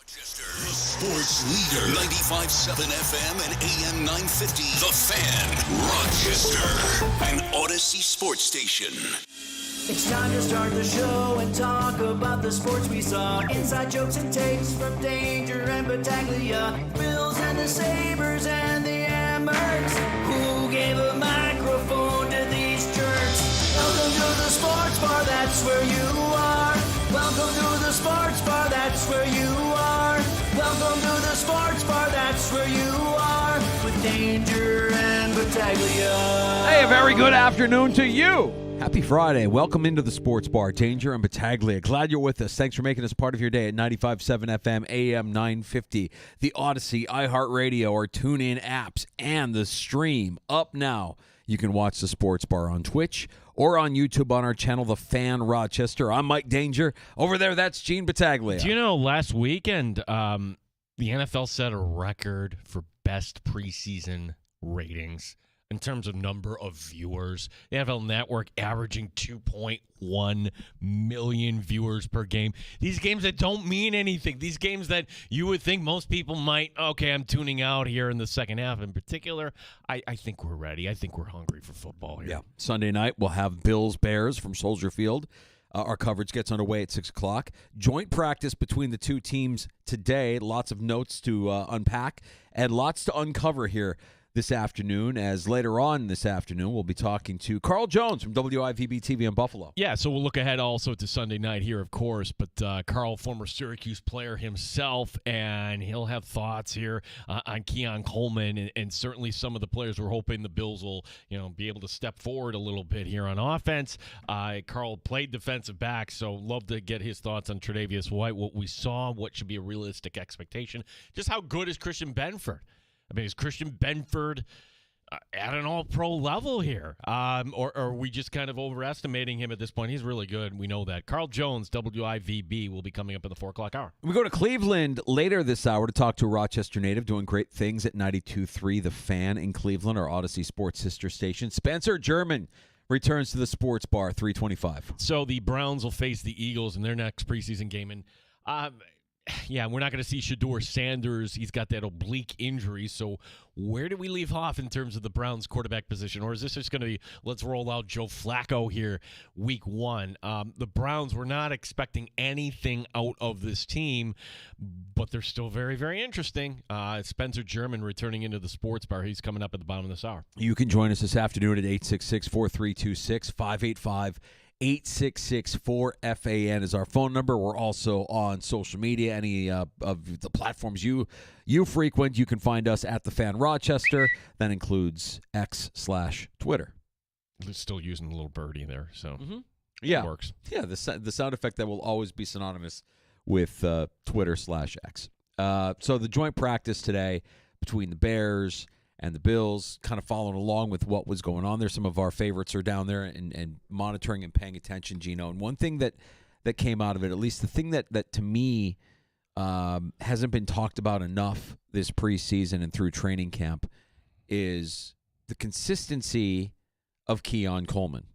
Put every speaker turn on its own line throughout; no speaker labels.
Rochester, the sports leader, 95.7 FM and AM 950. The Fan, Rochester, an Odyssey sports station.
It's time to start the show and talk about the sports we saw. Inside jokes and takes from Danger and Battaglia. Bills and the Sabres and the Amherst. Who gave a microphone to these jerks? Welcome to the sports bar, that's where you are. Welcome to the sports bar, that's where you are. Welcome to the sports bar, that's where you are. With Danger and Battaglia.
Hey, a very good afternoon to you. Happy Friday. Welcome into the Sports Bar. Danger and Battaglia. Glad you're with us. Thanks for making us part of your day at 95.7 FM, AM 950, the Odyssey, iHeartRadio, or TuneIn apps, and the stream. Up now. You can watch the Sports Bar on Twitch or on YouTube on our channel, The Fan Rochester. I'm Mike Danger. Over there, that's Gene Battaglia.
Do you know, last weekend, the NFL set a record for best preseason ratings in terms of number of viewers. The NFL Network averaging 2.1 million viewers per game. These games that don't mean anything. These games that you would think most people might, okay, I'm tuning out here in the second half. In particular, I think we're ready. I think we're hungry for football here.
Yeah. Sunday night, we'll have Bills-Bears from Soldier Field. Our coverage gets underway at 6 o'clock. Joint practice between the two teams today. Lots of notes to unpack and lots to uncover here this afternoon, as later on this afternoon we'll be talking to Carl Jones from WIVB TV in Buffalo.
Yeah, so we'll look ahead also to Sunday night here, of course, but Carl, former Syracuse player himself, and he'll have thoughts here on Keon Coleman and certainly some of the players we're hoping the Bills will, be able to step forward a little bit here on offense. Carl played defensive back, so love to get his thoughts on Tre'Davious White, what we saw, what should be a realistic expectation. Just how good is Christian Benford? I mean, is Christian Benford at an all-pro level here? Or are we just kind of overestimating him at this point? He's really good. We know that. Carl Jones, WIVB, will be coming up in the 4 o'clock hour.
We go to Cleveland later this hour to talk to a Rochester native doing great things at 92.3 The Fan in Cleveland, our Odyssey Sports sister station. Spencer German returns to the Sports Bar, 325.
So the Browns will face the Eagles in their next preseason game. And yeah, we're not going to see Shedeur Sanders. He's got that oblique injury. So where do we leave off in terms of the Browns quarterback position? Or is this just going to be, let's roll out Joe Flacco here week one? The Browns were not expecting anything out of this team, but they're still very, very interesting. Spencer German returning into the Sports Bar. He's coming up at the bottom of this hour.
You can join us this afternoon at 866-4326, 585 866-4FAN is our phone number. We're also on social media. Any of the platforms you frequent, you can find us at The Fan Rochester. That includes X/Twitter.
We're still using the little birdie there, so
yeah,
it works.
Yeah, the sound effect that will always be synonymous with Twitter/X. So the joint practice today between the Bears and the Bills, kind of following along with what was going on there. Some of our favorites are down there and monitoring and paying attention, Gino. And one thing that came out of it, at least the thing that to me hasn't been talked about enough this preseason and through training camp, is the consistency of Keon Coleman.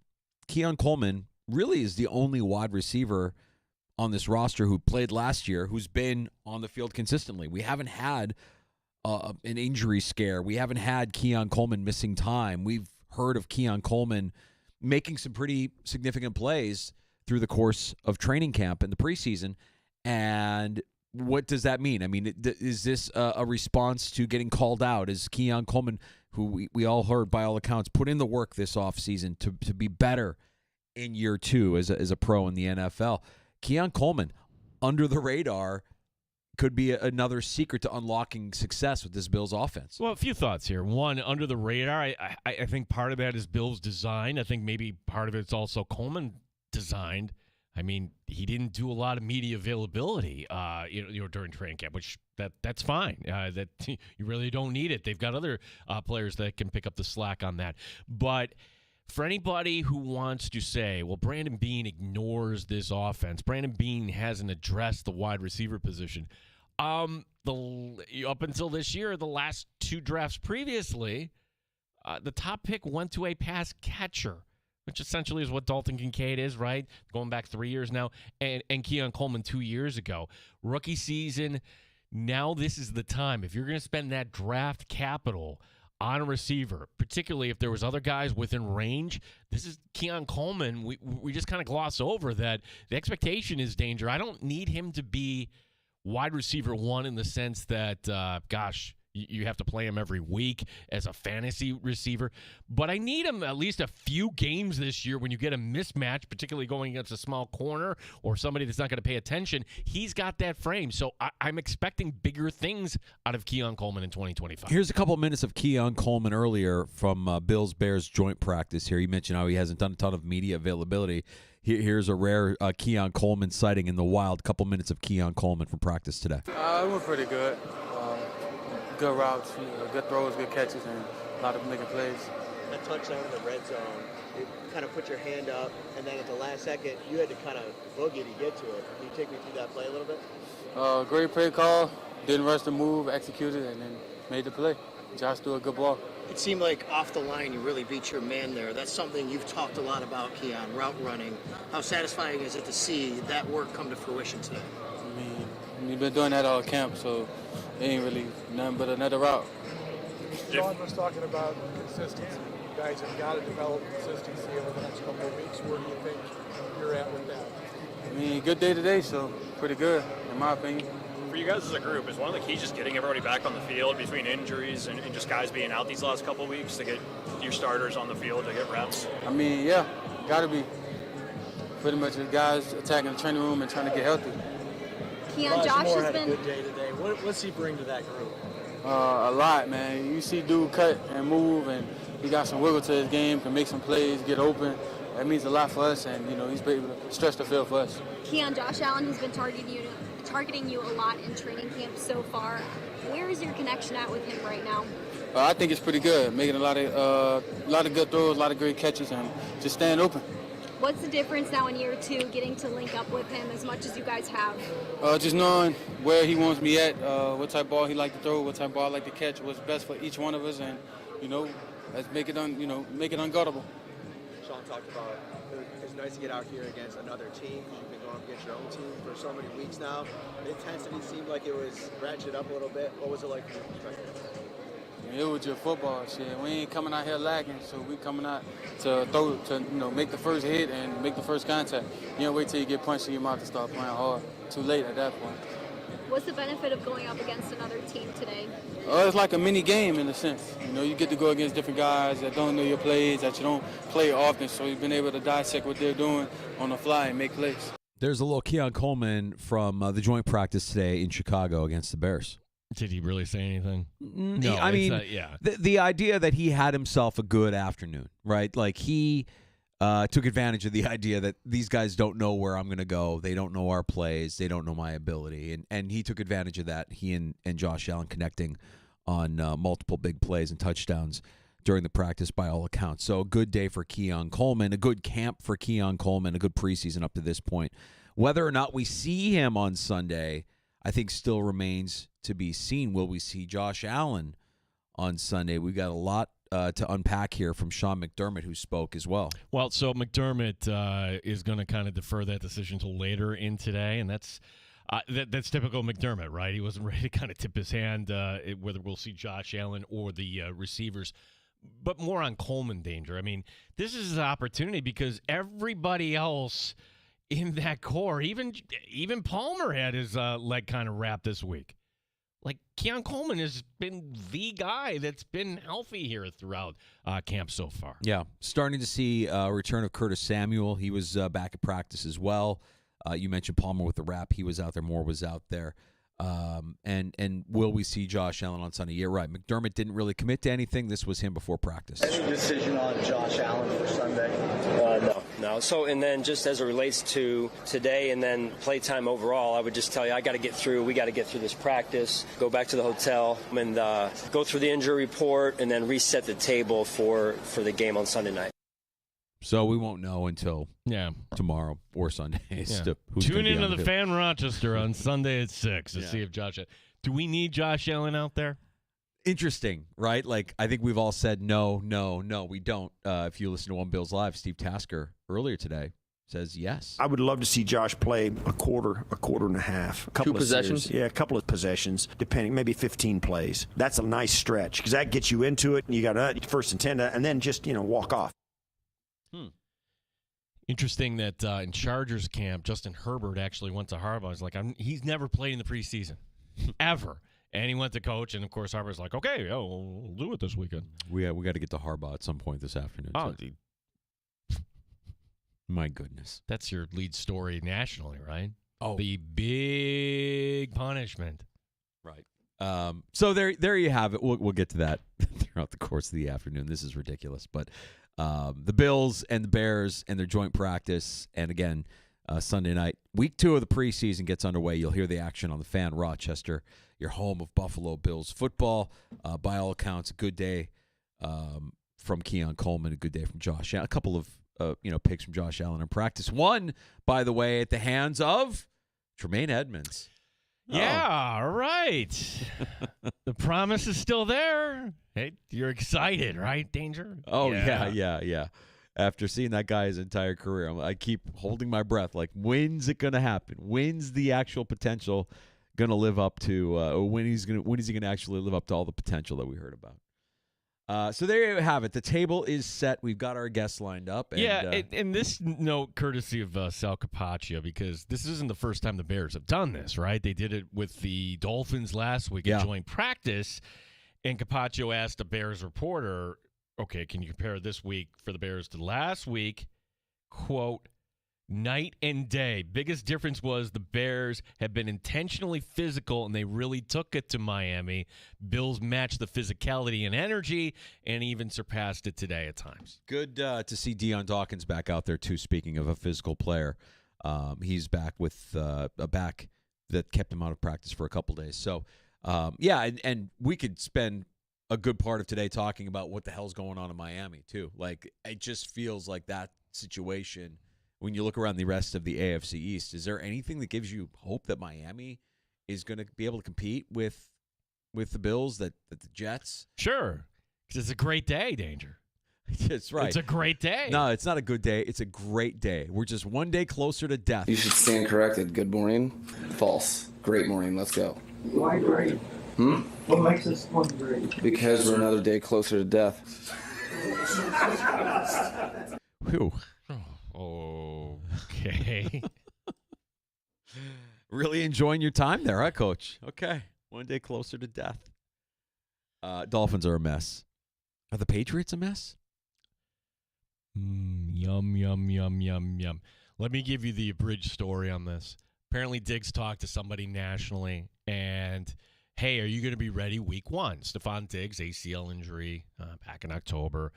Keon Coleman really is the only wide receiver on this roster who played last year who's been on the field consistently. We haven't had an injury scare. We haven't had Keon Coleman missing time. We've heard of Keon Coleman making some pretty significant plays through the course of training camp in the preseason. And what does that mean? I mean, is this a response to getting called out? Is Keon Coleman, who we all heard by all accounts, put in the work this offseason to be better in year two as a pro in the NFL? Keon Coleman, under the radar, could be another secret to unlocking success with this Bills offense.
Well, a few thoughts here. One, under the radar, I think part of that is Bills' design. I think maybe part of it's also Coleman designed. I mean, he didn't do a lot of media availability, during training camp, which that's fine. That you really don't need it. They've got other players that can pick up the slack on that. But for anybody who wants to say, well, Brandon Beane ignores this offense, Brandon Beane hasn't addressed the wide receiver position. Up until this year, the last 2 drafts previously, the top pick went to a pass catcher. which essentially is what Dalton Kincaid is, right? Going back 3 years now, and Keon Coleman 2 years ago. Rookie season, now this is the time. If you're going to spend that draft capital on a receiver, particularly if there was other guys within range, this is Keon Coleman. We just kind of gloss over that the expectation is danger. I don't need him to be wide receiver one in the sense that, you have to play him every week as a fantasy receiver. But I need him at least a few games this year when you get a mismatch, particularly going against a small corner or somebody that's not going to pay attention. He's got that frame. So I'm expecting bigger things out of Keon Coleman in 2025.
Here's a couple of minutes of Keon Coleman earlier from Bills-Bears joint practice here. He mentioned how he hasn't done a ton of media availability. Here's a rare Keon Coleman sighting in the wild. Couple minutes of Keon Coleman from practice today.
It went pretty good. Good routes, good throws, good catches, and a lot of making plays.
That touchdown in the red zone, you kind of put your hand up, and then at the last second, you had to kind of boogie to get to it. Can you take me through that play a little bit?
Great play call, didn't rush the move, executed, and then made the play. Josh threw a good ball.
It seemed like off the line, you really beat your man there. That's something you've talked a lot about, Keon, route running. How satisfying is it to see that work come to fruition today?
I mean, we've been doing that all camp, so it ain't really nothing but another route.
John was talking about consistency. You guys have got to develop consistency over the next couple of weeks. Where do you think you're at with that?
I mean, good day today, so pretty good, in my opinion.
For you guys as a group, is one of the keys just getting everybody back on the field between injuries and just guys being out these last couple of weeks to get your starters on the field to get reps?
I mean, yeah, got to be. Pretty much the guys attacking the training room and trying to get healthy.
Keon, Josh has been
a good day today. What's he bring to that group?
A lot, man. You see dude cut and move, and he got some wiggle to his game, can make some plays, get open. That means a lot for us, and he's able to stretch the field for us.
Keon, Josh Allen has been targeting you a lot in training camp so far. Where is your connection at with him right now?
I think it's pretty good, making a lot of good throws, a lot of great catches, and just staying open.
What's the difference now in year two, getting to link up with him as much as you guys have?
Just knowing where he wants me at, what type of ball he like to throw, what type of ball I like to catch, what's best for each one of us, and let's make it unguardable.
Sean talked about it's nice to get out here against another team. You've been going up against your own team for so many weeks now. The intensity seemed like it was ratcheted up a little bit. What was it like from your perspective?
It was just football shit. We ain't coming out here lacking, so we coming out to throw, to make the first hit and make the first contact. You don't wait till you get punched in your mouth to start playing hard. Too late at that point.
What's the benefit of going up against another team today?
It's like a mini game in a sense. You get to go against different guys that don't know your plays, that you don't play often, so you've been able to dissect what they're doing on the fly and make plays.
There's a little Keon Coleman from the joint practice today in Chicago against the Bears.
Did he really say anything?
No, I mean, the idea that he had himself a good afternoon, right? Like he took advantage of the idea that these guys don't know where I'm going to go. They don't know our plays. They don't know my ability. And he took advantage of that, he and Josh Allen connecting on multiple big plays and touchdowns during the practice by all accounts. So a good day for Keon Coleman, a good camp for Keon Coleman, a good preseason up to this point. Whether or not we see him on Sunday, I think still remains to be seen. Will we see Josh Allen on Sunday? We've got a lot to unpack here from Sean McDermott, who spoke as well.
Well, so McDermott is going to kind of defer that decision till later in today, and that's typical McDermott, right? He wasn't ready to kind of tip his hand whether we'll see Josh Allen or the receivers. But more on Coleman danger. I mean, this is an opportunity because everybody else in that core, even Palmer had his leg kind of wrapped this week. Like, Keon Coleman has been the guy that's been healthy here throughout camp so far.
Yeah, starting to see a return of Curtis Samuel. He was back at practice as well. You mentioned Palmer with the wrap. He was out there. Moore was out there. And will we see Josh Allen on Sunday? You're right. McDermott didn't really commit to anything. This was him before practice.
Any decision on Josh Allen for Sunday?
No. So, and then just as it relates to today and then playtime overall, I would just tell you, we got to get through this practice, go back to the hotel and go through the injury report and then reset the table for the game on Sunday night.
So we won't know until tomorrow or Sunday.
Tune into the Fan Rochester on Sunday at 6 to see if Josh. Do we need Josh Allen out there?
interesting, right? Like, I think we've all said no, we don't. If you listen to One Bills Live, Steve Tasker earlier today says yes.
I would love to see Josh play a quarter and a half. A couple
Two
of
possessions?
series. Yeah, a couple of possessions, depending, maybe 15 plays. That's a nice stretch because that gets you into it. And you got first and 10, and then just, walk off.
Interesting that in Chargers camp, Justin Herbert actually went to Harbaugh. He's like, he's never played in the preseason, ever. And he went to coach, and, of course, Harbaugh's like, okay, we'll do it this weekend.
We got to get to Harbaugh at some point this afternoon.
Oh,
my goodness.
That's your lead story nationally, right?
Oh.
The big punishment.
Right. So there you have it. We'll get to that throughout the course of the afternoon. This is ridiculous. But the Bills and the Bears and their joint practice, and again, Sunday night, week 2 of the preseason gets underway. You'll hear the action on the Fan, Rochester, your home of Buffalo Bills football. By all accounts, a good day from Keon Coleman, a good day from Josh Allen. A couple of picks from Josh Allen in practice. One, by the way, at the hands of Tremaine Edmonds.
Yeah, right. The promise is still there. Hey, you're excited, right, Danger?
Oh, yeah. After seeing that guy's entire career, I keep holding my breath. Like, when's it going to happen? When's the actual potential going to live up to? When is he going to actually live up to all the potential that we heard about? So there you have it. The table is set. We've got our guests lined up. And,
and this note courtesy of Sal Capaccio, because this isn't the first time the Bears have done this, right? They did it with the Dolphins last week at joint practice, and Capaccio asked a Bears reporter, okay, can you compare this week for the Bears to last week? Quote, night and day. Biggest difference was the Bears have been intentionally physical, and they really took it to Miami. Bills matched the physicality and energy and even surpassed it today at times.
Good to see Deion Dawkins back out there, too, speaking of a physical player. He's back with a back that kept him out of practice for a couple days. So, and we could spend a good part of today talking about what the hell's going on in Miami, too. Like, it just feels like that situation – when you look around the rest of the AFC East, is there anything that gives you hope that Miami is going to be able to compete with the Bills, that the Jets?
Sure, because it's a great day, Danger.
That's right.
It's a great day.
No, it's not a good day. It's a great day. We're just one day closer to death.
You should stand corrected. Good morning. False. Great morning. Let's go.
Why great? What makes this one great?
Because we're another day closer to death.
Whew.
Okay.
Really enjoying your time there, huh, Coach? Okay. One day closer to death. Dolphins are a mess. Are the Patriots a mess?
Yum, yum, yum, yum, yum. Let me give you the abridged story on this. Apparently, Diggs talked to somebody nationally, and, hey, are you going to be ready week 1? Stephon Diggs, ACL injury back in October.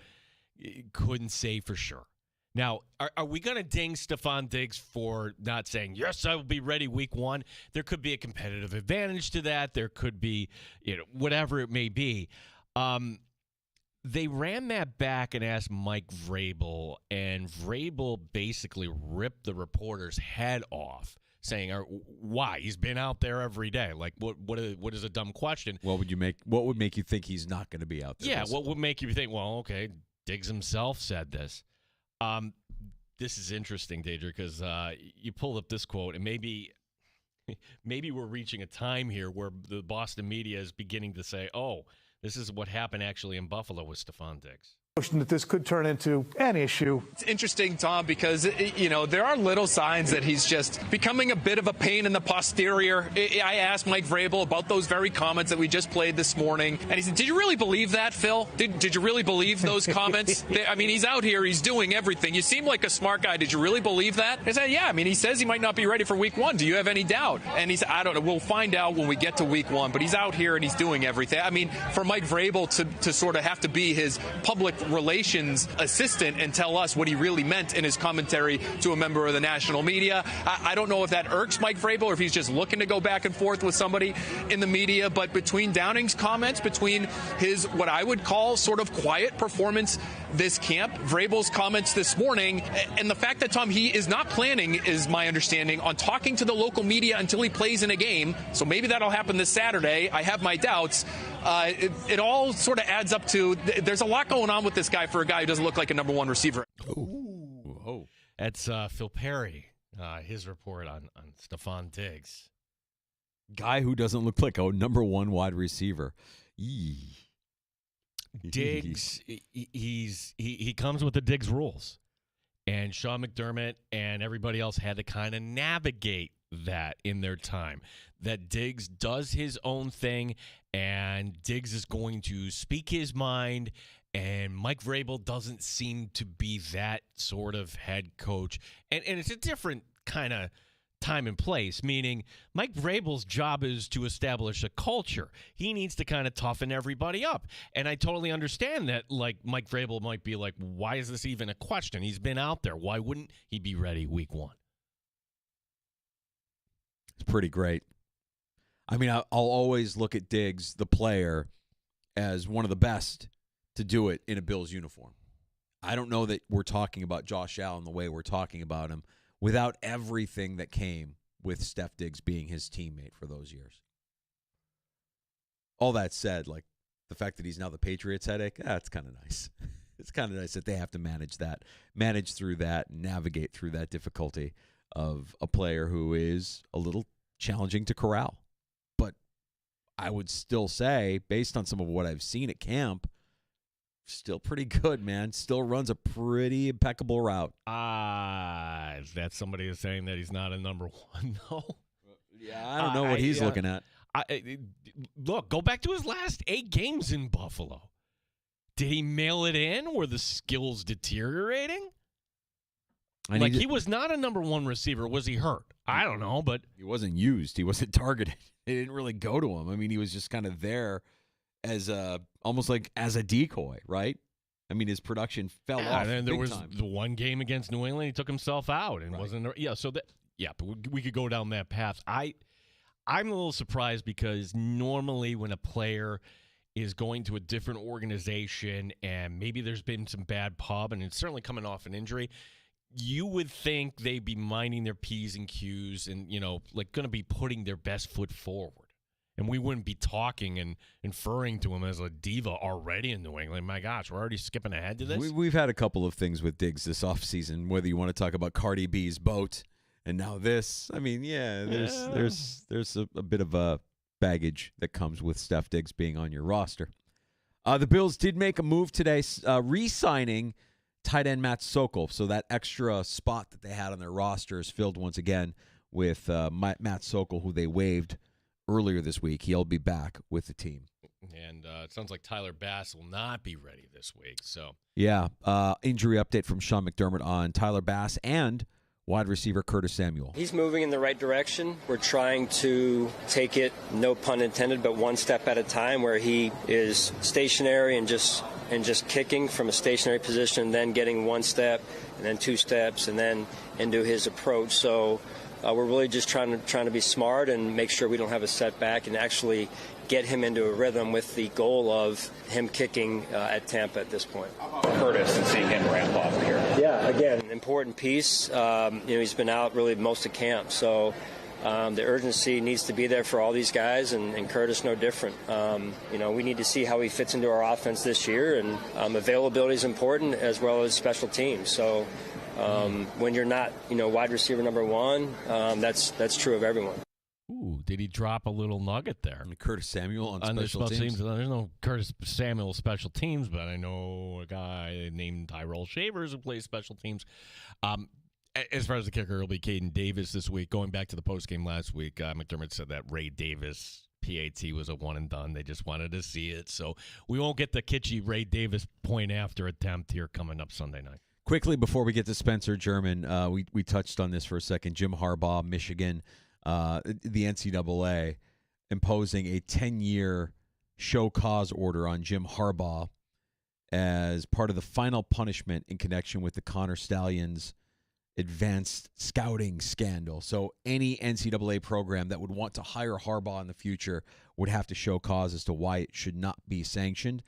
Couldn't say for sure. Now, are we going to ding Stephon Diggs for not saying, yes, I will be ready week 1? There could be a competitive advantage to that. There could be, whatever it may be. They ran that back and asked Mike Vrabel, and Vrabel basically ripped the reporter's head off, saying, why? He's been out there every day. Like, what is a dumb question?
What would make you think he's not going to be out there?
Yeah, what would make you think, well, okay, Diggs himself said this. This is interesting, Deidre, because you pulled up this quote, and maybe we're reaching a time here where the Boston media is beginning to say, oh, this is what happened actually in Buffalo with Stephon Diggs.
That this could turn into an issue.
It's interesting, Tom, because, there are little signs that he's just becoming a bit of a pain in the posterior. I asked Mike Vrabel about those very comments that we just played this morning, and he said, did you really believe that, Phil? Did you really believe those comments? I mean, he's out here, he's doing everything. You seem like a smart guy. Did you really believe that? I said, yeah. I mean, he says he might not be ready for week 1. Do you have any doubt? And he said, I don't know. We'll find out when we get to week 1, but he's out here and he's doing everything. I mean, for Mike Vrabel to sort of have to be his public relations assistant and tell us what he really meant in his commentary to a member of the national media. I don't know if that irks Mike Vrabel or if he's just looking to go back and forth with somebody in the media, but between Downing's comments, between his what I would call sort of quiet performance this camp. Vrabel's comments this morning, and the fact that, Tom, he is not planning, is my understanding, on talking to the local media until he plays in a game. So maybe that'll happen this Saturday. I have my doubts. It all sort of adds up to there's a lot going on with this guy for a guy who doesn't look like a number one receiver.
Oh. That's Phil Perry, his report on Stephon Diggs.
Guy who doesn't look like a number one wide receiver. Yee.
Diggs, he comes with the Diggs rules. And Sean McDermott and everybody else had to kind of navigate that in their time. That Diggs does his own thing, and Diggs is going to speak his mind, and Mike Vrabel doesn't seem to be that sort of head coach. And it's a different kind of time and place, meaning Mike Vrabel's job is to establish a culture. He needs to kind of toughen everybody up. And I totally understand that, like, Mike Vrabel might be like, why is this even a question? He's been out there. Why wouldn't he be ready week one?
It's pretty great. I mean, I'll always look at Diggs, the player, as one of the best to do it in a Bills uniform. I don't know that we're talking about Josh Allen the way we're talking about him without everything that came with Steph Diggs being his teammate for those years. All that said, like, the fact that he's now the Patriots headache, that's kind of nice. It's kind of nice that they have to manage through that, navigate through that difficulty of a player who is a little challenging to corral. But I would still say, based on some of what I've seen at camp, still pretty good, man. Still runs a pretty impeccable route.
Is that somebody is saying that he's not a number one, though?
Yeah, I don't know what he's looking at.
Look, go back to his last 8 games in Buffalo. Did he mail it in? Were the skills deteriorating? He was not a number one receiver. Was he hurt? I don't know, but
he wasn't used. He wasn't targeted. They didn't really go to him. I mean, he was just kind of there as almost like as a decoy, right? I mean, his production fell off.
And then there was
time.
the one game against New England, he took himself out and wasn't. Yeah, so that but we could go down that path. I'm a little surprised because normally when a player is going to a different organization and maybe there's been some bad pub and it's certainly coming off an injury, you would think they'd be minding their P's and Q's and, going to be putting their best foot forward. And we wouldn't be talking and inferring to him as a diva already in New England. My gosh, we're already skipping ahead to this?
We've had a couple of things with Diggs this offseason, whether you want to talk about Cardi B's boat and now this. I mean, there's a bit of a baggage that comes with Steph Diggs being on your roster. The Bills did make a move today, re-signing tight end Matt Sokol. So that extra spot that they had on their roster is filled once again with Matt Sokol, who they waived earlier this week. He'll be back with the team.
And it sounds like Tyler Bass will not be ready this week. So
yeah, injury update from Sean McDermott on Tyler Bass and wide receiver Curtis Samuel.
He's moving in the right direction. We're trying to take it, no pun intended, but one step at a time, where he is stationary and just kicking from a stationary position, then getting one step and then 2 steps and then into his approach. So we're really just trying to be smart and make sure we don't have a setback and actually get him into a rhythm with the goal of him kicking at Tampa at this point.
Curtis and seeing him ramp up here.
Yeah, again, an important piece. He's been out really most of camp, so the urgency needs to be there for all these guys, and Curtis no different. We need to see how he fits into our offense this year, and availability is important as well as special teams. So when you're not, wide receiver number one, that's true of everyone.
Ooh, did he drop a little nugget there?
I mean, Curtis Samuel on special
teams. There's no Curtis Samuel special teams, but I know a guy named Tyrell Shavers who plays special teams. As far as the kicker, it'll be Caden Davis this week. Going back to the postgame last week, McDermott said that Ray Davis PAT was a one and done. They just wanted to see it. So we won't get the kitschy Ray Davis point after attempt here coming up Sunday night.
Quickly, before we get to Spencer German, we touched on this for a second. Jim Harbaugh, Michigan, the NCAA imposing a 10-year show cause order on Jim Harbaugh as part of the final punishment in connection with the Connor Stallions advanced scouting scandal. So any NCAA program that would want to hire Harbaugh in the future would have to show cause as to why it should not be sanctioned.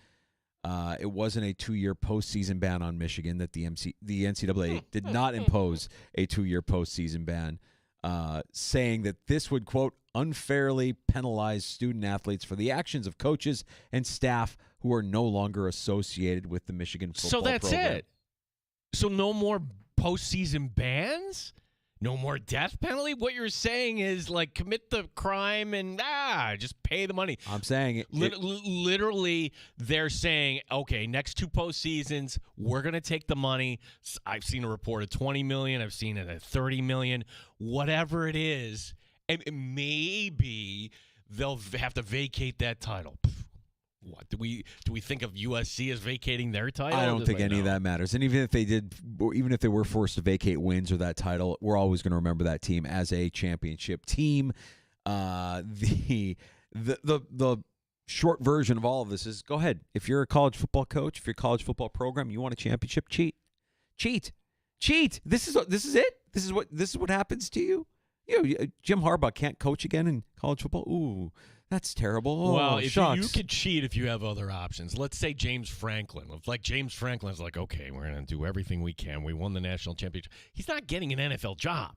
It wasn't a 2-year postseason ban on Michigan that the NCAA did not impose a 2-year postseason ban, saying that this would, quote, unfairly penalize student athletes for the actions of coaches and staff who are no longer associated with the Michigan football program.
So that's it. So no more postseason bans? No more death penalty? What you're saying is, like, commit the crime and, just pay the money.
I'm saying
literally, they're saying, okay, next 2 postseasons, we're going to take the money. I've seen a report of $20 million. I've seen it at $30 million. Whatever it is, and maybe they'll have to vacate that title. What do we think of USC as vacating their title?
I don't think any of that matters. And even if they did, even if they were forced to vacate wins or that title, we're always going to remember that team as a championship team. The short version of all of this is, go ahead. If you're a college football coach, if you're a college football program, you want a championship, cheat. This is it. This is what happens to you. Jim Harbaugh can't coach again in college football. Ooh. That's terrible.
Well,
if
you could cheat if you have other options. Let's say James Franklin. James Franklin's like, okay, we're going to do everything we can. We won the national championship. He's not getting an NFL job.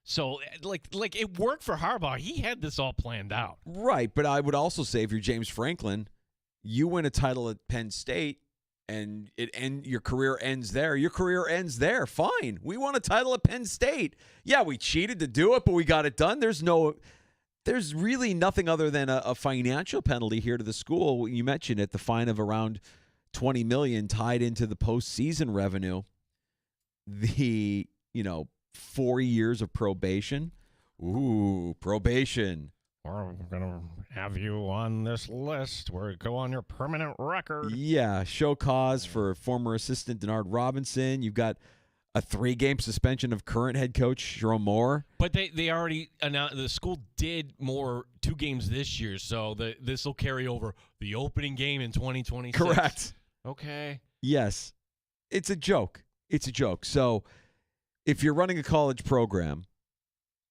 So, like it worked for Harbaugh. He had this all planned out.
Right, but I would also say if you're James Franklin, you win a title at Penn State and your career ends there. Your career ends there. Fine. We won a title at Penn State. Yeah, we cheated to do it, but we got it done. There's really nothing other than a financial penalty here to the school. You mentioned it, the fine of around $20 million tied into the postseason revenue. The 4 years of probation. Ooh, probation.
We're going to have you on this list. We're going to go on your permanent record.
Yeah, show cause for former assistant Denard Robinson. You've got a 3-game suspension of current head coach Jerome Moore.
But they already announced the school did 2 games this year, so this will carry over the opening game in 2026.
Correct.
Okay.
Yes. It's a joke. So if you're running a college program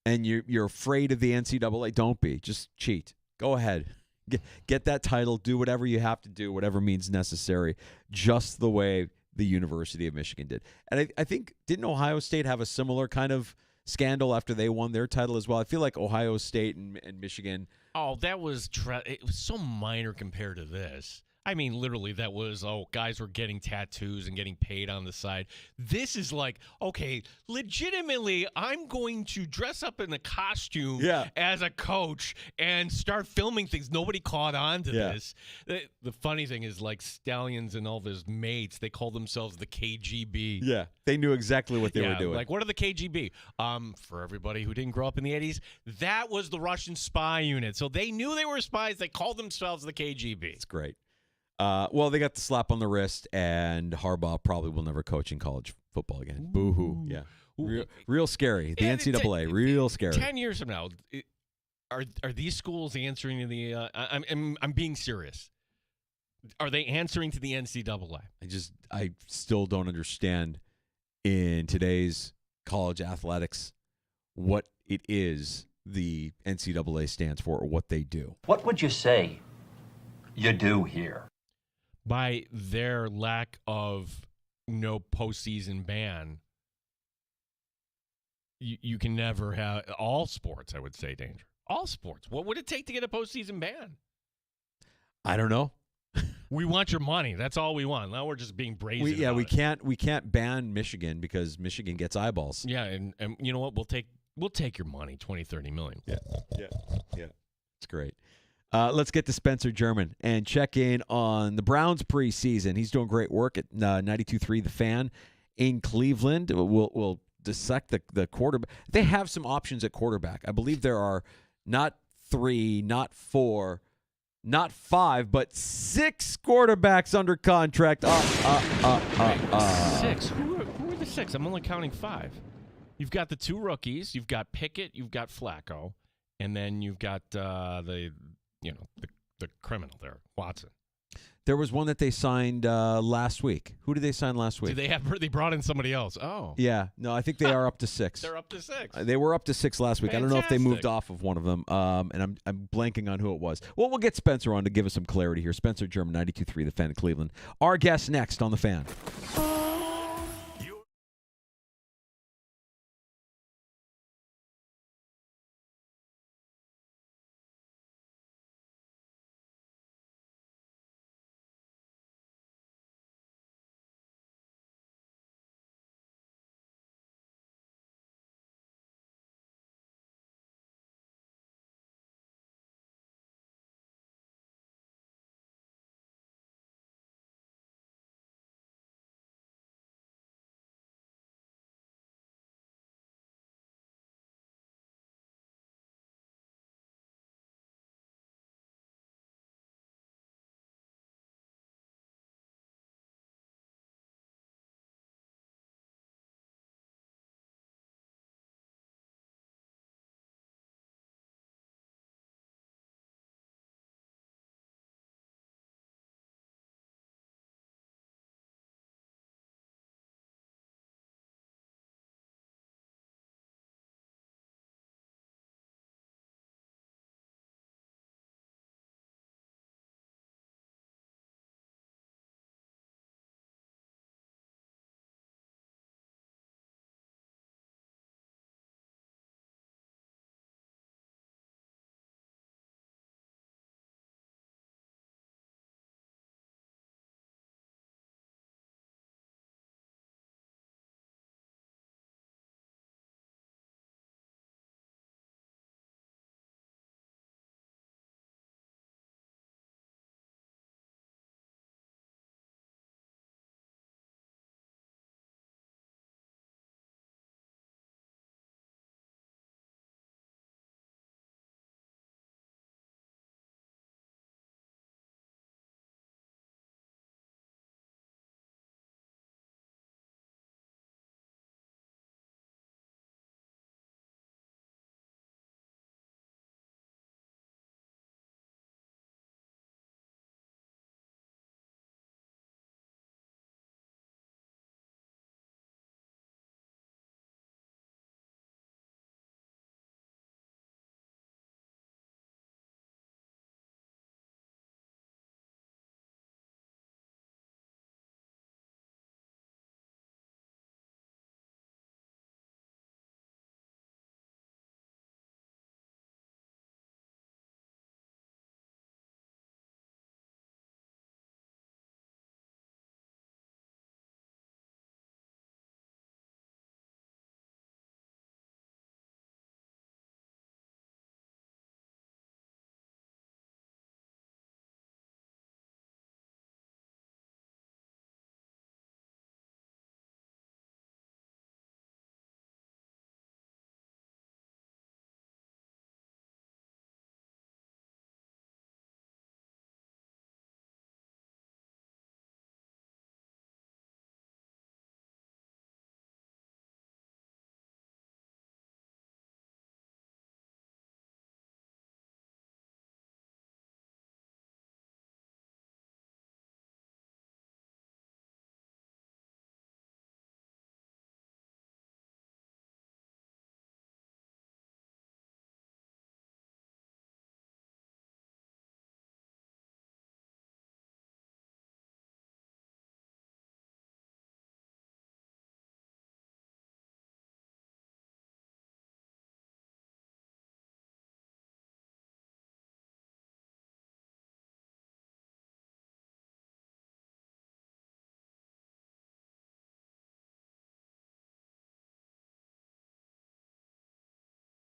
and you're afraid of the NCAA, don't be. Just cheat. Go ahead. Get that title. Do whatever you have to do, whatever means necessary, just the way the University of Michigan did. And I think, didn't Ohio State have a similar kind of scandal after they won their title as well? I feel like Ohio State and Michigan.
Oh, that was it was so minor compared to this. I mean, literally, that was, guys were getting tattoos and getting paid on the side. This is like, okay, legitimately, I'm going to dress up in a costume as a coach and start filming things. Nobody caught on to this. The funny thing is, like, Stallions and all of his mates, they call themselves the KGB.
Yeah, they knew exactly what they were doing.
Like, what are the KGB? For everybody who didn't grow up in the 80s, that was the Russian spy unit. So they knew they were spies. They called themselves the KGB.
It's great. Well, they got the slap on the wrist, and Harbaugh probably will never coach in college football again. Boo-hoo. Yeah. Real scary. The NCAA, real scary.
10 years from now, are these schools answering to the I'm being serious. Are they answering to the NCAA?
I still don't understand in today's college athletics what it is the NCAA stands for or what they do.
What would you say you do here?
By their lack of no postseason ban, you can never have all sports, I would say, Danger. All sports. What would it take to get a postseason ban?
I don't know.
We want your money. That's all we want. Now we're just being brazen.
We can't ban Michigan because Michigan gets eyeballs.
Yeah, and you know what? We'll take your money, 20, 30 million.
Yeah. It's great. Let's get to Spencer German and check in on the Browns preseason. He's doing great work at 92.3 The Fan in Cleveland. We'll dissect the quarterback. They have some options at quarterback. I believe there are not 3, not 4, not 5, but 6 quarterbacks under contract.
6? Who are the 6? I'm only counting 5. You've got the 2 rookies. You've got Pickett. You've got Flacco. And then you've got the criminal there, Watson.
There was one that they signed last week. Who did they sign last week?
They brought in somebody else? Oh.
Yeah. No, I think they are up to 6.
They're up to 6.
They were up to 6 last week.
Fantastic.
I don't know if they moved off of one of them, and I'm blanking on who it was. Well, we'll get Spencer on to give us some clarity here. Spencer German, 92.3, The Fan in Cleveland. Our guest next on The Fan.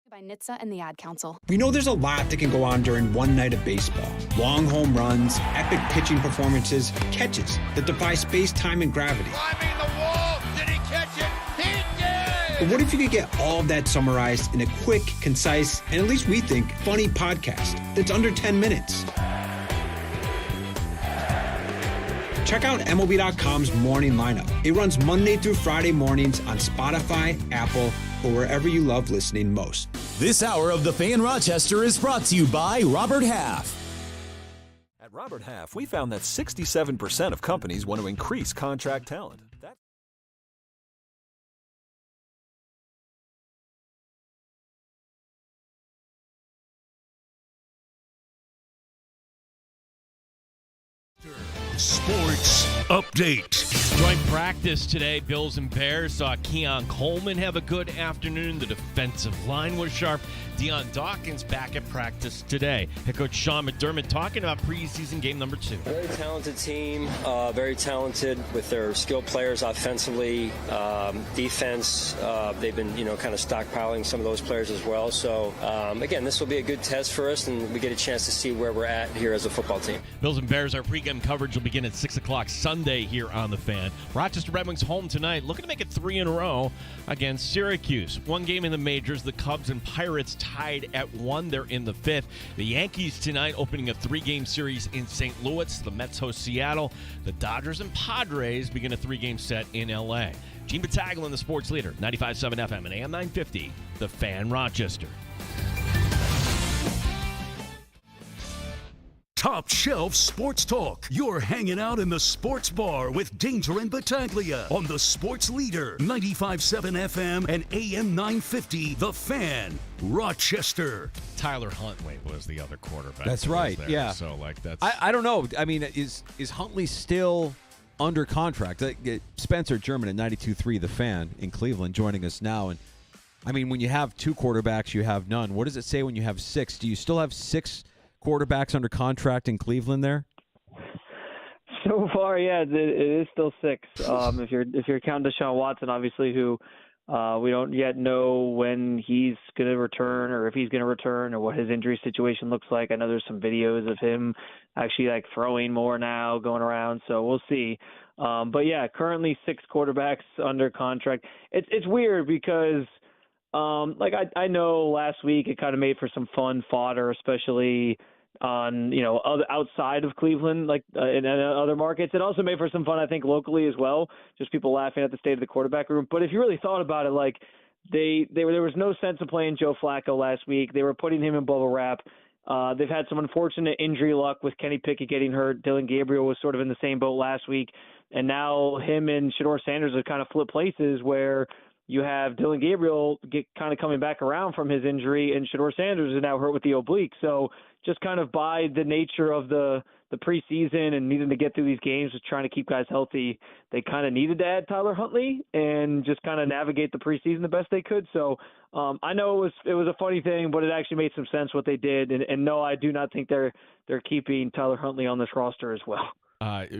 By NHTSA and the Ad Council.
We know there's a lot that can go on during one night of baseball. Long home runs, epic pitching performances, catches that defy space, time, and gravity.
Climbing the wall, did he catch it? He did!
But what if you could get all of that summarized in a quick, concise, and at least we think, funny podcast that's under 10 minutes? Check out MLB.com's Morning Lineup. It runs Monday through Friday mornings on Spotify, Apple, or wherever you love listening most.
This hour of The Fan Rochester is brought to you by Robert Half.
Robert Half, we found that 67% of companies want to increase contract talent.
Sports Update.
Joint practice today. Bills and Bears saw Keon Coleman have a good afternoon. The defensive line was sharp. Deion Dawkins back at practice today. Head coach Sean McDermott talking about preseason game number 2.
Very talented team, very talented with their skilled players offensively, defense. They've been, kind of stockpiling some of those players as well. So, again, this will be a good test for us, and we get a chance to see where we're at here as a football team.
Bills and Bears, our pregame coverage will begin at 6 o'clock Sunday here on The Fan. Rochester Red Wings home tonight, looking to make it 3 in a row against Syracuse. One game in the majors, the Cubs and Pirates tied at 1. They're in the 5th. The Yankees tonight opening a 3-game series in St. Louis. The Mets host Seattle. The Dodgers and Padres begin a 3-game set in L.A. Gene Battaglin, the sports leader, 95.7 FM and AM 950, The Fan Rochester.
Top Shelf Sports Talk. You're hanging out in the sports bar with Danger and Battaglia on the sports leader, 95.7 FM and AM 950, The Fan, Rochester.
Tyler Huntley was the other quarterback.
That's
that was
right,
there.
yeah.
So, that's...
I don't know. I mean, is Huntley still under contract? Spencer German at 92.3, The Fan in Cleveland, joining us now. And, I mean, when you have 2 quarterbacks, you have none. What does it say when you have 6? Do you still have 6 quarterbacks under contract in Cleveland there?
So far, yeah, it is still 6. If you're counting Deshaun Watson, obviously, who we don't yet know when he's going to return or if he's going to return or what his injury situation looks like. I know there's some videos of him actually throwing more now going around, so we'll see. But yeah, currently 6 quarterbacks under contract. It's weird because I know last week it kind of made for some fun fodder, especially on outside of Cleveland, in other markets. It also made for some fun, I think, locally as well, just people laughing at the state of the quarterback room. But if you really thought about it, there was no sense of playing Joe Flacco last week. They were putting him in bubble wrap. They've had some unfortunate injury luck with Kenny Pickett getting hurt. Dylan Gabriel was sort of in the same boat last week, and now him and Shedeur Sanders have kind of flipped places where you have Dylan Gabriel kind of coming back around from his injury, and Shedeur Sanders is now hurt with the oblique. So just kind of by the nature of the preseason and needing to get through these games, just trying to keep guys healthy, they kind of needed to add Tyler Huntley and just kind of navigate the preseason the best they could. So I know it was a funny thing, but it actually made some sense what they did. And no, I do not think they're keeping Tyler Huntley on this roster as well.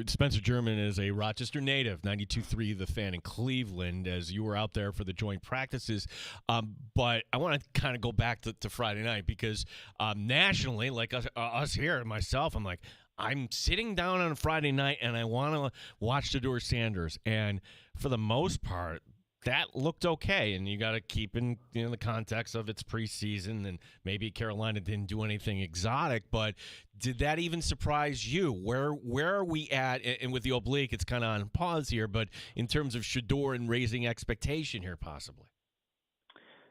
Spencer German is a Rochester native, 92.3 The Fan in Cleveland, as you were out there for the joint practices. But I want to kind of go back to Friday night because nationally, like us here and myself, I'm sitting down on a Friday night and I want to watch Shedeur Sanders. And for the most part, that looked okay, and you got to keep in the context of its preseason, and maybe Carolina didn't do anything exotic, but did that even surprise you? Where are we at? And with the oblique, it's kind of on pause here, but in terms of Shedeur and raising expectation here, possibly.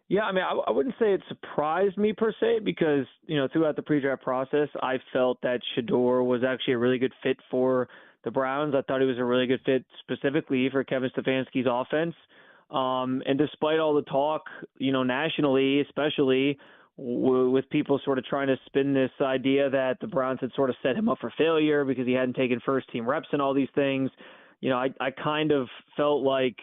Yeah, I mean, I wouldn't say it surprised me per se because, throughout the pre-draft process, I felt that Shedeur was actually a really good fit for the Browns. I thought he was a really good fit specifically for Kevin Stefanski's offense. And despite all the talk, nationally, especially with people sort of trying to spin this idea that the Browns had sort of set him up for failure because he hadn't taken first-team reps and all these things, I kind of felt like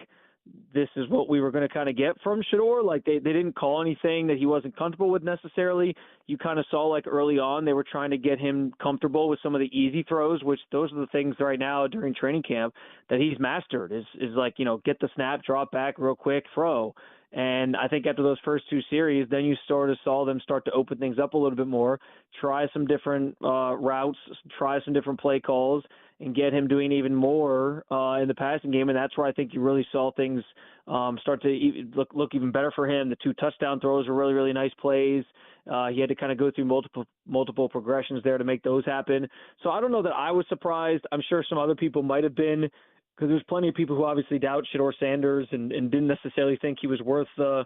this is what we were going to kind of get from Shedeur. They didn't call anything that he wasn't comfortable with necessarily. You kind of saw early on they were trying to get him comfortable with some of the easy throws, which those are the things right now during training camp that he's mastered is get the snap, drop back real quick, throw. And I think after those first 2 series, then you sort of saw them start to open things up a little bit more, try some different routes, try some different play calls, and get him doing even more in the passing game. And that's where I think you really saw things start to look even better for him. The 2 touchdown throws were really, really nice plays. He had to kind of go through multiple progressions there to make those happen. So I don't know that I was surprised. I'm sure some other people might have been, because there's plenty of people who obviously doubt Shedeur Sanders and didn't necessarily think he was worth the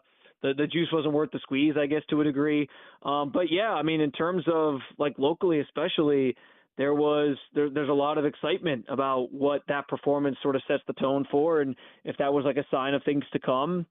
juice wasn't worth the squeeze, I guess, to a degree. But yeah, I mean, in terms of locally especially, there's a lot of excitement about what that performance sort of sets the tone for, and if that was like a sign of things to come.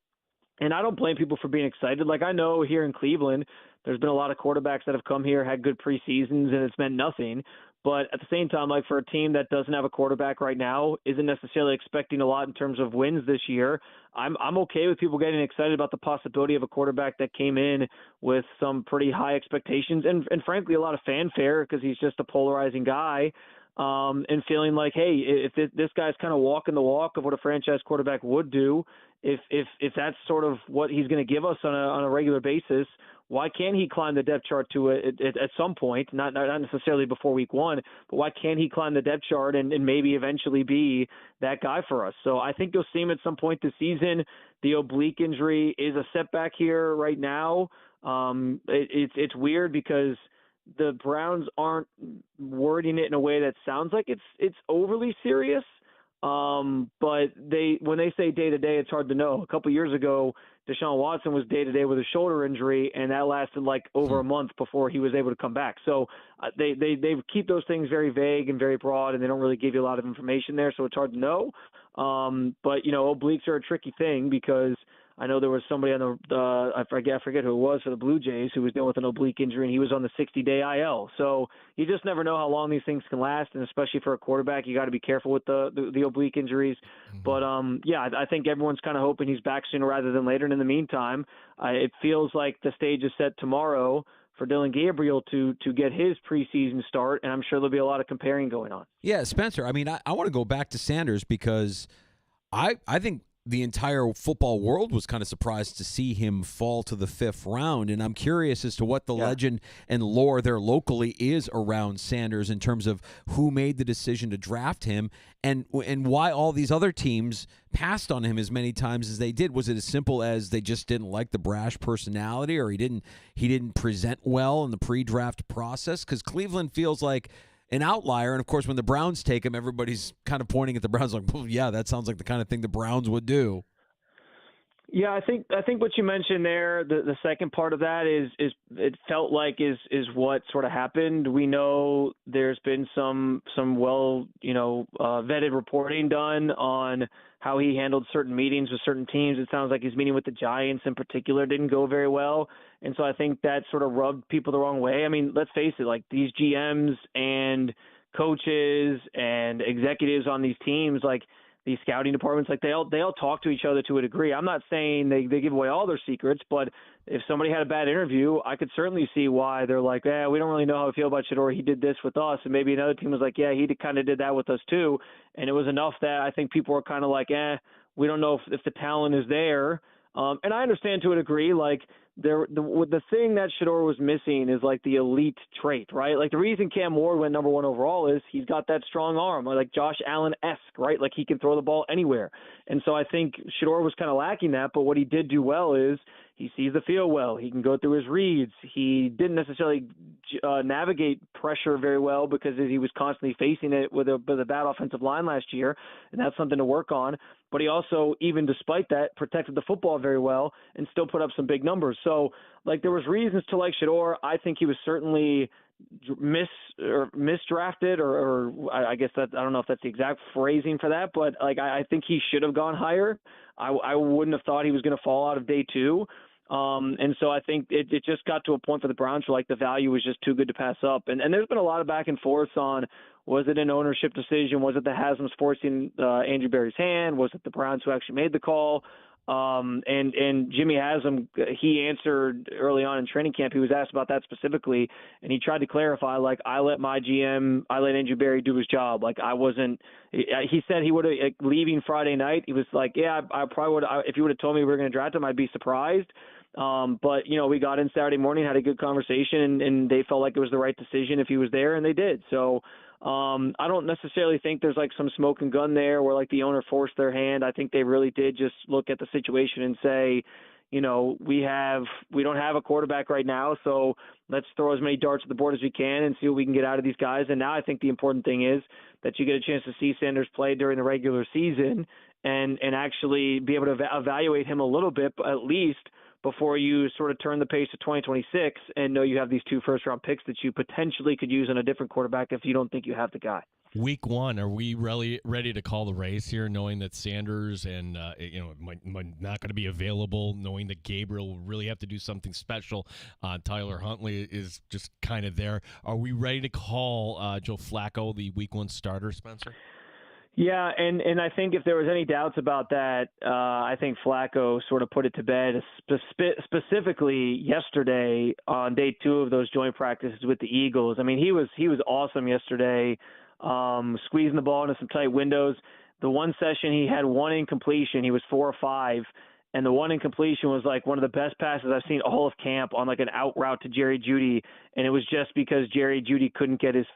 And I don't blame people for being excited. Like, I know here in Cleveland, there's been a lot of quarterbacks that have come here, had good preseasons, and it's meant nothing. But at the same time, like, for a team that doesn't have a quarterback right now, isn't necessarily expecting a lot in terms of wins this year, I'm okay with people getting excited about the possibility of a quarterback that came in with some pretty high expectations and frankly, a lot of fanfare because he's just a polarizing guy. And feeling like, hey, if this guy's kind of walking the walk of what a franchise quarterback would do, if that's sort of what he's going to give us on a regular basis, why can't he climb the depth chart to it at some point? Not necessarily before week 1, but why can't he climb the depth chart and maybe eventually be that guy for us? So I think you'll see him at some point this season. The oblique injury is a setback here right now. It's weird because the Browns aren't wording it in a way that sounds like it's overly serious. But when they say day to day, it's hard to know. A couple years ago, Deshaun Watson was day to day with a shoulder injury, and that lasted like over a month before he was able to come back. So they keep those things very vague and very broad, and they don't really give you a lot of information there. So it's hard to know. But obliques are a tricky thing because I know there was somebody on I forget who it was for the Blue Jays who was dealing with an oblique injury, and he was on the 60-day IL. So you just never know how long these things can last, and especially for a quarterback, you got to be careful with the oblique injuries. But I think everyone's kind of hoping he's back sooner rather than later. And in the meantime, it feels like the stage is set tomorrow for Dylan Gabriel to get his preseason start, and I'm sure there'll be a lot of comparing going on.
Yeah, Spencer, I mean, I want to go back to Sanders because I think the entire football world was kind of surprised to see him fall to the 5th round, and I'm curious as to what the legend and lore there locally is around Sanders in terms of who made the decision to draft him and why all these other teams passed on him as many times as they did. Was it as simple as they just didn't like the brash personality, or he didn't present well in the pre-draft process? Because Cleveland feels like an outlier, and of course when the Browns take him, everybody's kind of pointing at the Browns like, well, yeah, that sounds like the kind of thing the Browns would do.
Yeah, I think what you mentioned there, the second part of that is it felt like is what sort of happened. We know there's been some well vetted reporting done on how he handled certain meetings with certain teams. It sounds like his meeting with the Giants in particular didn't go very well, and so I think that sort of rubbed people the wrong way. I mean, let's face it, like these GMs and coaches and executives on these teams, like these scouting departments, like they all talk to each other to a degree. I'm not saying they give away all their secrets, but if somebody had a bad interview, I could certainly see why they're like, we don't really know how we feel about Shador. He did this with us. And maybe another team was like, yeah, he kind of did that with us too. And it was enough that I think people were kind of like, we don't know if the talent is there. And I understand to a degree, like the thing that Shador was missing is like the elite trait, right? Like the reason Cam Ward went number 1 overall is he's got that strong arm, like Josh Allen-esque, right? Like he can throw the ball anywhere. And so I think Shador was kind of lacking that, but what he did do well is he sees the field well. He can go through his reads. He didn't necessarily navigate pressure very well because he was constantly facing it with a bad offensive line last year, and that's something to work on. But he also, even despite that, protected the football very well and still put up some big numbers. So, like, there was reasons to like Shador. I think he was certainly misdrafted, or I guess that I don't know if that's the exact phrasing for that, but like I think he should have gone higher. I wouldn't have thought he was going to fall out of day 2. And so I think it just got to a point for the Browns where like the value was just too good to pass up. And there's been a lot of back and forth on, was it an ownership decision? Was it the Haslam's forcing Andrew Berry's hand? Was it the Browns who actually made the call? And Jimmy Haslam, he answered early on in training camp. He was asked about that specifically, and he tried to clarify, like, I let Andrew Berry do his job. Like, I wasn't. He said he would have, like, leaving Friday night. He was like, yeah, I probably would. If you would have told me we were going to draft him, I'd be surprised. But we got in Saturday morning, had a good conversation, and they felt like it was the right decision if he was there, and they did. So. I don't necessarily think there's like some smoke and gun there where like the owner forced their hand. I think they really did just look at the situation and say, we don't have a quarterback right now, so let's throw as many darts at the board as we can and see what we can get out of these guys. And now I think the important thing is that you get a chance to see Sanders play during the regular season and actually be able to evaluate him a little bit, at least before you sort of turn the pace to 2026 and know you have these 2 first-round picks that you potentially could use on a different quarterback if you don't think you have the guy.
Week 1, are we really ready to call the race here, knowing that Sanders and might not going to be available, knowing that Gabriel will really have to do something special? Tyler Huntley is just kind of there. Are we ready to call Joe Flacco the Week 1 starter, Spencer?
Yeah, and I think if there was any doubts about that, I think Flacco sort of put it to bed, specifically yesterday on day 2 of those joint practices with the Eagles. I mean, he was awesome yesterday, squeezing the ball into some tight windows. The one session he had 1 incompletion. He was 4 or 5. And the 1 incompletion was like one of the best passes I've seen all of camp on like an out route to Jerry Jeudy. And it was just because Jerry Jeudy couldn't get his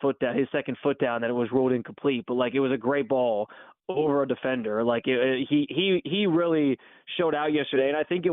second foot down, that it was ruled incomplete. But like, it was a great ball over a defender. Like he really showed out yesterday. And I think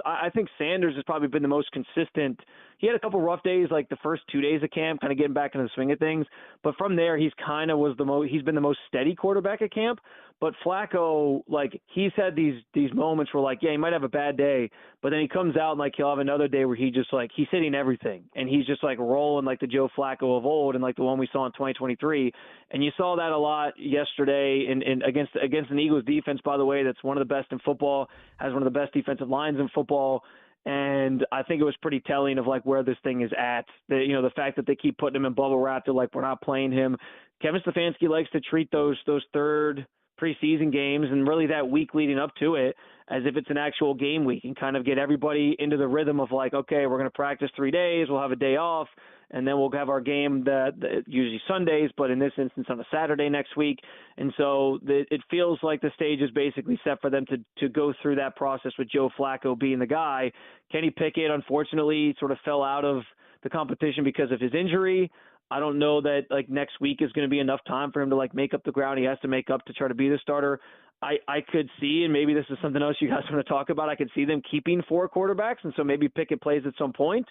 I think Sanders has probably been the most consistent. He had a couple rough days, like the first 2 days of camp, kind of getting back into the swing of things. But from there, he's been the most steady quarterback at camp. But Flacco, like, he's had these moments where, like, yeah, he might have a bad day, but then he comes out and, like, he'll have another day where he just, like, he's hitting everything. And he's just, like, rolling like the Joe Flacco of old and, like, the one we saw in 2023. And you saw that a lot yesterday against an Eagles defense, by the way, that's one of the best in football, has one of the best defensive lines in football. And I think it was pretty telling of, like, where this thing is at. The fact that they keep putting him in bubble wrap, they're like, we're not playing him. Kevin Stefanski likes to treat those third preseason games and really that week leading up to it as if it's an actual game week, and kind of get everybody into the rhythm of like, okay, we're going to practice 3 days, we'll have a day off, and then we'll have our game usually Sundays, but in this instance on a Saturday next week. And so it feels like the stage is basically set for them to go through that process with Joe Flacco being the guy. Kenny Pickett, unfortunately, sort of fell out of the competition because of his injury. I don't know that like next week is going to be enough time for him to like make up the ground he has to make up to try to be the starter. I could see, and maybe this is something else you guys want to talk about, I could see them keeping 4 quarterbacks, and so maybe Pickett plays at some point.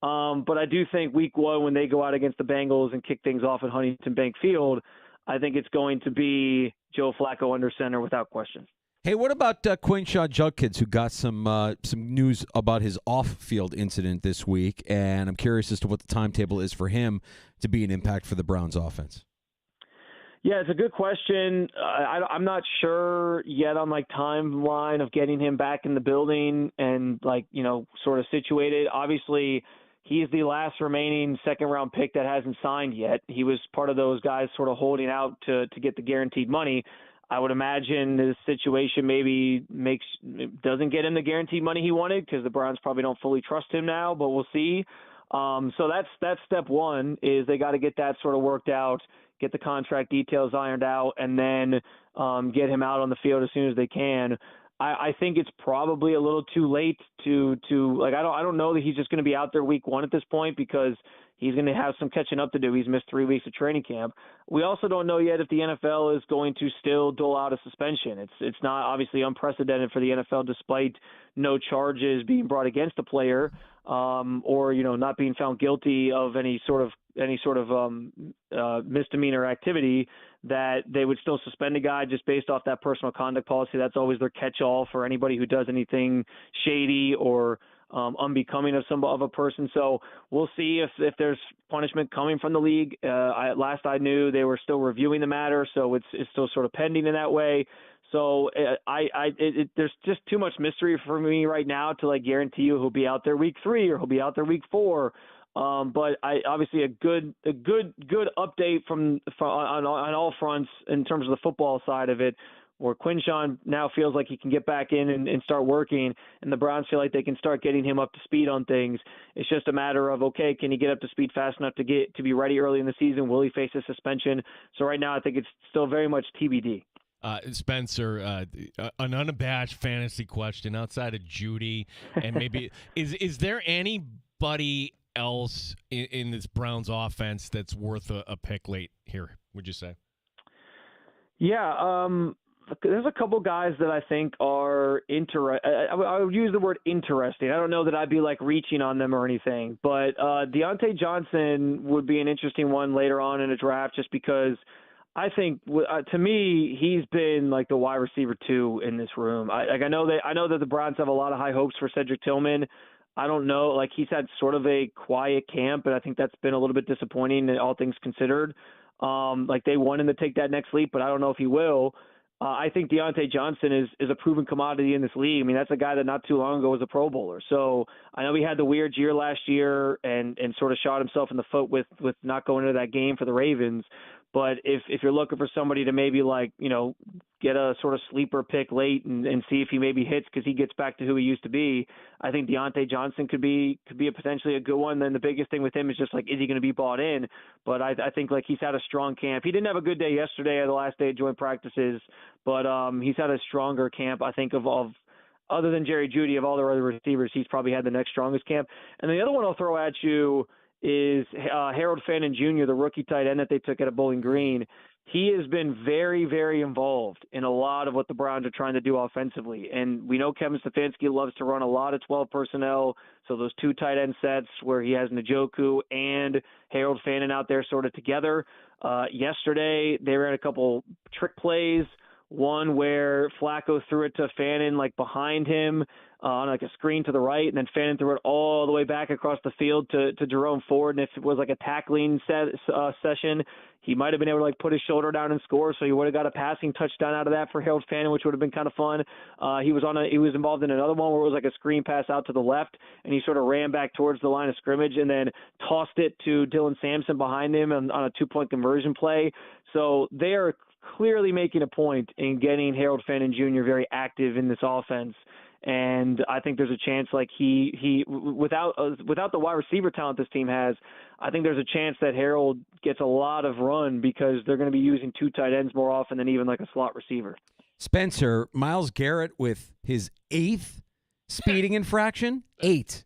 But I do think week 1, when they go out against the Bengals and kick things off at Huntington Bank Field, I think it's going to be Joe Flacco under center without question.
Hey, what about Quinshawn Judkins, who got some news about his off-field incident this week, and I'm curious as to what the timetable is for him to be an impact for the Browns offense.
Yeah, it's a good question. I'm not sure yet on like timeline of getting him back in the building and like, sort of situated. Obviously, he's the last remaining second-round pick that hasn't signed yet. He was part of those guys sort of holding out to get the guaranteed money. I would imagine this situation maybe doesn't get him the guaranteed money he wanted because the Browns probably don't fully trust him now, but we'll see. So that's step 1 is they got to get that sort of worked out, get the contract details ironed out, and then get him out on the field as soon as they can. I think it's probably a little too late to like, I don't know that he's just going to be out there week 1 at this point because he's going to have some catching up to do. He's missed 3 weeks of training camp. We also don't know yet if the NFL is going to still dole out a suspension. It's not obviously unprecedented for the NFL, despite no charges being brought against the player, or not being found guilty of any sort of misdemeanor activity, that they would still suspend a guy just based off that personal conduct policy. That's always their catch-all for anybody who does anything shady or unbecoming of a person. So we'll see if there's punishment coming from the league. Last I knew, they were still reviewing the matter, so it's still sort of pending in that way. So there's just too much mystery for me right now to like guarantee you he'll be out there week 3 or he'll be out there week 4. But obviously a good update on all fronts in terms of the football side of it, where Quinshawn now feels like he can get back in and start working, and the Browns feel like they can start getting him up to speed on things. It's just a matter of, okay, can he get up to speed fast enough to be ready early in the season? Will he face a suspension? So right now I think it's still very much TBD.
Spencer, an unabashed fantasy question outside of Judy, and maybe is there anybody else in this Browns offense that's worth a pick late here, would you say?
Yeah, there's a couple guys that I think are I would use the word interesting. I don't know that I'd be like reaching on them or anything, but Deontay Johnson would be an interesting one later on in a draft, just because I think to me, he's been like the wide receiver 2 in this room. I know that the Browns have a lot of high hopes for Cedric Tillman. I don't know, like he's had sort of a quiet camp, and I think that's been a little bit disappointing, all things considered. Like they want him to take that next leap, but I don't know if he will. I think Deontay Johnson is a proven commodity in this league. I mean, that's a guy that not too long ago was a Pro Bowler. So I know he had the weird year last year and sort of shot himself in the foot with not going into that game for the Ravens. But if you're looking for somebody to maybe get a sort of sleeper pick late and see if he maybe hits because he gets back to who he used to be, I think Deontay Johnson could be a potentially a good one. Then the biggest thing with him is just is he going to be bought in? But I think he's had a strong camp. He didn't have a good day yesterday or the last day of joint practices, but he's had a stronger camp. I think of other than Jerry Jeudy, of all the other receivers, he's probably had the next strongest camp. And the other one I'll throw at you is Harold Fannin Jr., the rookie tight end that they took out of Bowling Green. He has been very, very involved in a lot of what the Browns are trying to do offensively. And we know Kevin Stefanski loves to run a lot of 12 personnel, so those 2 tight end sets where he has Njoku and Harold Fannin out there sort of together. Yesterday, they ran a couple trick plays. One where Flacco threw it to Fannin behind him on a screen to the right, and then Fannin threw it all the way back across the field to Jerome Ford. And if it was a tackling session, he might have been able to put his shoulder down and score. So he would have got a passing touchdown out of that for Harold Fannin, which would have been kind of fun. He was involved in another one where it was a screen pass out to the left, and he sort of ran back towards the line of scrimmage and then tossed it to Dylan Sampson behind him on a 2-point conversion play. So they are clearly making a point in getting Harold Fannin Jr. very active in this offense. And I think there's a chance he without the wide receiver talent this team has, I think there's a chance that Harold gets a lot of run because they're going to be using 2 tight ends more often than even a slot receiver.
Spencer, Myles Garrett with his 8th speeding infraction, 8.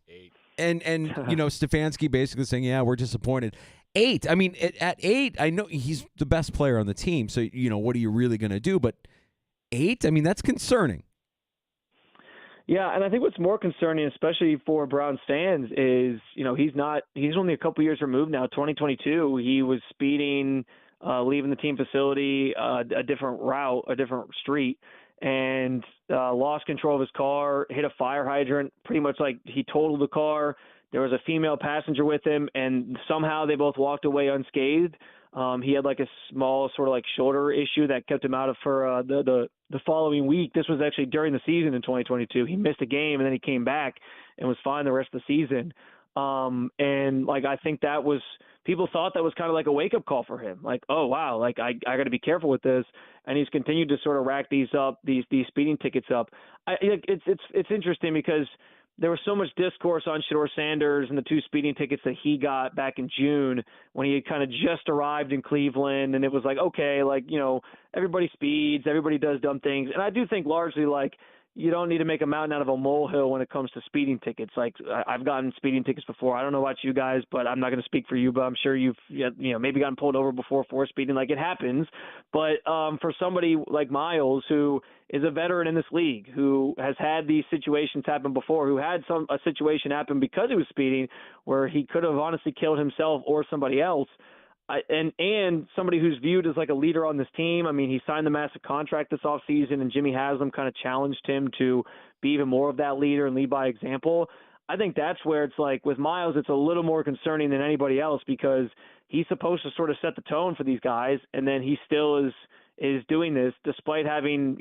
And Stefanski basically saying, yeah, we're disappointed. 8. I mean, at 8, I know he's the best player on the team. So, what are you really going to do? But 8, I mean, that's concerning.
Yeah, and I think what's more concerning, especially for Browns fans, is, he's only a couple years removed now. 2022, he was speeding, leaving the team facility, a different route, a different street, and lost control of his car, hit a fire hydrant, pretty much he totaled the car. There was a female passenger with him, and somehow they both walked away unscathed. He had a small sort of shoulder issue that kept him out of for the following week. This was actually during the season in 2022. He missed a game, and then he came back and was fine the rest of the season. And I think that was – people thought that was kind of a wake-up call for him. Oh, wow, I got to be careful with this. And he's continued to sort of rack these speeding tickets up. It's interesting because – there was so much discourse on Shedeur Sanders and the 2 speeding tickets that he got back in June when he had kind of just arrived in Cleveland. And it was okay, everybody speeds, everybody does dumb things. And I do think largely you don't need to make a mountain out of a molehill when it comes to speeding tickets. I've gotten speeding tickets before. I don't know about you guys, but I'm not going to speak for you, but I'm sure you've maybe gotten pulled over before for speeding. It happens. But for somebody like Myles, who is a veteran in this league, who has had these situations happen before, who had a situation happen because he was speeding where he could have honestly killed himself or somebody else, and somebody who's viewed as a leader on this team. I mean, he signed the massive contract this offseason, and Jimmy Haslam kind of challenged him to be even more of that leader and lead by example. I think that's where it's with Myles, it's a little more concerning than anybody else because he's supposed to sort of set the tone for these guys, and then he still is doing this despite having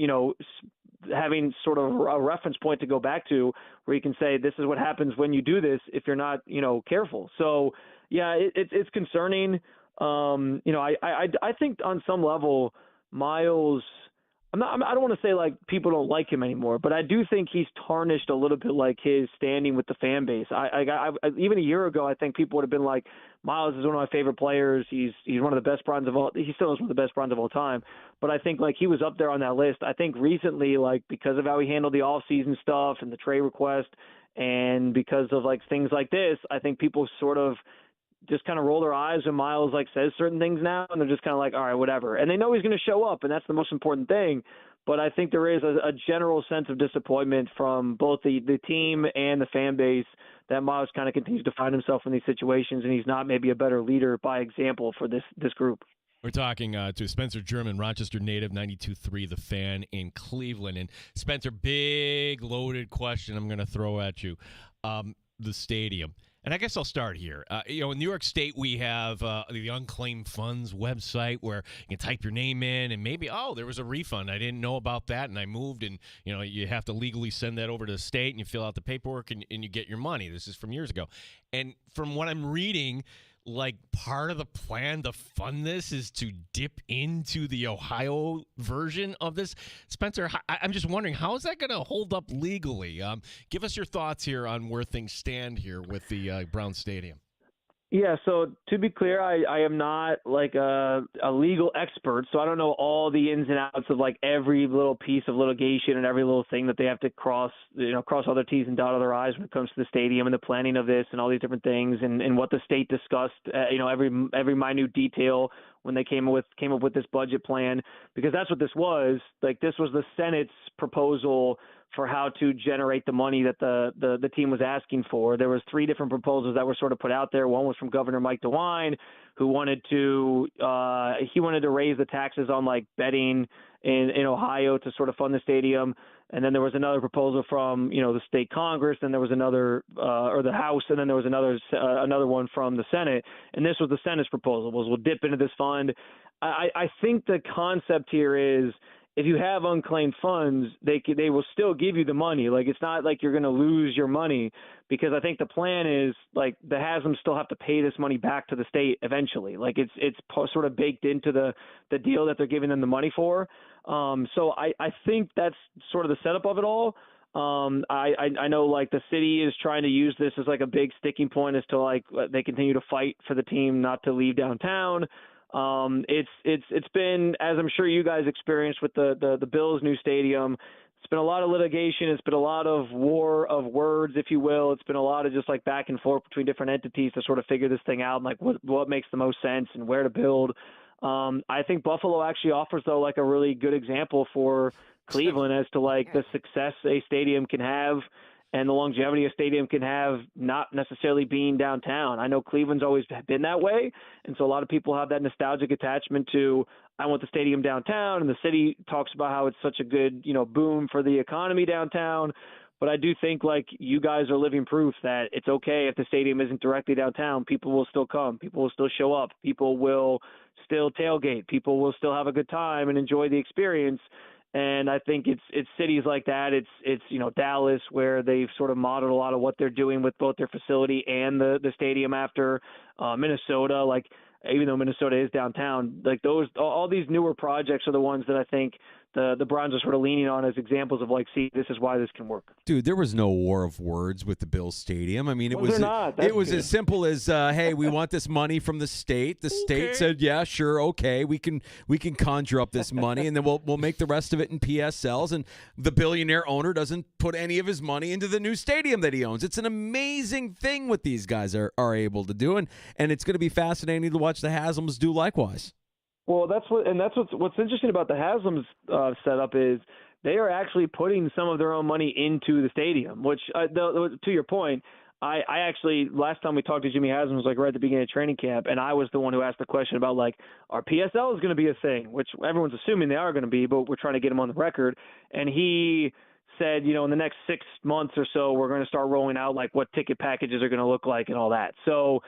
sort of a reference point to go back to where you can say this is what happens when you do this if you're not careful. So yeah, it's concerning. I think on some level, Myles, I don't want to say people don't like him anymore, but I do think he's tarnished a little bit his standing with the fan base. I even a year ago, I think people would have been Myles is one of my favorite players. He's one of the best Browns of all. He still is one of the best Browns of all time. But I think he was up there on that list. I think recently, because of how he handled the off-season stuff and the trade request, and because of things like this, I think people sort of just kind of roll their eyes when Myles says certain things now, and they're just kind of all right, whatever. And they know he's going to show up, and that's the most important thing. But I think there is a general sense of disappointment from both the team and the fan base that Myles kind of continues to find himself in these situations, and he's not maybe a better leader by example for this group.
We're talking to Spencer German, Rochester native, 92.3 The Fan in Cleveland. And Spencer, big loaded question I'm going to throw at you. The stadium. And I guess I'll start here. In New York State, we have the Unclaimed Funds website where you can type your name in and maybe, there was a refund. I didn't know about that, and I moved, and you have to legally send that over to the state, and you fill out the paperwork, and you get your money. This is from years ago. And from what I'm reading, like part of the plan to fund this is to dip into the Ohio version of this. Spencer, I'm just wondering, how is that going to hold up legally? Give us your thoughts here on where things stand here with the Brown Stadium.
Yeah, so to be clear, I am not like a legal expert, so I don't know all the ins and outs of like every little piece of litigation and every little thing that they have to cross all their T's and dot all their I's when it comes to the stadium and the planning of this and all these different things and what the state discussed, every minute detail when they came up with this budget plan, because that's what this was. Like, this was the Senate's proposal for how to generate the money that the team was asking for. There was 3 different proposals that were sort of put out there. One was from Governor Mike DeWine, who wanted to raise the taxes on like betting in Ohio to sort of fund the stadium. And then there was another proposal from the state Congress, and there was another or the House, and then there was another one from the Senate. And this was the Senate's proposal, was we'll dip into this fund. I think the concept here is, if you have unclaimed funds, they will still give you the money. Like, it's not like you're going to lose your money, because I think the plan is like the Haslam's still have to pay this money back to the state eventually. Like, it's sort of baked into the deal that they're giving them the money for. So I think that's sort of the setup of it all. I know like the city is trying to use this as like a big sticking point as to like they continue to fight for the team not to leave downtown. It's been, as I'm sure you guys experienced with the Bills' new stadium, it's been a lot of litigation. It's been a lot of war of words, if you will. It's been a lot of just like back and forth between different entities to sort of figure this thing out and like what makes the most sense and where to build. I think Buffalo actually offers, though, like a really good example for Cleveland as to like the success a stadium can have and the longevity a stadium can have, not necessarily being downtown. I know Cleveland's always been that way, and so a lot of people have that nostalgic attachment to, I want the stadium downtown, and the city talks about how it's such a good, boom for the economy downtown. But I do think like you guys are living proof that it's okay if the stadium isn't directly downtown. People will still come. People will still show up. People will still tailgate. People will still have a good time and enjoy the experience. And I think it's cities like that. It's Dallas, where they've sort of modeled a lot of what they're doing with both their facility and the stadium after. Minnesota, like, even though Minnesota is downtown, like all these newer projects are the ones that I think the Browns are sort of leaning on as examples of like, see, this is why this can work.
Dude, there was no war of words with the Bills Stadium. I mean, it was
good.
as simple as, hey, we want this money from the state. The state said, yeah, sure, okay, we can conjure up this money, and then we'll make the rest of it in PSLs. And the billionaire owner doesn't put any of his money into the new stadium that he owns. It's an amazing thing what these guys are able to do, and it's going to be fascinating to watch the Haslams do likewise.
Well, what's interesting about the Haslam's setup is they are actually putting some of their own money into the stadium, which, to your point, I actually, last time we talked to Jimmy Haslam was like right at the beginning of training camp, and I was the one who asked the question about like, are PSLs going to be a thing, which everyone's assuming they are going to be, but we're trying to get them on the record. And he said, in the next 6 months or so, we're going to start rolling out like what ticket packages are going to look like and all that. So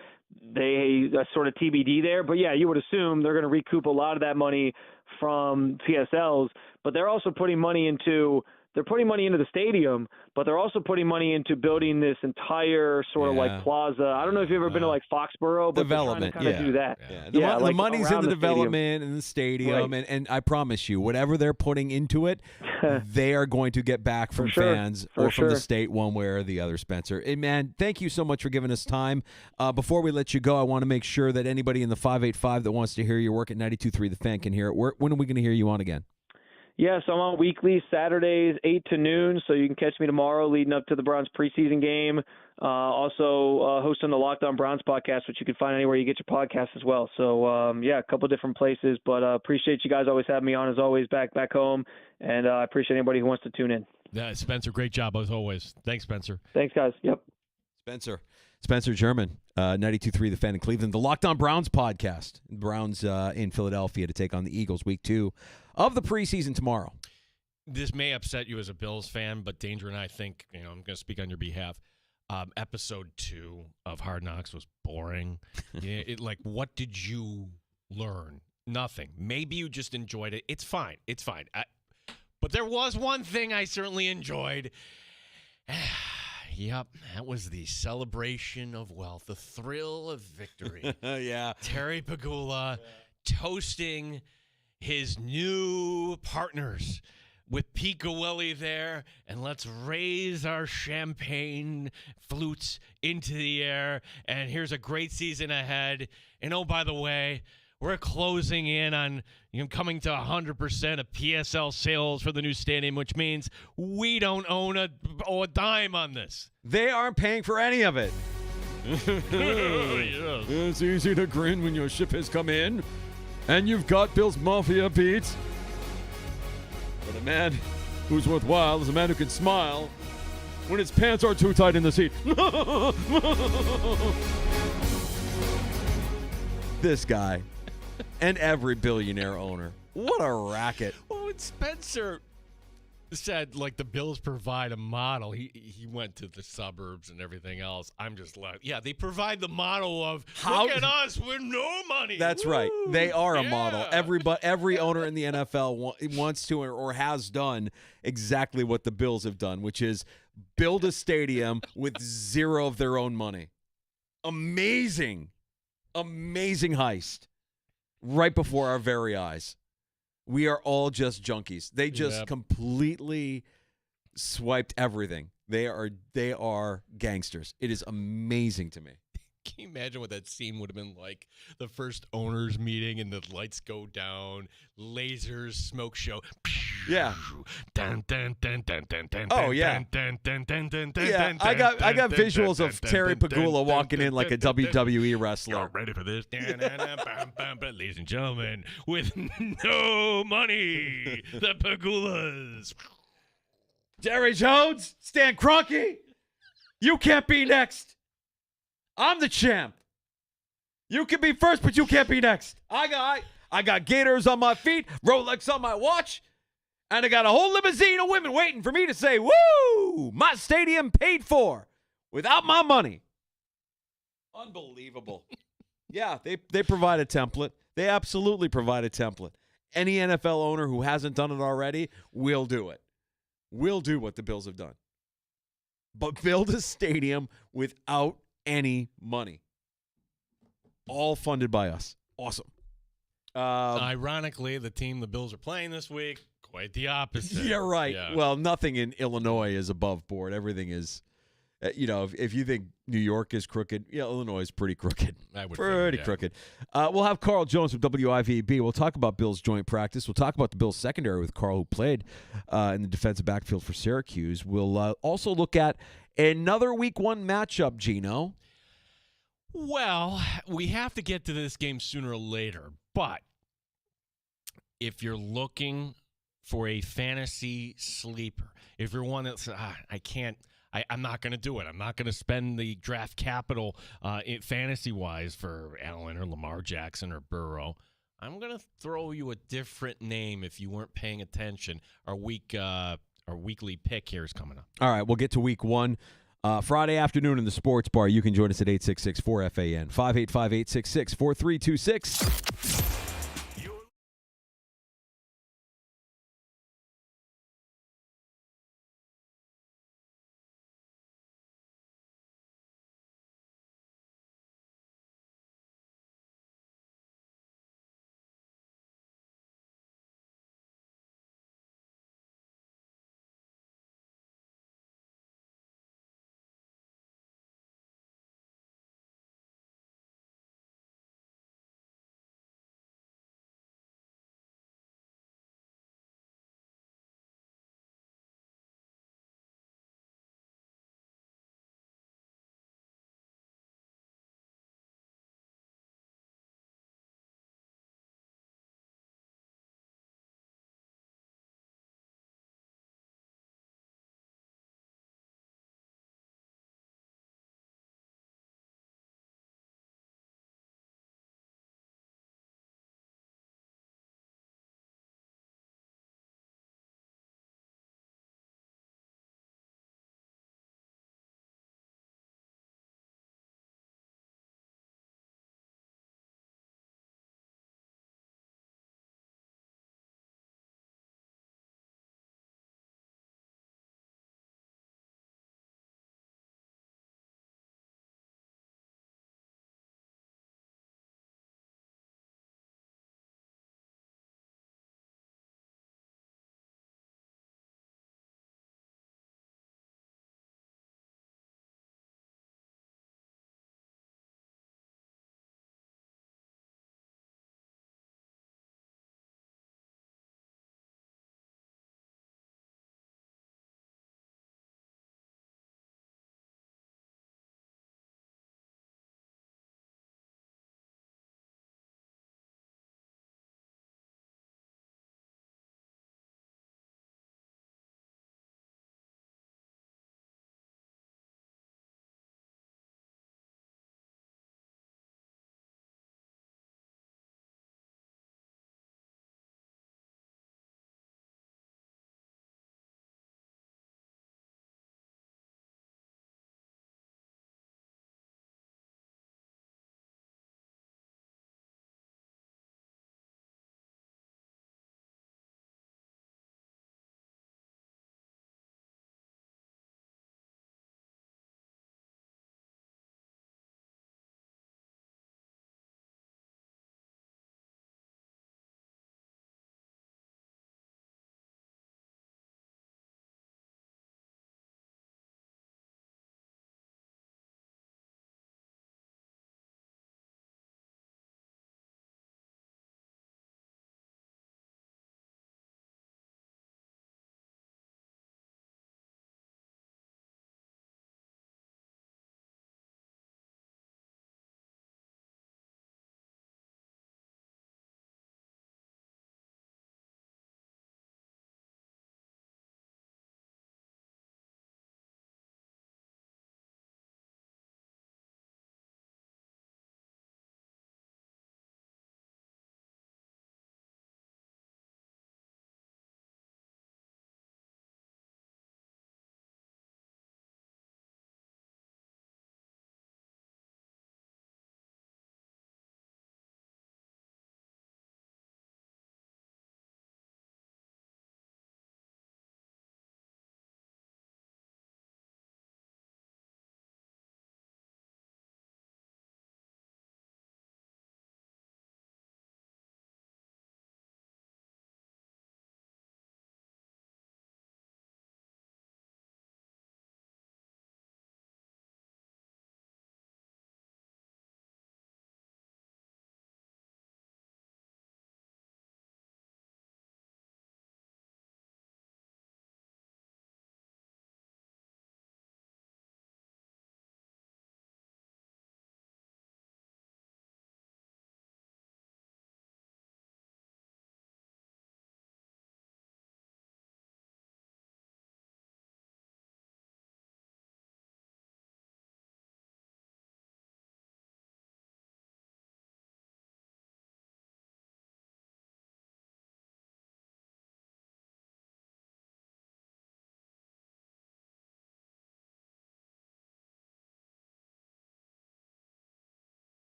they sort of TBD there, but yeah, you would assume they're going to recoup a lot of that money from PSLs, but they're also putting money into the stadium, but they're also putting money into building this entire sort of like plaza. I don't know if you've ever been to like Foxborough, but
development,
they're trying to kind of do that.
Yeah. The
like
money's in the development
stadium.
and the stadium,
Right.
and I promise you, whatever they're putting into it, they are going to get back from fans or from the state one way or the other, Spencer. And man, thank you so much for giving us time. Before we let you go, I want to make sure that anybody in the 585 that wants to hear your work at 92.3 The Fan can hear it. When are we going to hear you on again?
Yeah, so I'm on weekly Saturdays, 8 to noon, so you can catch me tomorrow leading up to the Browns preseason game. Also hosting the Locked On Browns podcast, which you can find anywhere you get your podcasts as well. So, a couple of different places, but appreciate you guys always having me on as always back home, and I appreciate anybody who wants to tune in.
Yeah, Spencer, great job as always. Thanks, Spencer.
Thanks, guys. Yep.
Spencer German, 92.3 The Fan in Cleveland. The Locked On Browns podcast. Browns in Philadelphia to take on the Eagles week 2 of the preseason tomorrow.
This may upset you as a Bills fan, but Danger and I think, I'm going to speak on your behalf. Episode 2 of Hard Knocks was boring. What did you learn? Nothing. Maybe you just enjoyed it. It's fine. But there was one thing I certainly enjoyed. Yep, that was the celebration of wealth, the thrill of victory.
Yeah.
Terry Pagula toasting his new partners with Pete Gawelli there, and let's raise our champagne flutes into the air, and here's a great season ahead. And oh, by the way, we're closing in on coming to 100% of PSL sales for the new stadium, which means we don't own a dime on this.
They aren't paying for any of it.
Yes.
It's easy to grin when your ship has come in and you've got Bill's Mafia beats. But a man who's worthwhile is a man who can smile when his pants are too tight in the seat. This guy and every billionaire owner. What a racket.
Well, when Spencer said, the Bills provide a model, he went to the suburbs and everything else. I'm just like, yeah, they provide the model of, look at us with no money.
That's
Woo!
right. They are a
Yeah.
model. Every owner in the NFL wants to or has done exactly what the Bills have done, which is build a stadium with zero of their own money. Amazing heist right before our very eyes. We are all just junkies. They just completely swiped everything. They are gangsters. It is amazing to me.
Can you imagine what that scene would have been like? The first owners meeting and the lights go down, lasers, smoke show.
Yeah.
Dun, dun, dun, dun, dun, dun,
Oh, yeah.
dun, dun, dun, dun, dun,
Yeah,
dun,
I got
dun,
visuals
dun,
of
dun,
Terry
dun, dun,
Pagula
dun,
walking
dun,
in like a
dun, dun, dun.
WWE
Y'all
wrestler.
ready for this? Ladies and gentlemen, with no money, the Pagulas.
Jerry Jones, Stan Kroenke, you can't be next. I'm the champ. You can be first, but you can't be next. I got Gators on my feet, Rolex on my watch, and I got a whole limousine of women waiting for me to say, woo, my stadium paid for without my money. Unbelievable. Yeah, they provide a template. They absolutely provide a template. Any NFL owner who hasn't done it already will do it. Will do what the Bills have done. But build a stadium without any money. All funded by us. Awesome.
Ironically, the team the Bills are playing this week, quite the opposite.
Yeah, right.
Yeah.
Well, nothing in Illinois is above board. Everything is, if you think New York is crooked, yeah, Illinois is pretty crooked.
I would
pretty
think, yeah.
crooked. We'll have Carl Jones from WIVB. We'll talk about Bills joint practice. We'll talk about the Bills secondary with Carl, who played in the defensive backfield for Syracuse. We'll also look at another Week 1 matchup, Gino.
Well, we have to get to this game sooner or later, but if you're looking for a fantasy sleeper, if you're one that's, I'm not going to do it. I'm not going to spend the draft capital fantasy-wise for Allen or Lamar Jackson or Burrow. I'm going to throw you a different name if you weren't paying attention. Our weekly pick here is coming up.
All right, we'll get to Week 1. Friday afternoon in the Sports Bar. You can join us at 866-4FAN, 585-866-4326.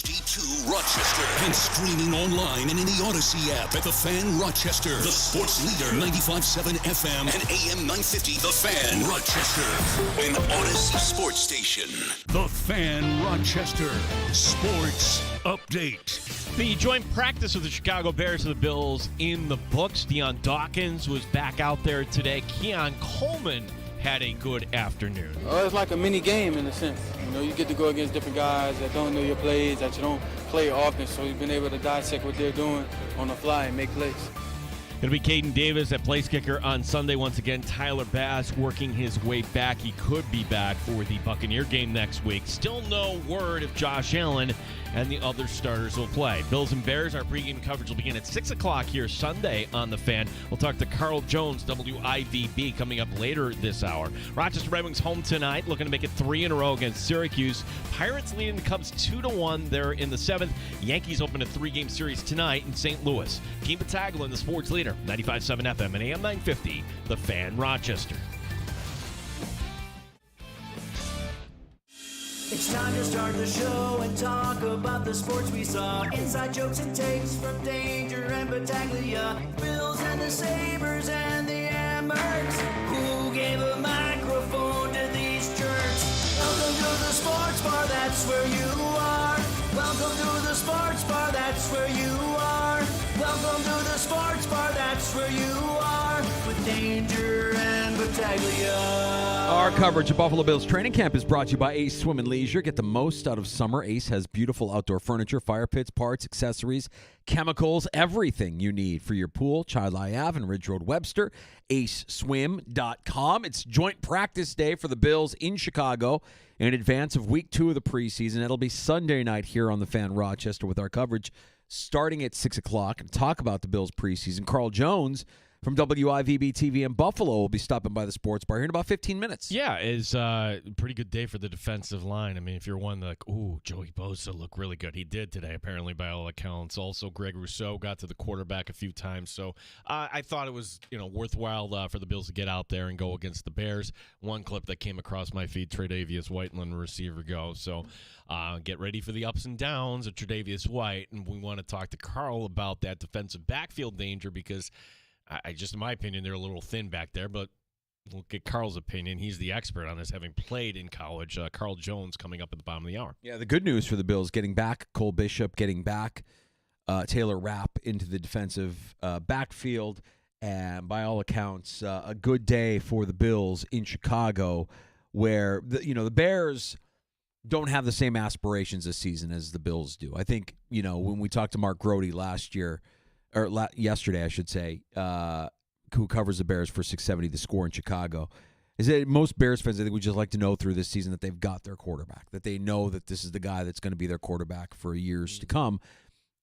HD2 Rochester. And streaming online and in the Odyssey app at The Fan Rochester. The sports leader, 95.7 FM and AM 950. The Fan Rochester. An Odyssey sports station. The Fan Rochester. Sports Update.
The joint practice of the Chicago Bears and the Bills in the books. Deion Dawkins was back out there today. Keon Coleman had a good afternoon.
It's like a mini game in a sense. You know, you get to go against different guys that don't know your plays, that you don't play often, so you've been able to dissect what they're doing on the fly and make plays.
It'll be Caden Davis at place kicker on Sunday. Once again, Tyler Bass working his way back. He could be back for the Buccaneer game next week. Still no word if Josh Allen and the other starters will play. Bills and Bears, our pregame coverage will begin at 6 o'clock here Sunday on The Fan. We'll talk to Carl Jones, WIVB, coming up later this hour. Rochester Red Wings home tonight, looking to make it 3 in a row against Syracuse. Pirates leading the Cubs 2-1. They're in the 7th. Yankees open a 3-game series tonight in St. Louis. Keem Battaglia, the sports leader, 95.7 FM and AM 950, The Fan Rochester.
It's time to start the show and talk about the sports we saw. Inside jokes and takes from Danger and Battaglia. Bills and the Sabres and the Amherst. Who gave a microphone to these jerks? Welcome to the sports bar, that's where you are. Welcome to the sports bar, that's where you are. Welcome to the sports bar, that's where you are. With Danger and Battaglia.
Our coverage of Buffalo Bills training camp is brought to you by Ace Swim and Leisure. Get the most out of summer. Ace has beautiful outdoor furniture, fire pits, parts, accessories, chemicals, everything you need for your pool. Chilai Ave and Ridge Road, Webster. AceSwim.com. It's joint practice day for the Bills in Chicago in advance of week 2 of the preseason. It'll be Sunday night here on the Fan Rochester with our coverage starting at 6 o'clock and talk about the Bills preseason. Carl Jones from WIVB TV in Buffalo will be stopping by the sports bar here in about 15 minutes.
Yeah, it's a pretty good day for the defensive line. I mean, if you're one like, ooh, Joey Bosa looked really good. He did today, apparently, by all accounts. Also, Greg Rousseau got to the quarterback a few times. So I thought it was worthwhile for the Bills to get out there and go against the Bears. One clip that came across my feed, Tre'Davious White, letting receiver go. So get ready for the ups and downs of Tre'Davious White. And we want to talk to Carl about that defensive backfield danger because I just, in my opinion, they're a little thin back there, but we'll get Carl's opinion. He's the expert on this, having played in college. Carl Jones coming up at the bottom of the hour.
Yeah, the good news for the Bills, getting back Cole Bishop, getting back Taylor Rapp into the defensive backfield, and by all accounts, a good day for the Bills in Chicago, where the Bears don't have the same aspirations this season as the Bills do. I think, when we talked to Mark Grody yesterday, I should say, who covers the Bears for 670 The Score in Chicago, is that most Bears fans, I think, would just like to know through this season that they've got their quarterback, that they know that this is the guy that's going to be their quarterback for years to come.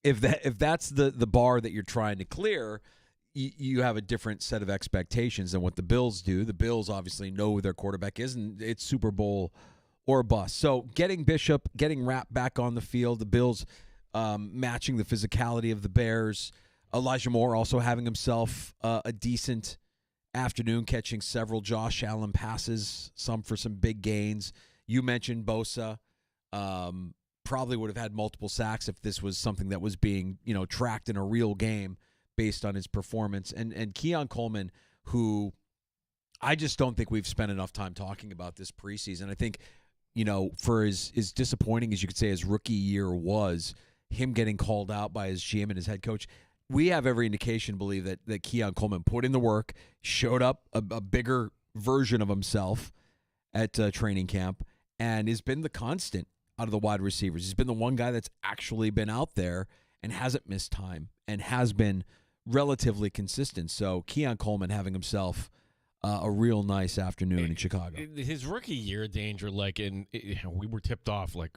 If that's the bar that you're trying to clear, you have a different set of expectations than what the Bills do. The Bills obviously know who their quarterback is, and it's Super Bowl or bust. So getting Bishop, getting Rapp back on the field, the Bills matching the physicality of the Bears. Elijah Moore also having himself a decent afternoon, catching several Josh Allen passes, some for some big gains. You mentioned Bosa. Probably would have had multiple sacks if this was something that was being, tracked in a real game based on his performance. And Keon Coleman, who I just don't think we've spent enough time talking about this preseason. I think, for as disappointing as you could say his rookie year was, him getting called out by his GM and his head coach, we have every indication to believe that Keon Coleman put in the work, showed up a bigger version of himself at training camp, and has been the constant out of the wide receivers. He's been the one guy that's actually been out there and hasn't missed time and has been relatively consistent. So Keon Coleman having himself a real nice afternoon in Chicago.
His rookie year, Danger, we were tipped off, the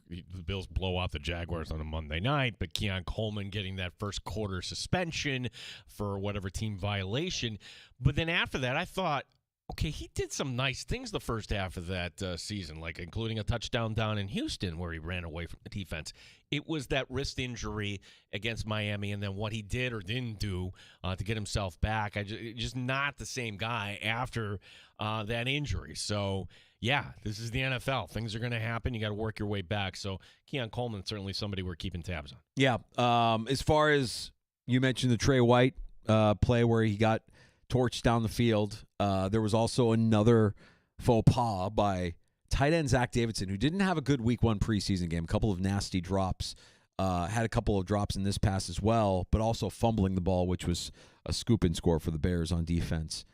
Bills blow out the Jaguars on a Monday night, but Keon Coleman getting that first quarter suspension for whatever team violation. But then after that, I thought, Okay, he did some nice things the first half of that season, like including a touchdown down in Houston where he ran away from the defense. It was that wrist injury against Miami and then what he did or didn't do to get himself back. Just not the same guy after that injury. So, yeah, this is the NFL. Things are going to happen. You got to work your way back. So, Keon Coleman certainly somebody we're keeping tabs on.
Yeah. As far as you mentioned the Trey White play where he got torched down the field. There was also another faux pas by tight end Zach Davidson, who didn't have a good week 1 preseason game. A couple of nasty drops. Had a couple of drops in this pass as well, but also fumbling the ball, which was a scoop and score for the Bears on defense.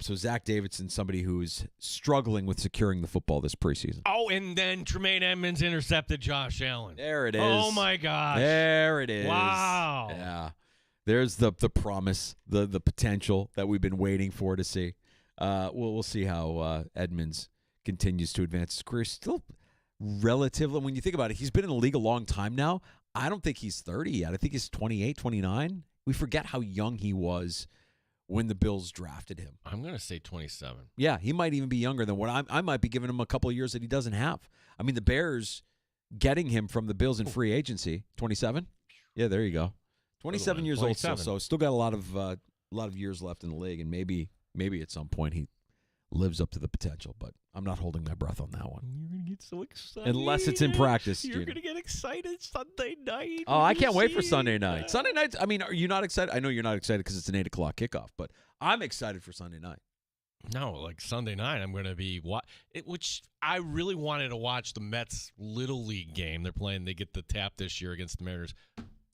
So Zach Davidson, somebody who is struggling with securing the football this preseason.
Oh, and then Tremaine Edmonds intercepted Josh Allen.
There it is.
Oh, my gosh.
There it is.
Wow.
Yeah. There's the promise, the potential that we've been waiting for to see. We'll see how Edmonds continues to advance his career. Still relatively, when you think about it, he's been in the league a long time now. I don't think he's 30 yet. I think he's 28, 29. We forget how young he was when the Bills drafted him.
I'm going to say 27.
Yeah, he might even be younger than what I might be giving him a couple of years that he doesn't have. I mean, the Bears getting him from the Bills in free agency, 27? Yeah, there you go. 27 years
27.
old, so still got a lot of years left in the league, and maybe at some point he lives up to the potential. But I'm not holding my breath on that one.
You're going to get so excited.
Unless it's in practice.
You're going to get excited Sunday night.
Oh, I can't wait for Sunday night. Sunday nights, I mean, are you not excited? I know you're not excited because it's an 8 o'clock kickoff, but I'm excited for Sunday night.
No, like Sunday night, I'm going to be which I really wanted to watch the Mets Little League game. They're playing. They get the tap this year against the Mariners.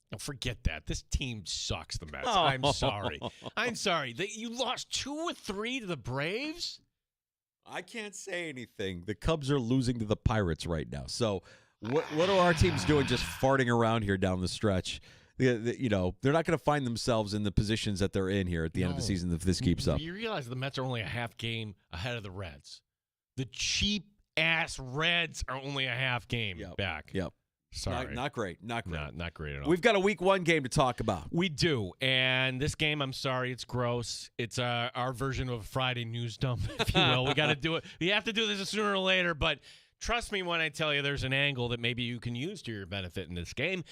No, forget that. This team sucks, the Mets.
Oh.
I'm sorry. I'm sorry. You lost 2 or 3 to the Braves?
I can't say anything. The Cubs are losing to the Pirates right now. So what are our teams doing just farting around here down the stretch? You know, they're not going to find themselves in the positions that they're in here at the end of the season if this keeps up.
You realize the Mets are only a half game ahead of the Reds. The cheap-ass Reds are only a half game back.
Yep.
Sorry.
Not great. Not great.
Not great at all.
We've got a week 1 game to talk about.
We do. And this game, I'm sorry, it's gross. It's our version of a Friday news dump, if you will. We got to do it. We have to do this sooner or later. But trust me when I tell you there's an angle that maybe you can use to your benefit in this game.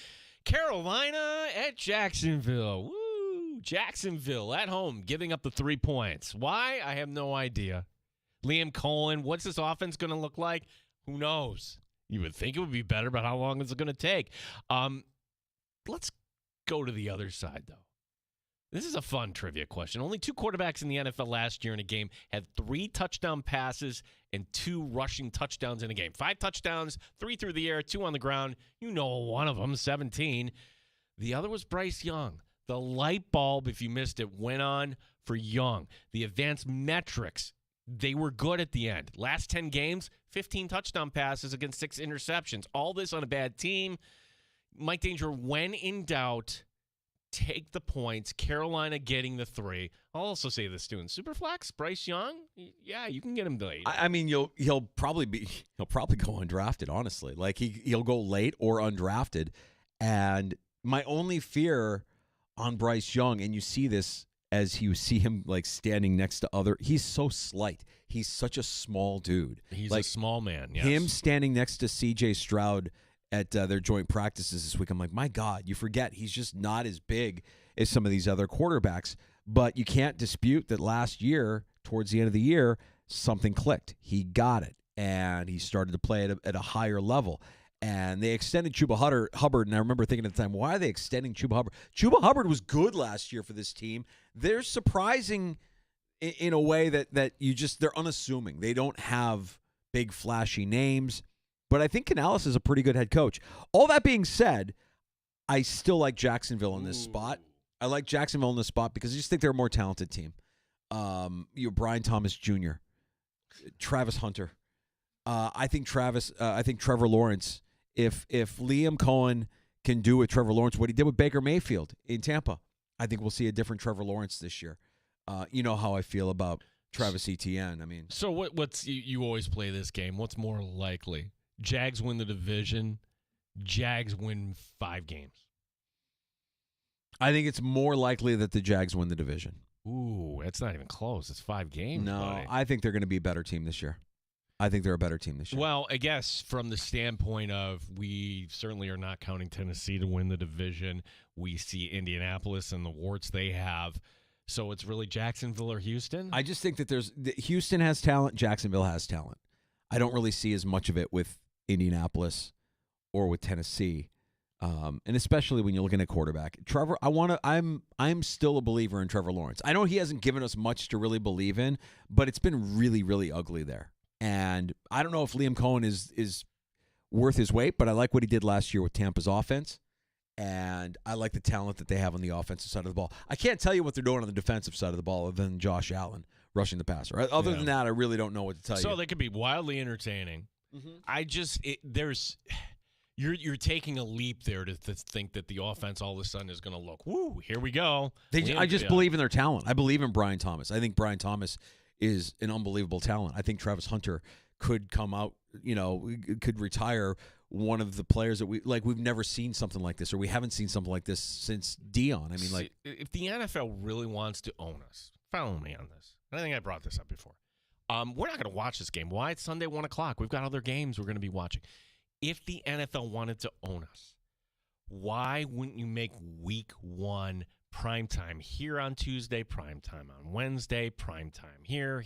Carolina at Jacksonville. Woo! Jacksonville at home giving up the 3 points. Why? I have no idea. Liam Cohen, what's this offense going to look like? Who knows? You would think it would be better, but how long is it going to take? Let's go to the other side, though. This is a fun trivia question. Only 2 quarterbacks in the NFL last year in a game had 3 touchdown passes and 2 rushing touchdowns in a game. 5 touchdowns, 3 through the air, 2 on the ground. You know one of them, 17. The other was Bryce Young. The light bulb, if you missed it, went on for Young. The advanced metrics, they were good at the end. Last 10 games, 15 touchdown passes against 6 interceptions. All this on a bad team. Mike Danger, when in doubt, take the points. Carolina getting the 3. I'll also say this too. In Superflex, Bryce Young, yeah, you can get him late.
I mean, he'll probably go undrafted. Honestly, like he'll go late or undrafted. And my only fear on Bryce Young, and you see this as you see him like standing next to he's so slight. He's such a small dude.
He's
like,
a small man. Yes.
Him standing next to C.J. Stroud at their joint practices this week, I'm like, my God, you forget he's just not as big as some of these other quarterbacks. But you can't dispute that last year, towards the end of the year, something clicked. He got it, and he started to play at a higher level. And they extended Chuba Hubbard, and I remember thinking at the time, why are they extending Chuba Hubbard? Chuba Hubbard was good last year for this team. They're surprising in a way that they're unassuming. They don't have big, flashy names. But I think Canales is a pretty good head coach. All that being said, I still like Jacksonville in this spot. I like Jacksonville in this spot because I just think they're a more talented team. Brian Thomas Jr., Travis Hunter. I think Trevor Lawrence. If Liam Cohen can do with Trevor Lawrence what he did with Baker Mayfield in Tampa, I think we'll see a different Trevor Lawrence this year. You know how I feel about Travis Etienne. I mean,
so what's you always play this game? What's more likely? Jags win the division. Jags win 5 games.
I think it's more likely that the Jags win the division.
Ooh, that's not even close. It's 5 games.
No,
buddy.
I think they're going to be a better team this year. I think they're a better team this year.
Well, I guess from the standpoint of we certainly are not counting Tennessee to win the division. We see Indianapolis and the warts they have. So it's really Jacksonville or Houston?
I just think that Houston has talent. Jacksonville has talent. I don't really see as much of it with Indianapolis or with Tennessee. And especially when you're looking at quarterback. Trevor, I'm still a believer in Trevor Lawrence. I know he hasn't given us much to really believe in, but it's been really, really ugly there. And I don't know if Liam Cohen is worth his weight, but I like what he did last year with Tampa's offense. And I like the talent that they have on the offensive side of the ball. I can't tell you what they're doing on the defensive side of the ball other than Josh Allen rushing the passer. Other than that, I really don't know what to tell you.
So they could be wildly entertaining. You're taking a leap there to think that the offense all of a sudden is going to look, woo, here we go.
I just believe in their talent. I believe in Brian Thomas. I think Brian Thomas is an unbelievable talent. I think Travis Hunter could come out, could retire one of the players that we've never seen something like this, or we haven't seen something like this since Dion. I mean,
if the NFL really wants to own us, follow me on this. I think I brought this up before. We're not going to watch this game. Why? It's Sunday, 1 o'clock. We've got other games we're going to be watching. If the NFL wanted to own us, why wouldn't you make week 1 primetime here on Tuesday, primetime on Wednesday, primetime here?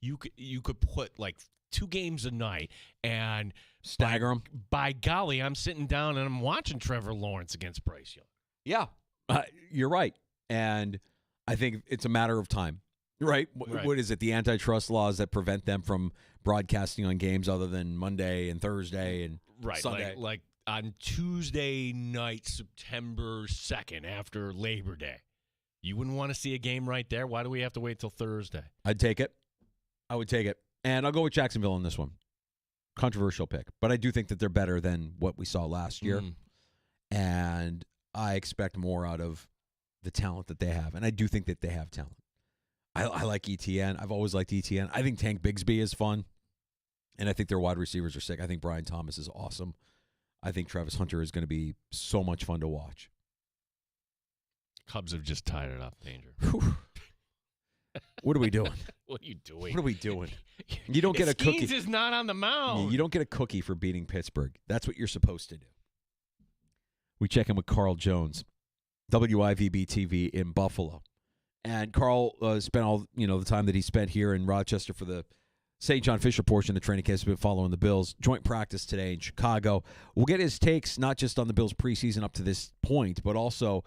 You could put like 2 games a night and
stagger them.
By golly, I'm sitting down and I'm watching Trevor Lawrence against Bryce Young.
Yeah, you're right. And I think it's a matter of time. Right? What is it? The antitrust laws that prevent them from broadcasting on games other than Monday and Thursday and Sunday.
Like on Tuesday night, September 2nd, after Labor Day. You wouldn't want to see a game right there? Why do we have to wait till Thursday?
I'd take it. I would take it. And I'll go with Jacksonville on this one. Controversial pick. But I do think that they're better than what we saw last year. And I expect more out of the talent that they have. And I do think that they have talent. I like ETN. I've always liked ETN. I think Tank Bigsby is fun. And I think their wide receivers are sick. I think Brian Thomas is awesome. I think Travis Hunter is going to be so much fun to watch.
Cubs have just tied it up, Danger.
What are we doing?
What are you doing?
What are we doing? You don't get a cookie.
Skeens is not on the mound.
You don't get a cookie for beating Pittsburgh. That's what you're supposed to do. We check in with Carl Jones, WIVB TV in Buffalo. And Carl spent all the time that he spent here in Rochester for the St. John Fisher portion of the training camp. He's been following the Bills. Joint practice today in Chicago. We'll get his takes not just on the Bills preseason up to this point, but also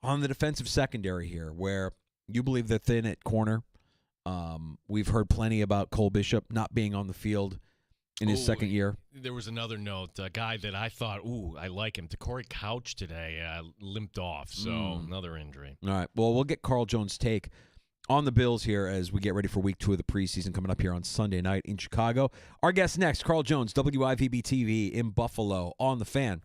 on the defensive secondary here, where you believe they're thin at corner. We've heard plenty about Cole Bishop not being on the field in his second year.
There was another note, a guy that I thought, I like him. Corey Couch today limped off, so another injury.
All right. Well, we'll get Carl Jones' take on the Bills here as we get ready for week 2 of the preseason coming up here on Sunday night in Chicago. Our guest next, Carl Jones, WIVB TV in Buffalo on The Fan.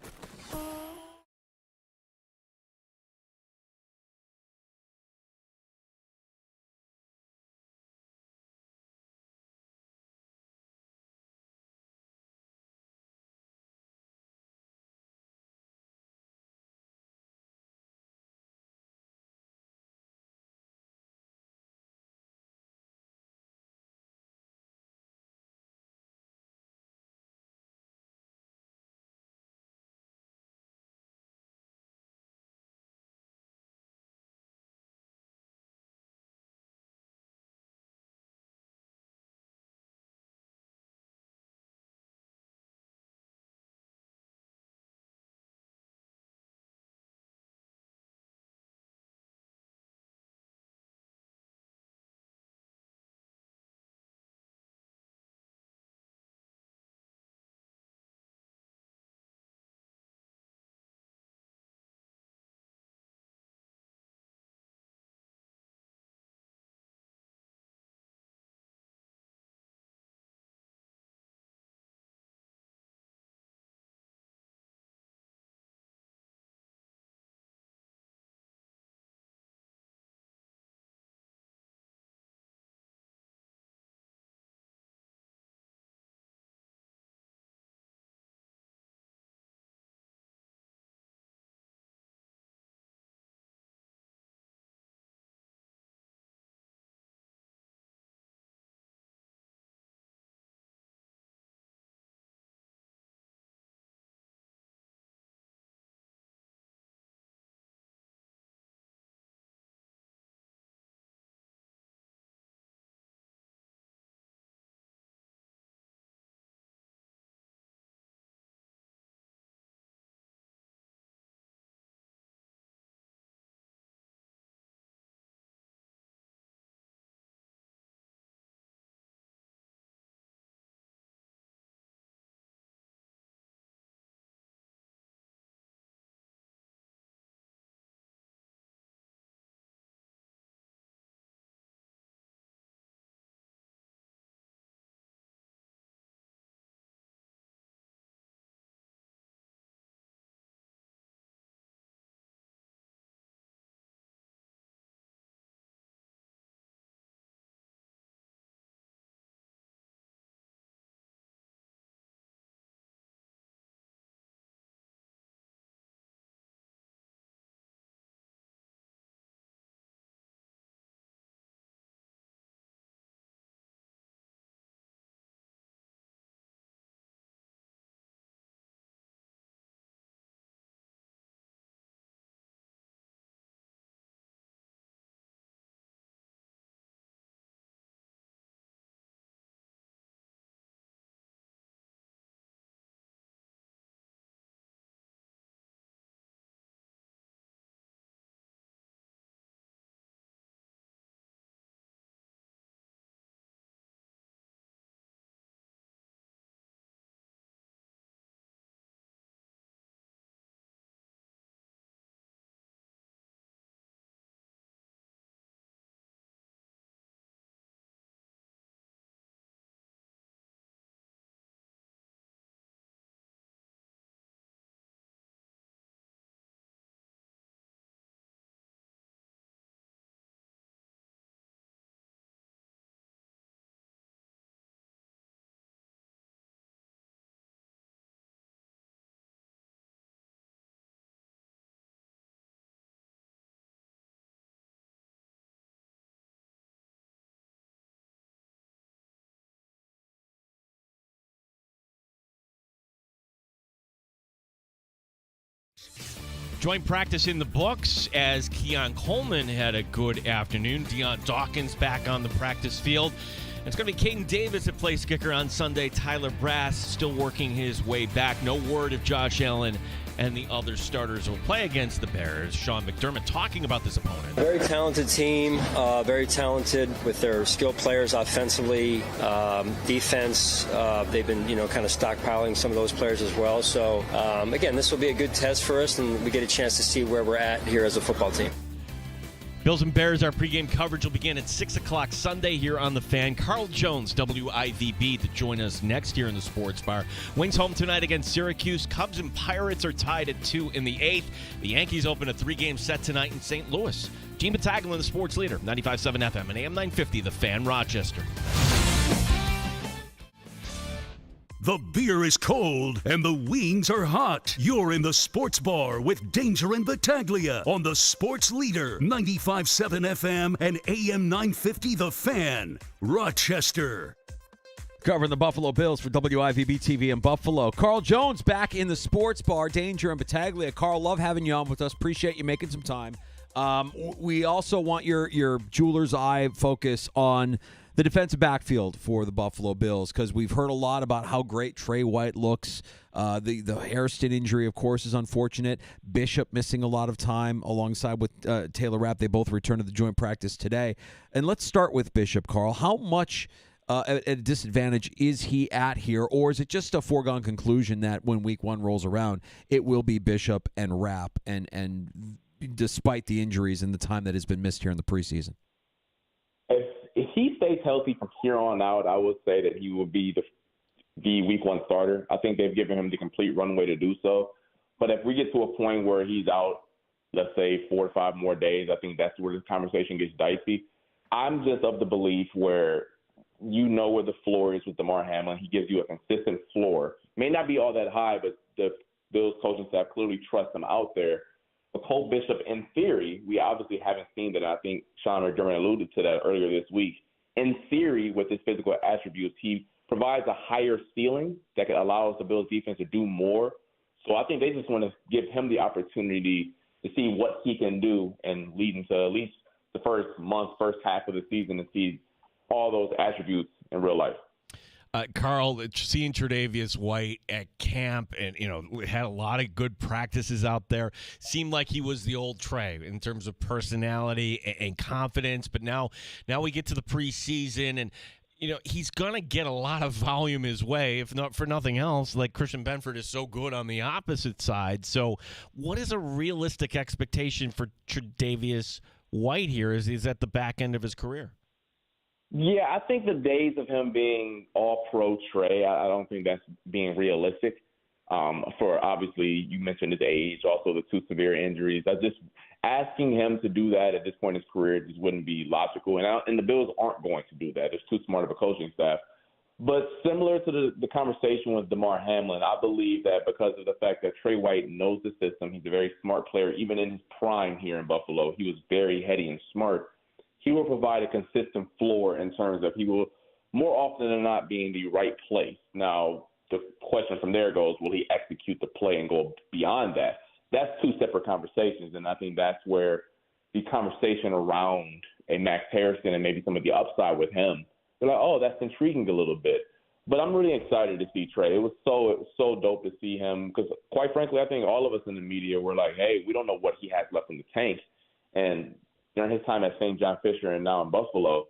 Joint practice in the books as Keon Coleman had a good afternoon. Deion Dawkins back on the practice field. It's going to be Caden Davis at place kicker on Sunday. Tyler Brass still working his way back. No word if Josh Allen and the other starters will play against the Bears. Sean McDermott talking about this opponent.
Very talented team, very talented with their skilled players offensively, defense. They've been, kind of stockpiling some of those players as well. So, again, this will be a good test for us, and we get a chance to see where we're at here as a football team.
Bills and Bears, our pregame coverage will begin at 6 o'clock Sunday here on The Fan. Carl Jones, WIVB, to join us next year in the Sports Bar. Wings home tonight against Syracuse. Cubs and Pirates are tied at 2 in the 8th. The Yankees open a 3-game set tonight in St. Louis. Gene Battaglia, the sports leader, 95.7 FM and AM 950, The Fan, Rochester.
The beer is cold and the wings are hot. You're in the Sports Bar with Danger and Battaglia on the Sports Leader, 95.7 FM and AM 950 The Fan, Rochester.
Covering the Buffalo Bills for WIVB TV in Buffalo. Carl Jones back in the Sports Bar. Danger and Battaglia. Carl, love having you on with us. Appreciate you making some time. We also want your jeweler's eye focus on the defensive backfield for the Buffalo Bills, because we've heard a lot about how great Trey White looks. The Hairston injury, of course, is unfortunate. Bishop missing a lot of time alongside with Taylor Rapp. They both returned to the joint practice today. And let's start with Bishop, Carl. How much at a disadvantage is he at here, or is it just a foregone conclusion that when week 1 rolls around, it will be Bishop and Rapp, and despite the injuries and the time that has been missed here in the preseason?
If he stays healthy from here on out, I would say that he will be the week 1 starter. I think they've given him the complete runway to do so. But if we get to a point where he's out, let's say 4 to 5 more days, I think that's where the conversation gets dicey. I'm just of the belief where where the floor is with Damar Hamlin. He gives you a consistent floor. May not be all that high, but the Bills coaching staff clearly trust him out there. But Cole Bishop, in theory, we obviously haven't seen that. I think Sean McDermott alluded to that earlier this week. In theory, with his physical attributes, he provides a higher ceiling that could allow the Bills defense to do more. So I think they just want to give him the opportunity to see what he can do and lead into at least the first half of the season to see all those attributes in real life.
Carl, seeing Tre'Davious White at camp and, had a lot of good practices out there, seemed like he was the old Trey in terms of personality and confidence. But now we get to the preseason and, he's going to get a lot of volume his way, if not for nothing else. Like Christian Benford is so good on the opposite side. So what is a realistic expectation for Tre'Davious White here as he's at the back end of his career?
Yeah, I think the days of him being all-pro Trey, I don't think that's being realistic. For obviously, you mentioned his age, also the 2 severe injuries. Just asking him to do that at this point in his career just wouldn't be logical. And the Bills aren't going to do that. It's too smart of a coaching staff. But similar to the conversation with Damar Hamlin, I believe that because of the fact that Trey White knows the system, he's a very smart player. Even in his prime here in Buffalo, he was very heady and smart. He will provide a consistent floor in terms of he will more often than not be in the right place. Now, the question from there goes, will he execute the play and go beyond that? That's 2 separate conversations, and I think that's where the conversation around a Max Harrison and maybe some of the upside with him, they're like, oh, that's intriguing a little bit. But I'm really excited to see Trey. It was so dope to see him because, quite frankly, I think all of us in the media were like, hey, we don't know what he has left in the tank. And during his time at St. John Fisher and now in Buffalo,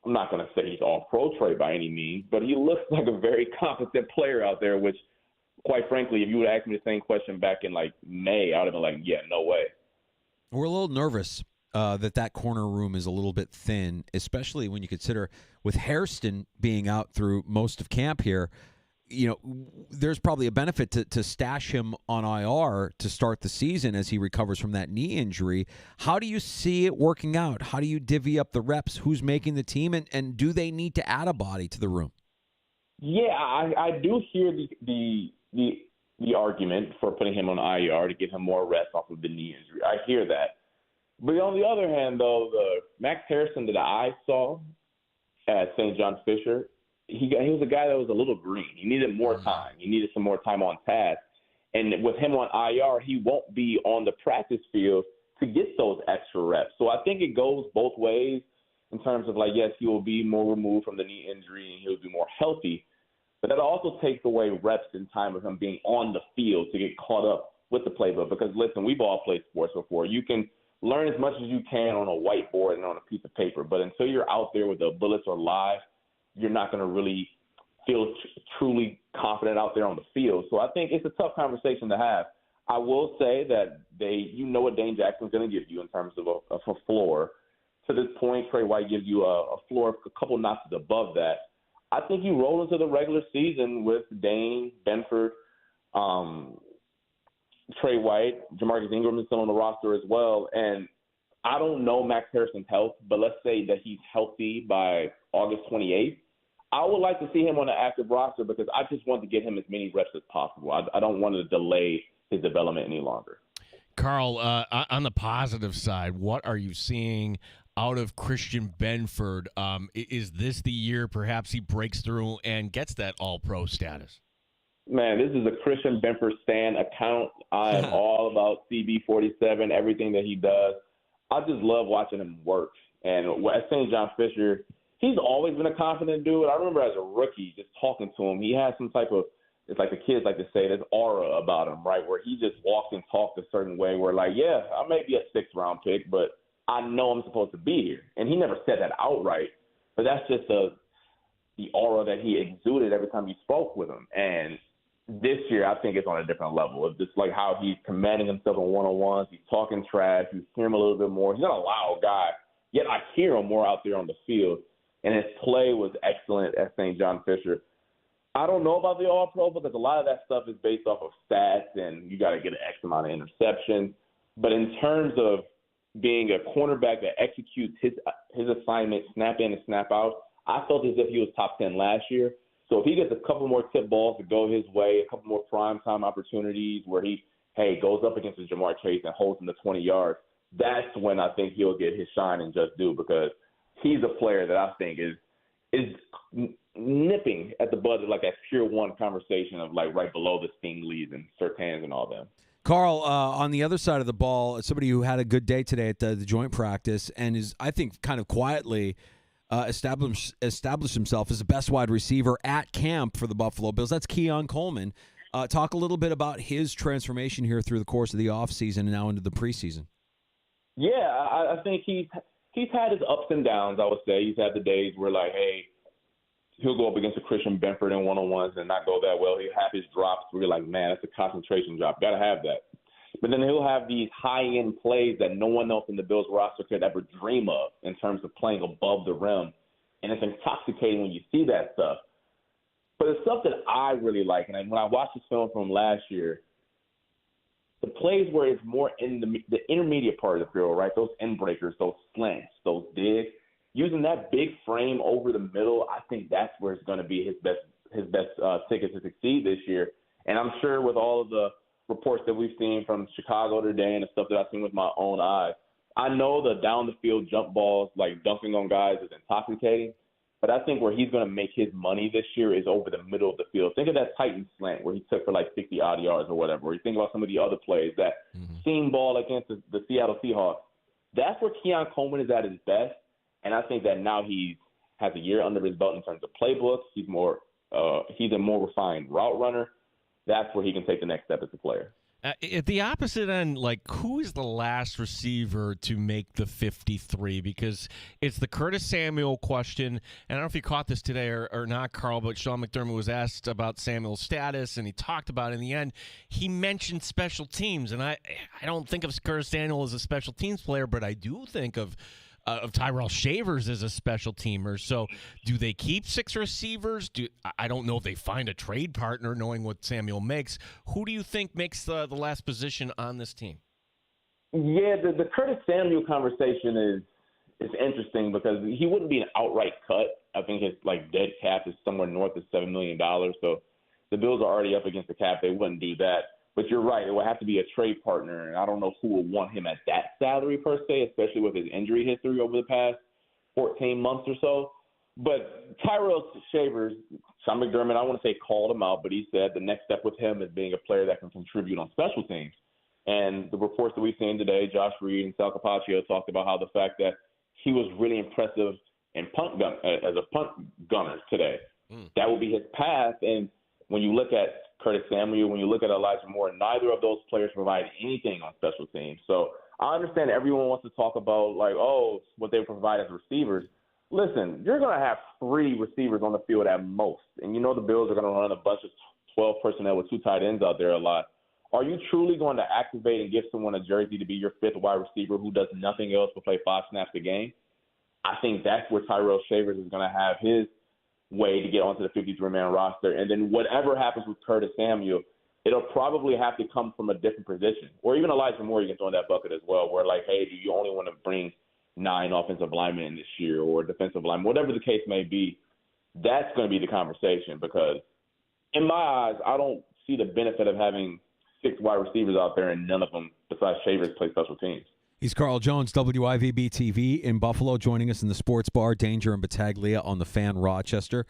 I'm not going to say he's all pro Trey by any means, but he looks like a very competent player out there, which, quite frankly, if you would ask me the same question back in May, I would have been like, yeah, no way.
We're a little nervous that corner room is a little bit thin, especially when you consider with Hairston being out through most of camp here. There's probably a benefit to stash him on IR to start the season as he recovers from that knee injury. How do you see it working out? How do you divvy up the reps? Who's making the team? And do they need to add a body to the room?
Yeah, I do hear the argument for putting him on IR to give him more rest off of the knee injury. I hear that. But on the other hand, though, the Max Harrison that I saw at St. John Fisher, he was a guy that was a little green. He needed more time. He needed some more time on task. And with him on IR, he won't be on the practice field to get those extra reps. So I think it goes both ways in terms of, like, yes, he will be more removed from the knee injury and he'll be more healthy. But that also takes away reps and time of him being on the field to get caught up with the playbook. Because, listen, we've all played sports before. You can learn as much as you can on a whiteboard and on a piece of paper. But until you're out there with the bullets or live, you're not going to really feel truly confident out there on the field. So I think it's a tough conversation to have. I will say that you know what Dane Jackson's going to give you in terms of a floor. To this point, Trey White gives you a floor a couple notches above that. I think you roll into the regular season with Dane, Benford, Trey White, Jamarcus Ingram is still on the roster as well. And I don't know Max Harrison's health, but let's say that he's healthy by August 28th. I would like to see him on an active roster because I just want to get him as many reps as possible. I don't want to delay his development any longer.
Carl, on the positive side, what are you seeing out of Christian Benford? Is this the year perhaps he breaks through and gets that all-pro status?
Man, this is a Christian Benford Stan account. I am all about CB47, everything that he does. I just love watching him work. And at St. John Fisher, he's always been a confident dude. I remember as a rookie just talking to him, he has some type of, it's like the kids like to say, this aura about him, right, where he just walks and talks a certain way where, like, yeah, I may be a sixth-round pick, but I know I'm supposed to be here. And he never said that outright, but that's just the aura that he exuded every time you spoke with him. And this year, I think it's on a different level. It's just like how he's commanding himself in one-on-ones. He's talking trash. You hear him a little bit more. He's not a loud guy, yet I hear him more out there on the field. And his play was excellent at St. John Fisher. I don't know about the All-Pro because a lot of that stuff is based off of stats, and you got to get an X amount of interceptions. But in terms of being a cornerback that executes his assignment, snap in and snap out, I felt as if he was top 10 last year. So if he gets a couple more tip balls to go his way, a couple more primetime opportunities where he, goes up against the Jamar Chase and holds him to 20 yards, that's when I think he'll get his shine and just due because he's a player that I think is nipping at the bud of like that Pure One conversation of like right below the Sting Lees and Surtans and all them.
Carl, on the other side of the ball, somebody who had a good day today at the joint practice and is, I think, kind of quietly established himself as the best wide receiver at camp for the Buffalo Bills. That's Keon Coleman. Talk a little bit about his transformation here through the course of the offseason and now into the preseason.
Yeah, I think he's had his ups and downs, I would say. He's had the days where, like, hey, he'll go up against a Christian Benford in one-on-ones and not go that well. He'll have his drops where you're like, man, that's a concentration drop. Got to have that. But then he'll have these high-end plays that no one else in the Bills roster could ever dream of in terms of playing above the rim. And it's intoxicating when you see that stuff. But the stuff that I really like, and when I watched this film from last year, the plays where it's more in the intermediate part of the field, right, those end breakers, those slants, those digs, using that big frame over the middle, I think that's where it's going to be his best ticket to succeed this year. And I'm sure with all of the reports that we've seen from Chicago today and the stuff that I've seen with my own eyes, I know the down-the-field jump balls, like dunking on guys, is intoxicating. But I think where he's going to make his money this year is over the middle of the field. Think of that Titan slant where he took for like 60-odd yards or whatever. Or you think about some of the other plays, that seam ball against the Seattle Seahawks. That's where Keon Coleman is at his best. And I think that now he has a year under his belt in terms of playbooks. He's a more refined route runner. That's where he can take the next step as a player.
At the opposite end, like, who is the last receiver to make the 53? Because it's the Curtis Samuel question. And I don't know if you caught this today or not, Carl, but Sean McDermott was asked about Samuel's status, and he talked about it. In the end, he mentioned special teams. And I don't think of Curtis Samuel as a special teams player, but I do think of Tyrell Shavers as a special teamer. So do they keep six receivers? I don't know if they find a trade partner knowing what Samuel makes. Who do you think makes the last position on this team?
Yeah, the Curtis Samuel conversation is interesting because he wouldn't be an outright cut. I think his dead cap is somewhere north of $7 million. So the Bills are already up against the cap. They wouldn't do that. But you're right. It would have to be a trade partner, and I don't know who would want him at that salary per se, especially with his injury history over the past 14 months or so. But Tyrell Shavers, Sean McDermott, I want to say called him out, but he said the next step with him is being a player that can contribute on special teams. And the reports that we've seen today, Josh Reed and Sal Capaccio talked about how the fact that he was really impressive in as a punt gunner today. That will be his path. And when you look at Curtis Samuel, when you look at Elijah Moore, neither of those players provide anything on special teams. So I understand everyone wants to talk about, like, what they provide as receivers. Listen, you're going to have 3 receivers on the field at most. And you know the Bills are going to run a bunch of 12 personnel with 2 tight ends out there a lot. Are you truly going to activate and give someone a jersey to be your 5th wide receiver who does nothing else but play 5 snaps a game? I think that's where Tyrell Shavers is going to have his way to get onto the 53-man roster. And then whatever happens with Curtis Samuel, it'll probably have to come from a different position. Or even Elijah Moore, you can throw in that bucket as well, where, like, hey, do you only want to bring 9 offensive linemen in this year or defensive linemen, whatever the case may be? That's going to be the conversation because, in my eyes, I don't see the benefit of having 6 wide receivers out there and none of them besides Shavers play special teams.
He's Carl Jones, WIVB-TV in Buffalo, joining us in the sports bar, Danger and Battaglia on the Fan Rochester.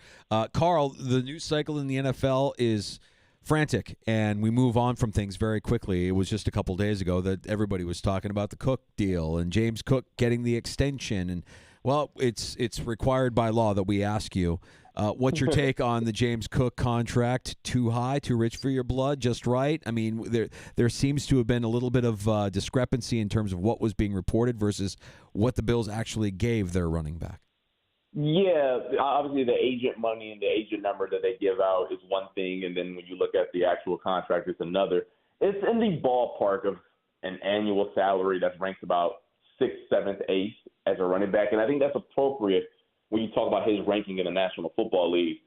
Carl, the news cycle in the NFL is frantic, and we move on from things very quickly. It was just a couple days ago that everybody was talking about the Cook deal and James Cook getting the extension. And, well, it's required by law that we ask you, what's your take on the James Cook contract? Too high, too rich for your blood, just right? I mean, there seems to have been a little bit of discrepancy in terms of what was being reported versus what the Bills actually gave their running back.
Yeah, obviously the agent money and the agent number that they give out is one thing, and then when you look at the actual contract, it's another. It's in the ballpark of an annual salary that's ranked about 6th, 7th, 8th as a running back, and I think that's appropriate when you talk about his ranking in the National Football League.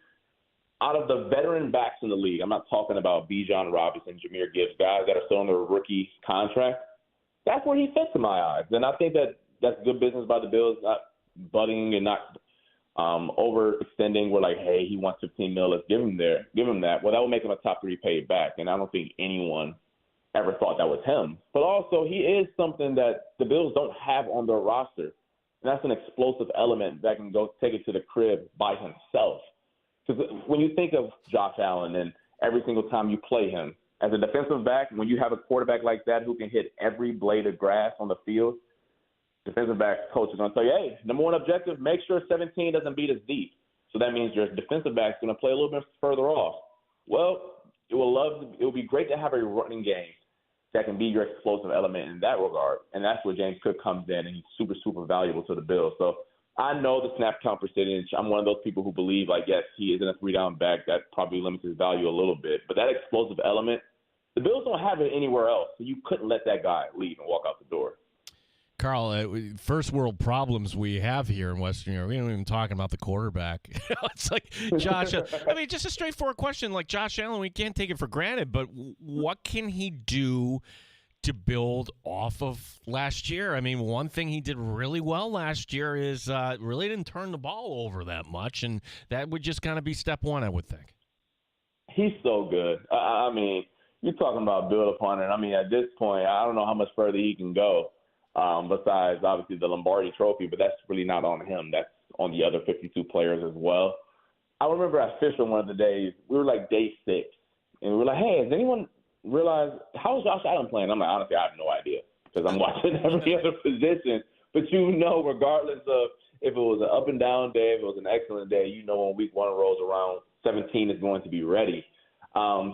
Out of the veteran backs in the league, I'm not talking about Bijan Robinson, Jahmyr Gibbs, guys that are still on their rookie contract. That's where he fits in my eyes. And I think that's good business by the Bills, not butting and not overextending. We're like, hey, he wants $15 million, let's give him that. Well, that would make him a top 3 paid back. And I don't think anyone ever thought that was him. But also, he is something that the Bills don't have on their roster. And that's an explosive element that can go take it to the crib by himself. Because when you think of Josh Allen and every single time you play him, as a defensive back, when you have a quarterback like that who can hit every blade of grass on the field, defensive back coach is going to tell you, hey, number one objective, make sure 17 doesn't beat us deep. So that means your defensive back's going to play a little bit further off. Well, it will be great to have a running game that can be your explosive element in that regard. And that's where James Cook comes in, and he's super, super valuable to the Bills. So I know the snap count percentage. I'm one of those people who believe, like, yes, he isn't a 3-down back. That probably limits his value a little bit. But that explosive element, the Bills don't have it anywhere else. So you couldn't let that guy leave and walk out the door.
Carl, first world problems we have here in Western Europe. We don't even talking about the quarterback. It's like Josh. I mean, just a straightforward question. Like Josh Allen, we can't take it for granted, but what can he do to build off of last year? I mean, one thing he did really well last year is really didn't turn the ball over that much, and that would just kind of be step one, I would think.
He's so good. I mean, you're talking about build upon it. I mean, at this point, I don't know how much further he can go. Besides, obviously, the Lombardi trophy, but that's really not on him. That's on the other 52 players as well. I remember at Fisher one of the days, we were like day 6, and we were like, hey, has anyone realized how's Josh Allen playing? I'm like, honestly, I have no idea because I'm watching every other position. But regardless of if it was an up and down day, if it was an excellent day, when week 1 rolls around, 17 is going to be ready.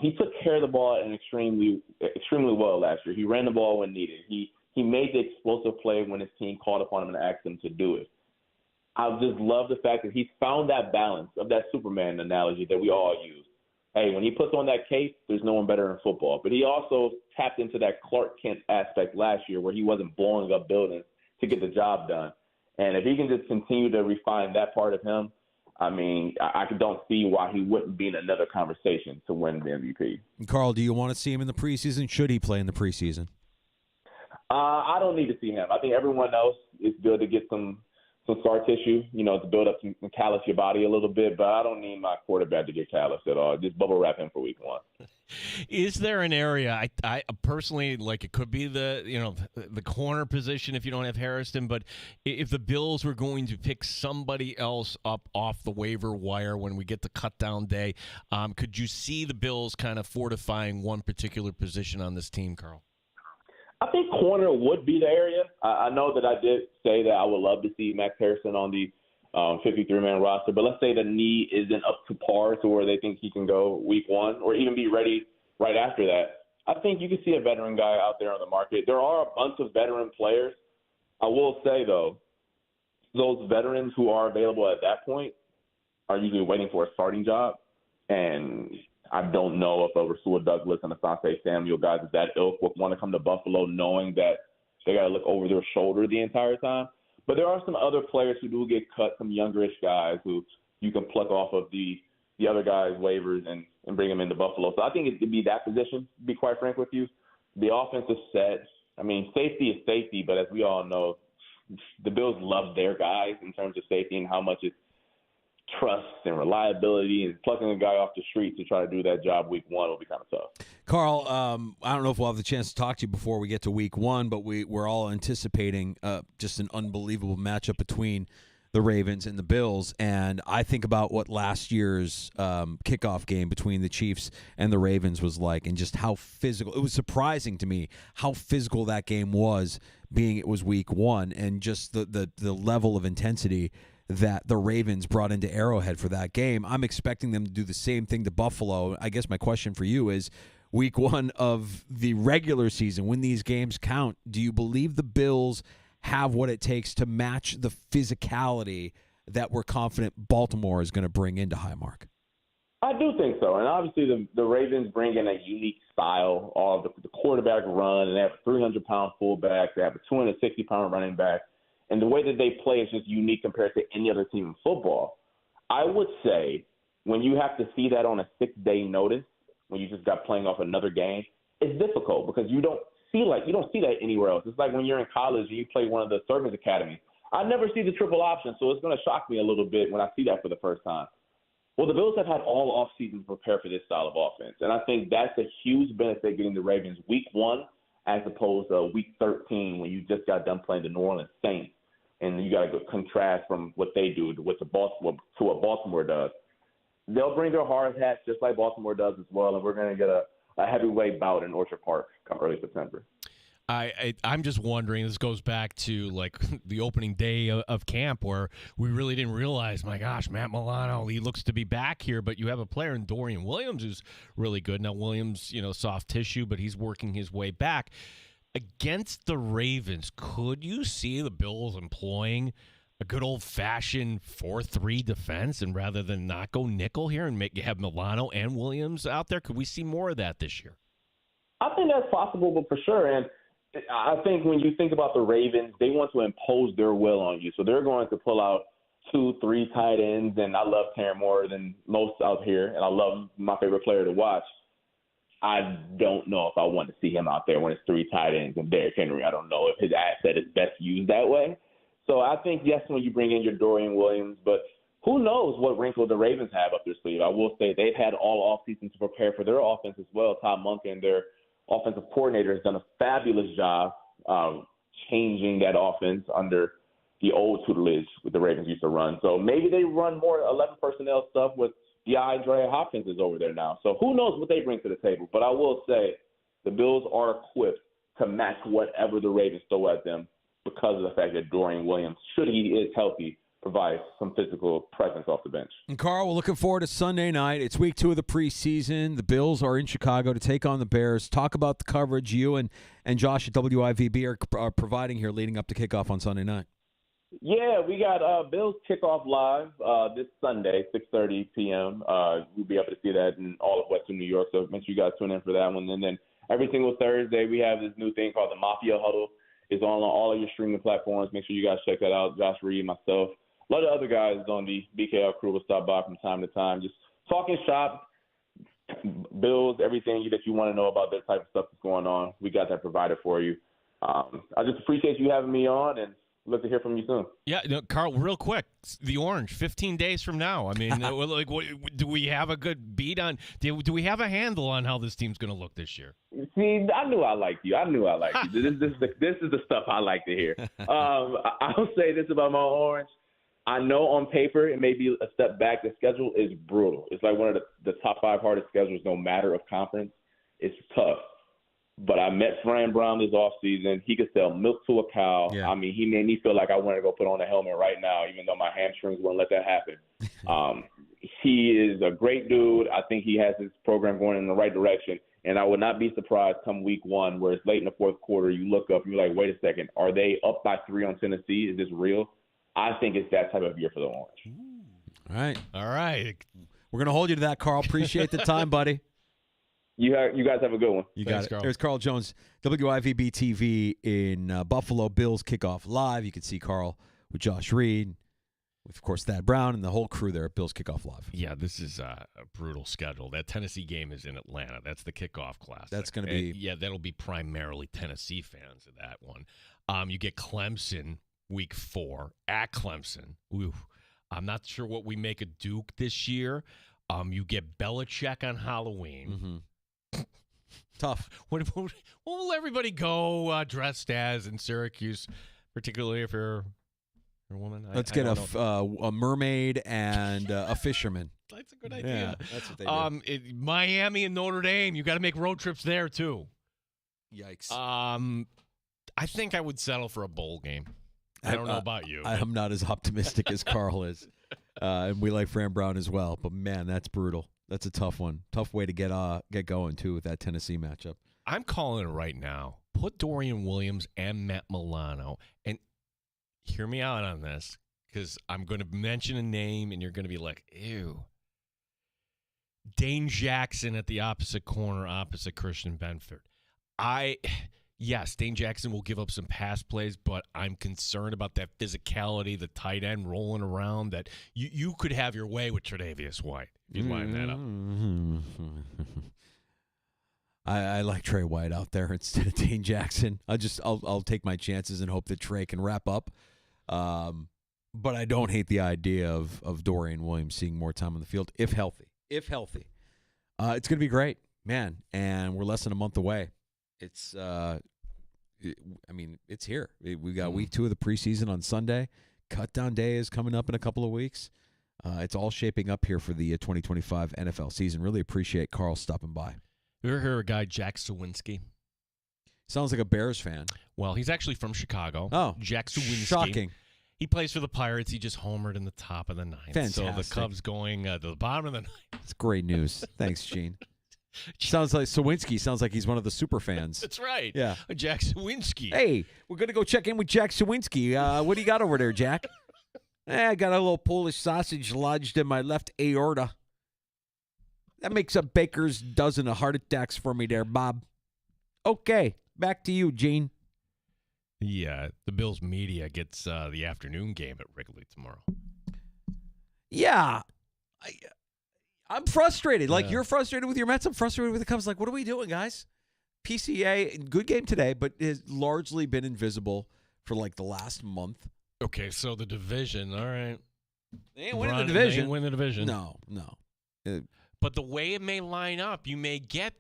He took care of the ball extremely well last year. He ran the ball when needed. He made the explosive play when his team called upon him and asked him to do it. I just love the fact that he's found that balance of that Superman analogy that we all use. Hey, when he puts on that cape, there's no one better in football. But he also tapped into that Clark Kent aspect last year where he wasn't blowing up buildings to get the job done. And if he can just continue to refine that part of him, I mean, I don't see why he wouldn't be in another conversation to win the MVP.
Carl, do you want to see him in the preseason? Should he play in the preseason?
I don't need to see him. I think everyone else, it's good to get some some scar tissue, to build up some callus your body a little bit, but I don't need my quarterback to get callous at all. Just bubble wrap him for week 1.
Is there an area I personally like? It could be the corner position if you don't have Harrison, but if the Bills were going to pick somebody else up off the waiver wire when we get to cut down day, could you see the Bills kind of fortifying one particular position on this team, Carl?
I think corner would be the area. I know that I did say that I would love to see Max Harrison on the 53-man roster, but let's say the knee isn't up to par to where they think he can go week 1 or even be ready right after that. I think you can see a veteran guy out there on the market. There are a bunch of veteran players. I will say, though, those veterans who are available at that point are usually waiting for a starting job, and I don't know if a Rasul Douglas and Asante Samuel guys of that ilk would want to come to Buffalo knowing that they got to look over their shoulder the entire time. But there are some other players who do get cut, some youngerish guys who you can pluck off of the other guys' waivers and bring them into Buffalo. So I think it'd be that position, to be quite frank with you. The offensive set, safety is safety, but as we all know, the Bills love their guys in terms of safety and how much it's trust and reliability, and plucking a guy off the street to try to do that job week 1 will be kind of tough.
Carl, I don't know if we'll have the chance to talk to you before we get to week 1, but we're all anticipating just an unbelievable matchup between the Ravens and the Bills. And I think about what last year's kickoff game between the Chiefs and the Ravens was like, and just how physical. It was surprising to me how physical that game was, being it was week 1, and just the level of intensity that the Ravens brought into Arrowhead for that game. I'm expecting them to do the same thing to Buffalo. I guess my question for you is, week 1 of the regular season, when these games count, do you believe the Bills have what it takes to match the physicality that we're confident Baltimore is going to bring into Highmark?
I do think so. And obviously the Ravens bring in a unique style of the quarterback run, and they have a 300-pound fullback. They have a 260-pound running back. And the way that they play is just unique compared to any other team in football. I would say when you have to see that on a 6-day notice, when you just got playing off another game, it's difficult because you don't see that anywhere else. It's like when you're in college and you play one of the service academies. I never see the triple option, so it's going to shock me a little bit when I see that for the first time. Well, the Bills have had all offseason to prepare for this style of offense, and I think that's a huge benefit getting the Ravens week 1 as opposed to week 13 when you just got done playing the New Orleans Saints. And you got to contrast from what they do to what Baltimore does. They'll bring their hard hats just like Baltimore does as well, and we're going to get a heavyweight bout in Orchard Park come early September.
I'm just wondering, this goes back to like the opening day of camp where we really didn't realize, my gosh, Matt Milano, he looks to be back here, but you have a player in Dorian Williams who's really good. Now, Williams, soft tissue, but he's working his way back. Against the Ravens, could you see the Bills employing a good old-fashioned 4-3 defense, and rather than not go nickel here and have Milano and Williams out there? Could we see more of that this year?
I think that's possible, but for sure. And I think when you think about the Ravens, they want to impose their will on you. So they're going to pull out 2-3 tight ends, and I love Terran more than most out here, and I love my favorite player to watch. I don't know if I want to see him out there when it's 3 tight ends and Derrick Henry. I don't know if his asset is best used that way. So I think, yes, when you bring in your Dorian Williams, but who knows what wrinkle the Ravens have up their sleeve. I will say they've had all offseason to prepare for their offense as well. Todd Monken, their offensive coordinator, has done a fabulous job changing that offense under the old tutelage that the Ravens used to run. So maybe they run more 11 personnel stuff with DeAndre Hopkins is over there now. So who knows what they bring to the table. But I will say the Bills are equipped to match whatever the Ravens throw at them because of the fact that Dorian Williams, should he is healthy, provides some physical presence off the bench.
And Carl, we're looking forward to Sunday night. It's week 2 of the preseason. The Bills are in Chicago to take on the Bears. Talk about the coverage you and Josh at WIVB are providing here leading up to kickoff on Sunday night.
Yeah, we got Bills kickoff live this Sunday, 6:30 p.m. We'll be able to see that in all of Western New York, so make sure you guys tune in for that one. And then every single Thursday, we have this new thing called the Mafia Huddle. It's on all of your streaming platforms. Make sure you guys check that out. Josh Reed, myself, a lot of other guys on the BKL crew will stop by from time to time, just talking shop, Bills, everything that you want to know about that type of stuff that's going on. We got that provided for you. I just appreciate you having me on, and look to hear from you soon.
Yeah, no, Carl, real quick, the Orange, 15 days from now. I mean, do we have a good beat on? Do we have a handle on how this team's going to look this year?
See, I knew I liked you. This is the stuff I like to hear. I'll say this about my Orange. I know on paper it may be a step back. The schedule is brutal. It's like one of the top 5 hardest schedules, no matter of conference. It's tough. But I met Fran Brown this offseason. He could sell milk to a cow.
Yeah.
I mean, he made me feel like I wanted to go put on a helmet right now, even though my hamstrings wouldn't let that happen. He is a great dude. I think he has his program going in the right direction. And I would not be surprised come week 1 where it's late in the fourth quarter, you look up and you're like, wait a second, are they up by 3 on Tennessee? Is this real? I think it's that type of year for the Orange.
All right. We're going to hold you to that, Carl. Appreciate the time, buddy.
You guys have a good one.
You got it. There's Carl Jones, WIVB TV in Buffalo. Bills Kickoff Live. You can see Carl with Josh Reed, with, of course, Thad Brown, and the whole crew there at Bills Kickoff Live.
Yeah, this is a brutal schedule. That Tennessee game is in Atlanta. That's the kickoff classic.
That's going to be...
that'll be primarily Tennessee fans of that one. You get Clemson week 4 at Clemson. Ooh, I'm not sure what we make of Duke this year. You get Belichick on Halloween.
Mm-hmm. Tough.
What will everybody go dressed as in Syracuse, particularly if you're a woman?
Let's get a mermaid and a fisherman.
That's a good idea.
Yeah, that's what they do.
Miami and Notre Dame, you got to make road trips there too.
Yikes.
I think I would settle for a bowl game. I don't know about you.
I'm not as optimistic as Carl is. And we like Fran Brown as well. But, man, that's brutal. That's a tough one. Tough way to get going, too, with that Tennessee matchup.
I'm calling it right now. Put Dorian Williams and Matt Milano. And hear me out on this, because I'm going to mention a name, and you're going to be like, ew. Dane Jackson at the opposite corner, opposite Christian Benford. Yes, Dane Jackson will give up some pass plays, but I'm concerned about that physicality, the tight end rolling around, that you could have your way with Tre'Davious White if you line that up.
I like Trey White out there instead of Dane Jackson. I'll take my chances and hope that Trey can wrap up. But I don't hate the idea of Dorian Williams seeing more time on the field if healthy. It's going to be great, man, and we're less than a month away. It's it's here. We got week 2 of the preseason on Sunday. Cutdown day is coming up in a couple of weeks. It's all shaping up here for the 2025 NFL season. Really appreciate Carl stopping by.
You ever hear a guy, Jack Sawinski?
Sounds like a Bears fan.
Well, he's actually from Chicago.
Oh,
Jack Sawinski.
Shocking.
He plays for the Pirates. He just homered in the top of the 9th.
Fantastic.
So the Cubs going to the bottom of the 9th.
That's great news. Thanks, Gene. Sounds like Sawinski. Sounds like he's one of the super fans.
That's right.
Yeah.
Jack Sawinski.
Hey, we're going to go check in with Jack Sawinski. What do you got over there, Jack? I got a little Polish sausage lodged in my left aorta. That makes a baker's dozen of heart attacks for me there, Bob. Okay, back to you, Gene.
Yeah, the Bills media gets the afternoon game at Wrigley tomorrow.
Yeah. I'm frustrated. Like, you're frustrated with your Mets. I'm frustrated with the Cubs. Like, what are we doing, guys? PCA, good game today, but has largely been invisible for, like, the last month.
Okay, so the division, all right.
They ain't winning the division.
They ain't win the division.
No.
But the way it may line up, you may get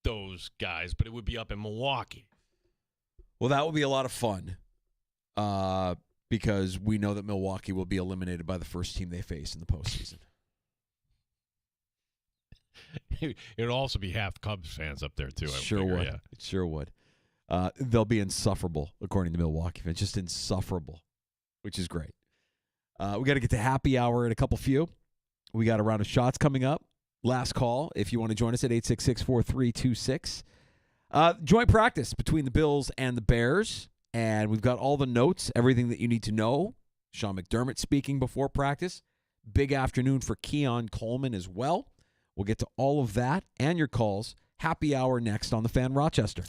those guys, but it would be up in Milwaukee.
Well, that will be a lot of fun because we know that Milwaukee will be eliminated by the first team they face in the postseason.
It'd also be half Cubs fans up there, too.
It sure would. They'll be insufferable, according to Milwaukee fans. Just insufferable, which is great. We got to get to happy hour in a couple few. We got a round of shots coming up. Last call, if you want to join us at 866-4326. Joint practice between the Bills and the Bears. And we've got all the notes, everything that you need to know. Sean McDermott speaking before practice. Big afternoon for Keon Coleman as well. We'll get to all of that and your calls. Happy hour next on The Fan Rochester.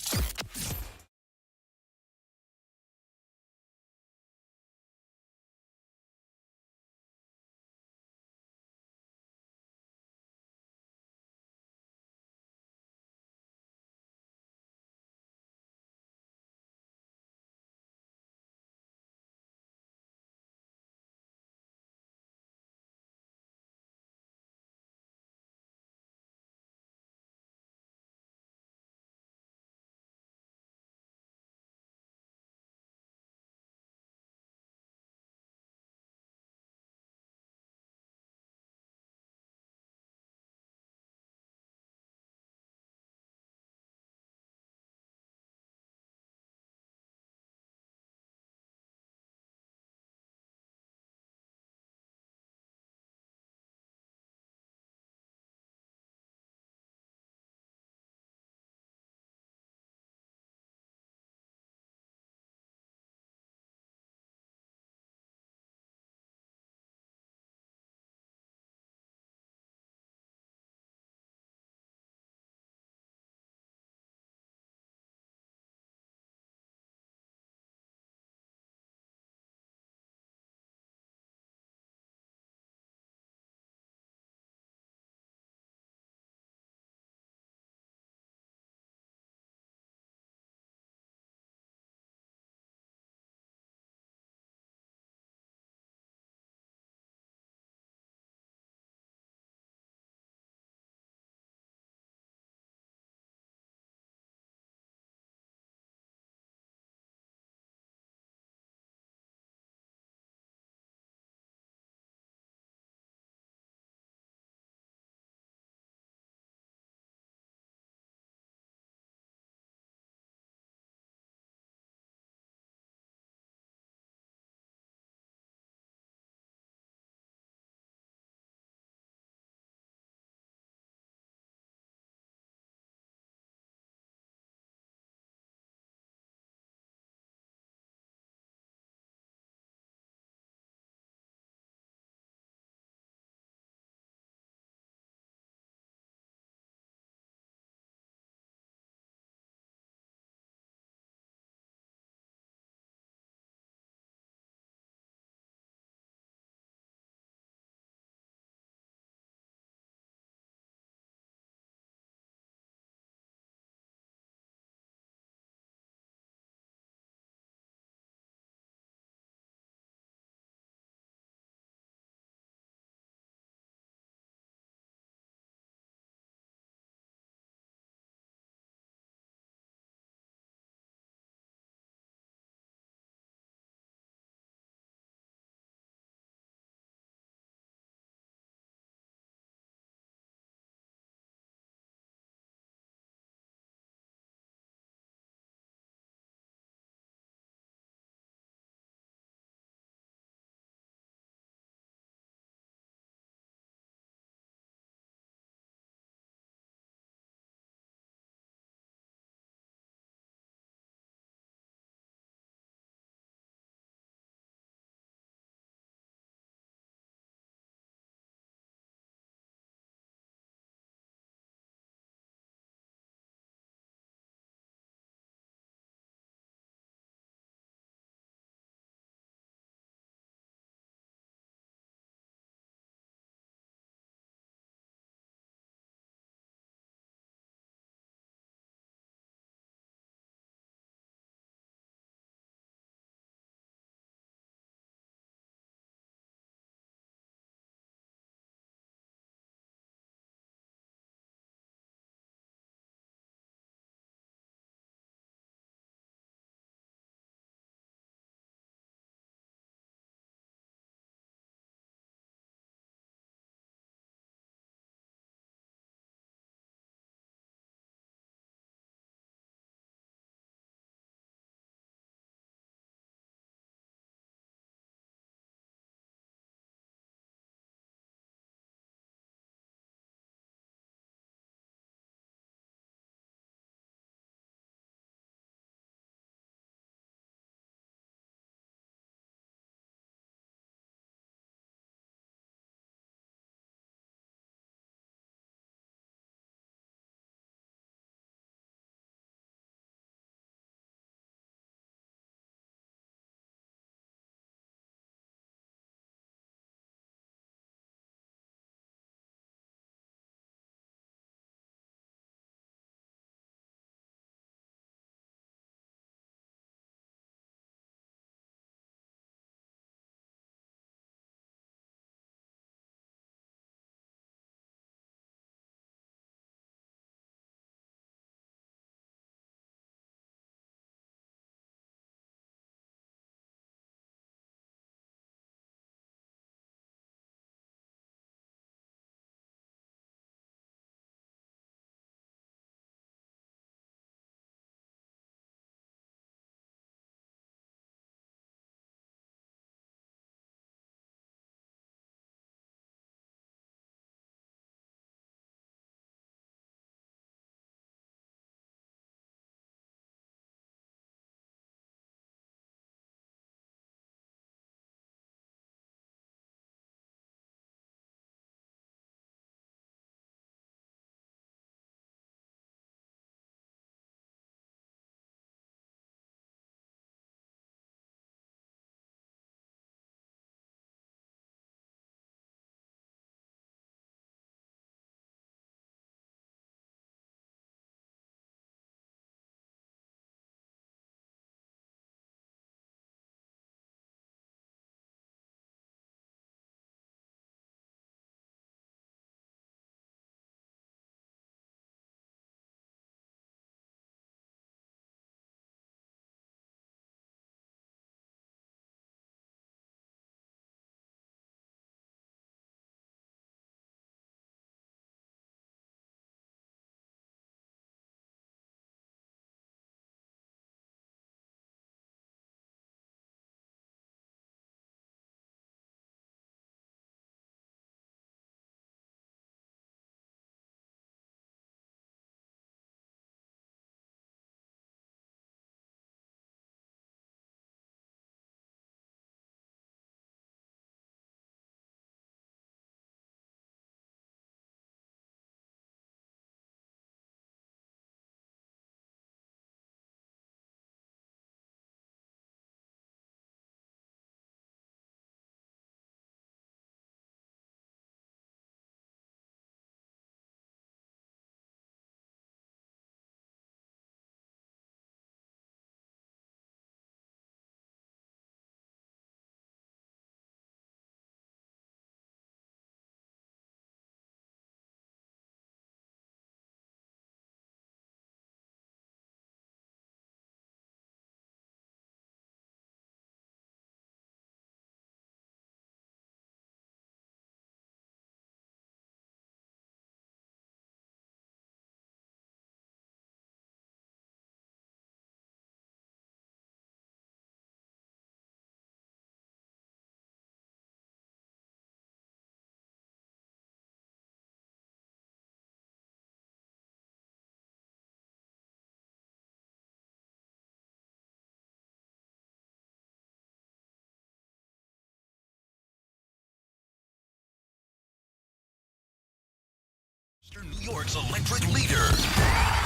York's electric leader.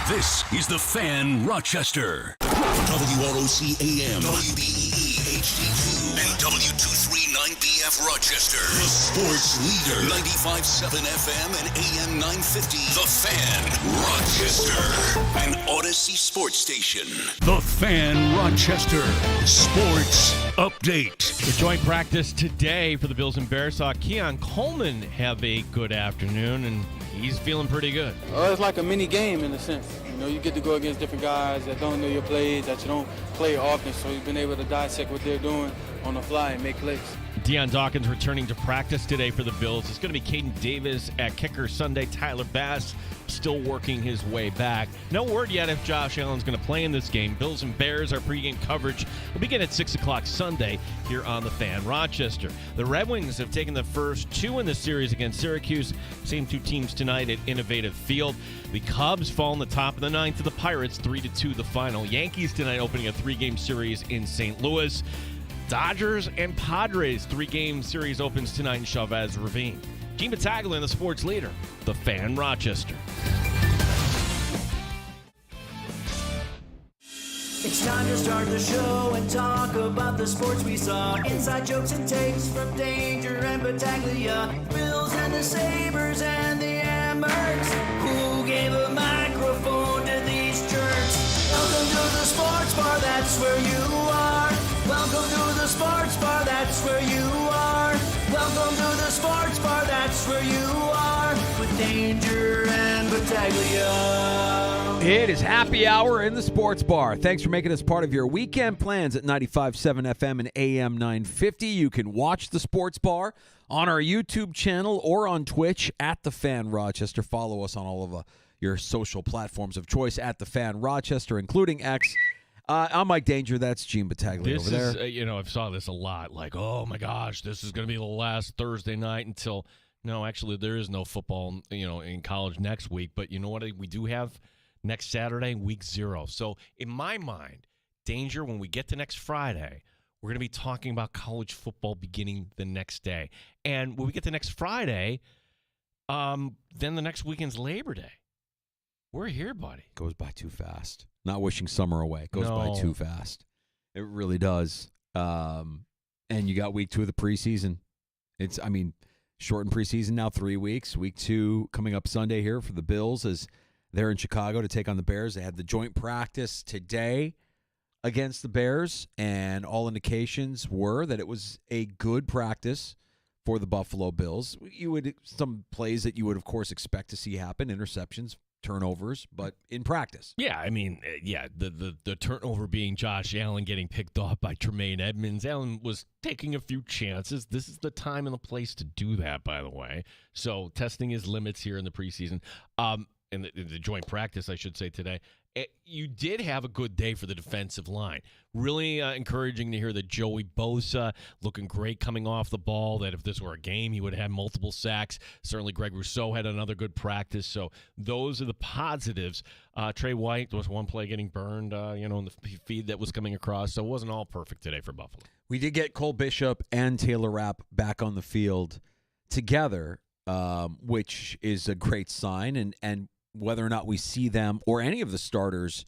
This is The Fan Rochester. WROC AM, WBEE HD2, and W239BF Rochester. The sports leader. 95.7 FM and AM 950. The Fan Rochester. An Odyssey sports station. The Fan Rochester. Sports Update.
The joint practice today for the Bills and Bears saw Keon Coleman have a good afternoon, and he's feeling pretty good.
It's like a mini game in a sense. You know, you get to go against different guys that don't know your plays, that you don't play often, so you've been able to dissect what they're doing on the fly and make plays.
Deion Dawkins returning to practice today for the Bills. It's going to be Caden Davis at kicker Sunday. Tyler Bass still working his way back. No word yet if Josh Allen's going to play in this game. Bills and Bears, our pregame coverage will begin at 6 o'clock Sunday here on The Fan Rochester. The Red Wings have taken the first two in the series against Syracuse. Same two teams tonight at Innovative Field. The Cubs fall in the top of the ninth to the Pirates, 3-2 the final. Yankees tonight opening a three-game series in St. Louis. Dodgers and Padres, three-game series opens tonight in Chavez Ravine. Gene Battaglia, the sports leader, The Fan Rochester.
It's time to start the show and talk about the sports we saw. Inside jokes and takes from Danger and Battaglia. Bills and the Sabres and the Amherst. Who gave a microphone to these jerks? Welcome to the sports bar, that's where you are. Welcome to the sports bar, that's where you are. Welcome to the sports bar, that's where you are. With Danger and Battaglia.
It is happy hour in the sports bar. Thanks for making us part of your weekend plans at 95.7 FM and AM 950. You can watch the sports bar on our YouTube channel or on Twitch at The Fan Rochester. Follow us on all of your social platforms of choice at The Fan Rochester, including X. I'm Mike Danger. That's Gene Battaglia over there.
I've saw this a lot. Like, oh my gosh, this is going to be the last Thursday night until. No, actually, there is no football, in college next week. But you know what? We do have next Saturday, week 0. So in my mind, Danger, when we get to next Friday, we're going to be talking about college football beginning the next day. And when we get to next Friday, then the next weekend's Labor Day. We're here, buddy.
Goes by too fast. Not wishing summer away. Goes by too fast. It really does. And you got week 2 of the preseason. Shortened preseason now, 3 weeks. Week 2 coming up Sunday here for the Bills as they're in Chicago to take on the Bears. They had the joint practice today against the Bears, and all indications were that it was a good practice for the Buffalo Bills. Some plays that you would, of course, expect to see happen, interceptions, turnovers, but in practice.
Yeah, the turnover being Josh Allen getting picked off by Tremaine Edmonds. Allen was taking a few chances. This is the time and the place to do that, by the way. So testing his limits here in the preseason. In the joint practice, I should say, today. You did have a good day for the defensive line. Really encouraging to hear that Joey Bosa looking great coming off the ball, that if this were a game, he would have had multiple sacks. Certainly Greg Rousseau had another good practice. So those are the positives. Trey White, there was one play getting burned, in the feed that was coming across. So it wasn't all perfect today for Buffalo.
We did get Cole Bishop and Taylor Rapp back on the field together, which is a great sign. And whether or not we see them or any of the starters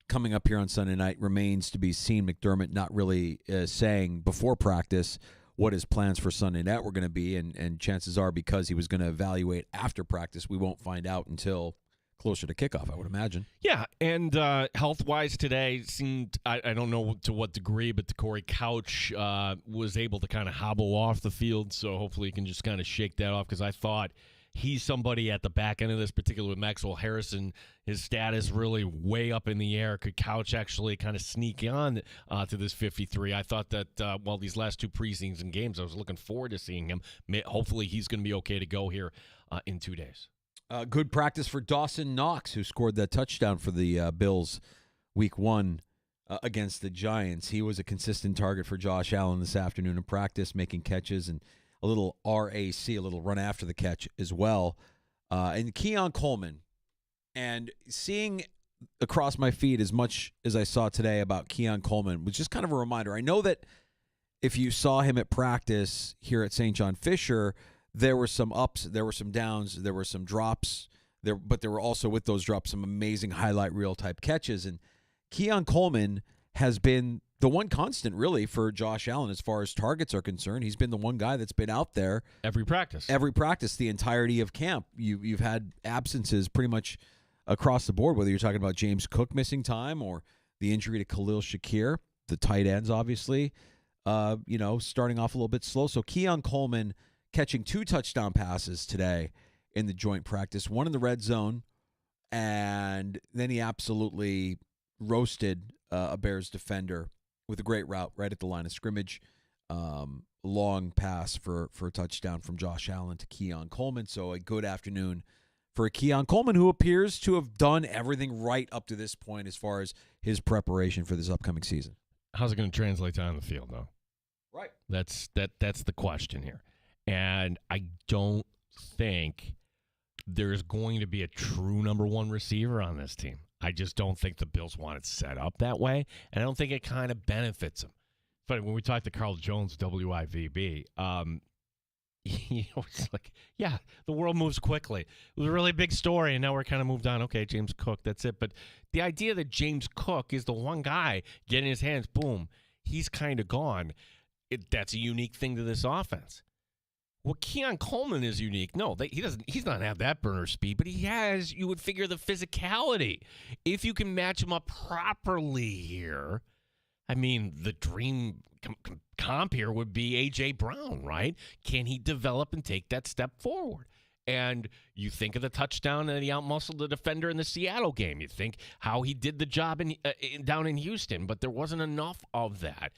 coming up here on Sunday night remains to be seen. McDermott not really saying before practice what his plans for Sunday night were going to be, and chances are because he was going to evaluate after practice, we won't find out until closer to kickoff, I would imagine.
Yeah, and health-wise today seemed, I don't know to what degree, but Corey Couch was able to kind of hobble off the field, so hopefully he can just kind of shake that off, because I thought he's somebody at the back end of this, particularly with Maxwell Harrison, his status really way up in the air. Could Couch actually kind of sneak on to this 53? I thought that, these last 2 preseason games, I was looking forward to seeing him. Hopefully he's going to be okay to go here in 2 days.
Good practice for Dawson Knox, who scored that touchdown for the Bills week 1 against the Giants. He was a consistent target for Josh Allen this afternoon in practice, making catches and a little RAC, a little run after the catch as well. And Keon Coleman, and seeing across my feed as much as I saw today about Keon Coleman was just kind of a reminder. I know that if you saw him at practice here at St. John Fisher, there were some ups, there were some downs, there were some drops But there were also, with those drops, some amazing highlight reel type catches. And Keon Coleman has been the one constant, really, for Josh Allen as far as targets are concerned. He's been the one guy that's been out there
every practice,
the entirety of camp. You've had absences pretty much across the board, whether you're talking about James Cook missing time or the injury to Khalil Shakir, the tight ends, obviously, starting off a little bit slow. So Keon Coleman catching 2 touchdown passes today in the joint practice, one in the red zone, and then he absolutely roasted a Bears defender with a great route right at the line of scrimmage. Long pass for a touchdown from Josh Allen to Keon Coleman. So a good afternoon for Keon Coleman, who appears to have done everything right up to this point as far as his preparation for this upcoming season.
How's it going to translate to on the field, though?
Right.
That's the question here. And I don't think there's going to be a true number one receiver on this team. I just don't think the Bills want it set up that way, and I don't think it kind of benefits them. But when we talked to Carl Jones, WIVB, it's like, yeah, the world moves quickly. It was a really big story, and now we're kind of moved on. Okay, James Cook, that's it. But the idea that James Cook is the one guy getting his hands, boom, he's kind of gone. That's a unique thing to this offense. Well, Keon Coleman is unique. No, he's not have that burner speed, but he has, you would figure, the physicality. If you can match him up properly here, I mean, the dream comp here would be A.J. Brown, right? Can he develop and take that step forward? And you think of the touchdown that he outmuscled the defender in the Seattle game. You think how he did the job down in Houston, but there wasn't enough of that.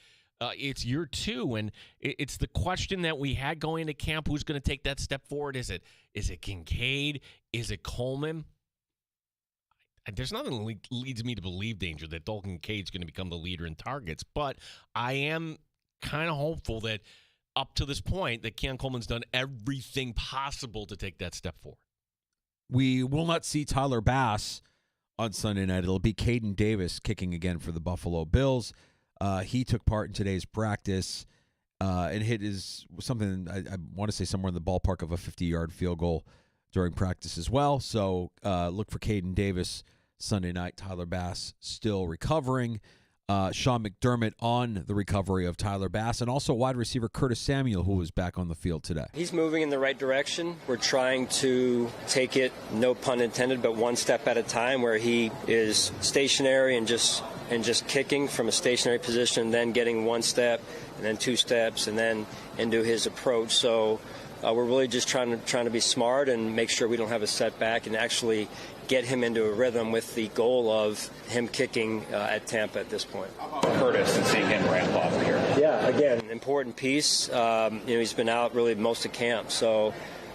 It's year 2, and it's the question that we had going into camp: who's going to take that step forward? Is it Kincaid? Is it Coleman? There's nothing that leads me to believe, Danger, that Dalton Kincaid's going to become the leader in targets, but I am kind of hopeful that up to this point that Keon Coleman's done everything possible to take that step forward.
We will not see Tyler Bass on Sunday night. It'll be Caden Davis kicking again for the Buffalo Bills. He took part in today's practice and hit something I want to say somewhere in the ballpark of a 50-yard field goal during practice as well. So look for Caden Davis Sunday night. Tyler Bass still recovering. Sean McDermott on the recovery of Tyler Bass, and also wide receiver Curtis Samuel, who was back on the field today.
He's moving in the right direction. We're trying to take it, no pun intended, but one step at a time, where he is stationary and just kicking from a stationary position, then getting one step, and then 2 steps, and then into his approach. So we're really just trying to be smart and make sure we don't have a setback, and actually get him into a rhythm with the goal of him kicking at Tampa at this point.
Curtis, and seeing him ramp up here.
Yeah, again, an important piece. He's been out really most of camp, so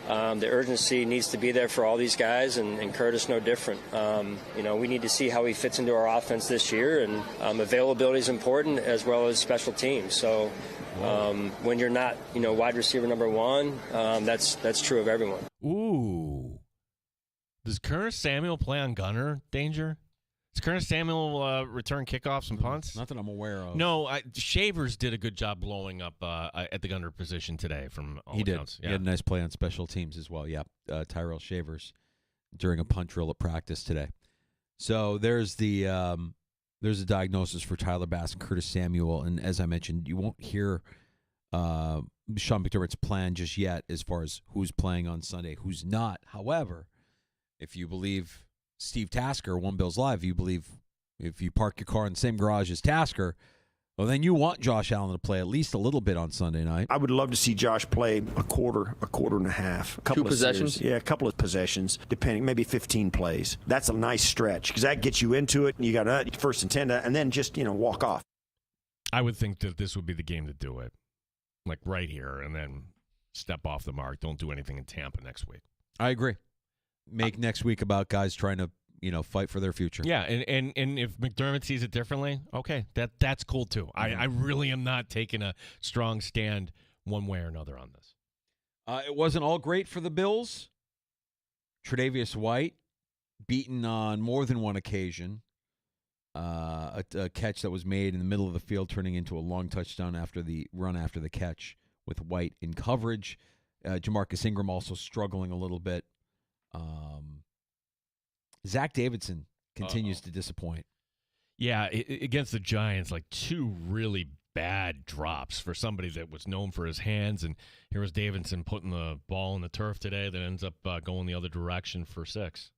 the urgency needs to be there for all these guys, and Curtis no different. We need to see how he fits into our offense this year, and availability is important as well as special teams. So when you're not, wide receiver number 1, that's true of everyone.
Ooh. Does Curtis Samuel play on gunner, Danger? Does Curtis Samuel return kickoffs and punts?
Not that I'm aware of.
No, Shavers did a good job blowing up at the gunner position today from all
He did.
accounts. Yeah.
He had a nice play on special teams as well. Yeah, Tyrell Shavers during a punt drill at practice today. So there's the there's a diagnosis for Tyler Bass and Curtis Samuel, and as I mentioned, you won't hear Sean McDermott's plan just yet as far as who's playing on Sunday, who's not. However, if you believe Steve Tasker, One Bills Live, you believe if you park your car in the same garage as Tasker, well, then you want Josh Allen to play at least a little bit on Sunday night.
I would love to see Josh play a quarter and a half. A couple
2
of
possessions?
Series. Yeah, a couple of possessions, depending, maybe 15 plays. That's a nice stretch because that gets you into it. And you got first and 10, and then just, walk off.
I would think that this would be the game to do it, like right here, and then step off the mark. Don't do anything in Tampa next week.
I agree. Make next week about guys trying to, fight for their future.
Yeah, and if McDermott sees it differently, okay, that's cool too. I really am not taking a strong stand one way or another on this.
It wasn't all great for the Bills. Tre'Davious White beaten on more than one occasion. A catch that was made in the middle of the field turning into a long touchdown after the run after the catch with White in coverage. Jamarcus Ingram also struggling a little bit. Zach Davidson continues to disappoint.
Yeah, against the Giants, like 2 really bad drops for somebody that was known for his hands. And here was Davidson putting the ball in the turf today that ends up going the other direction for 6.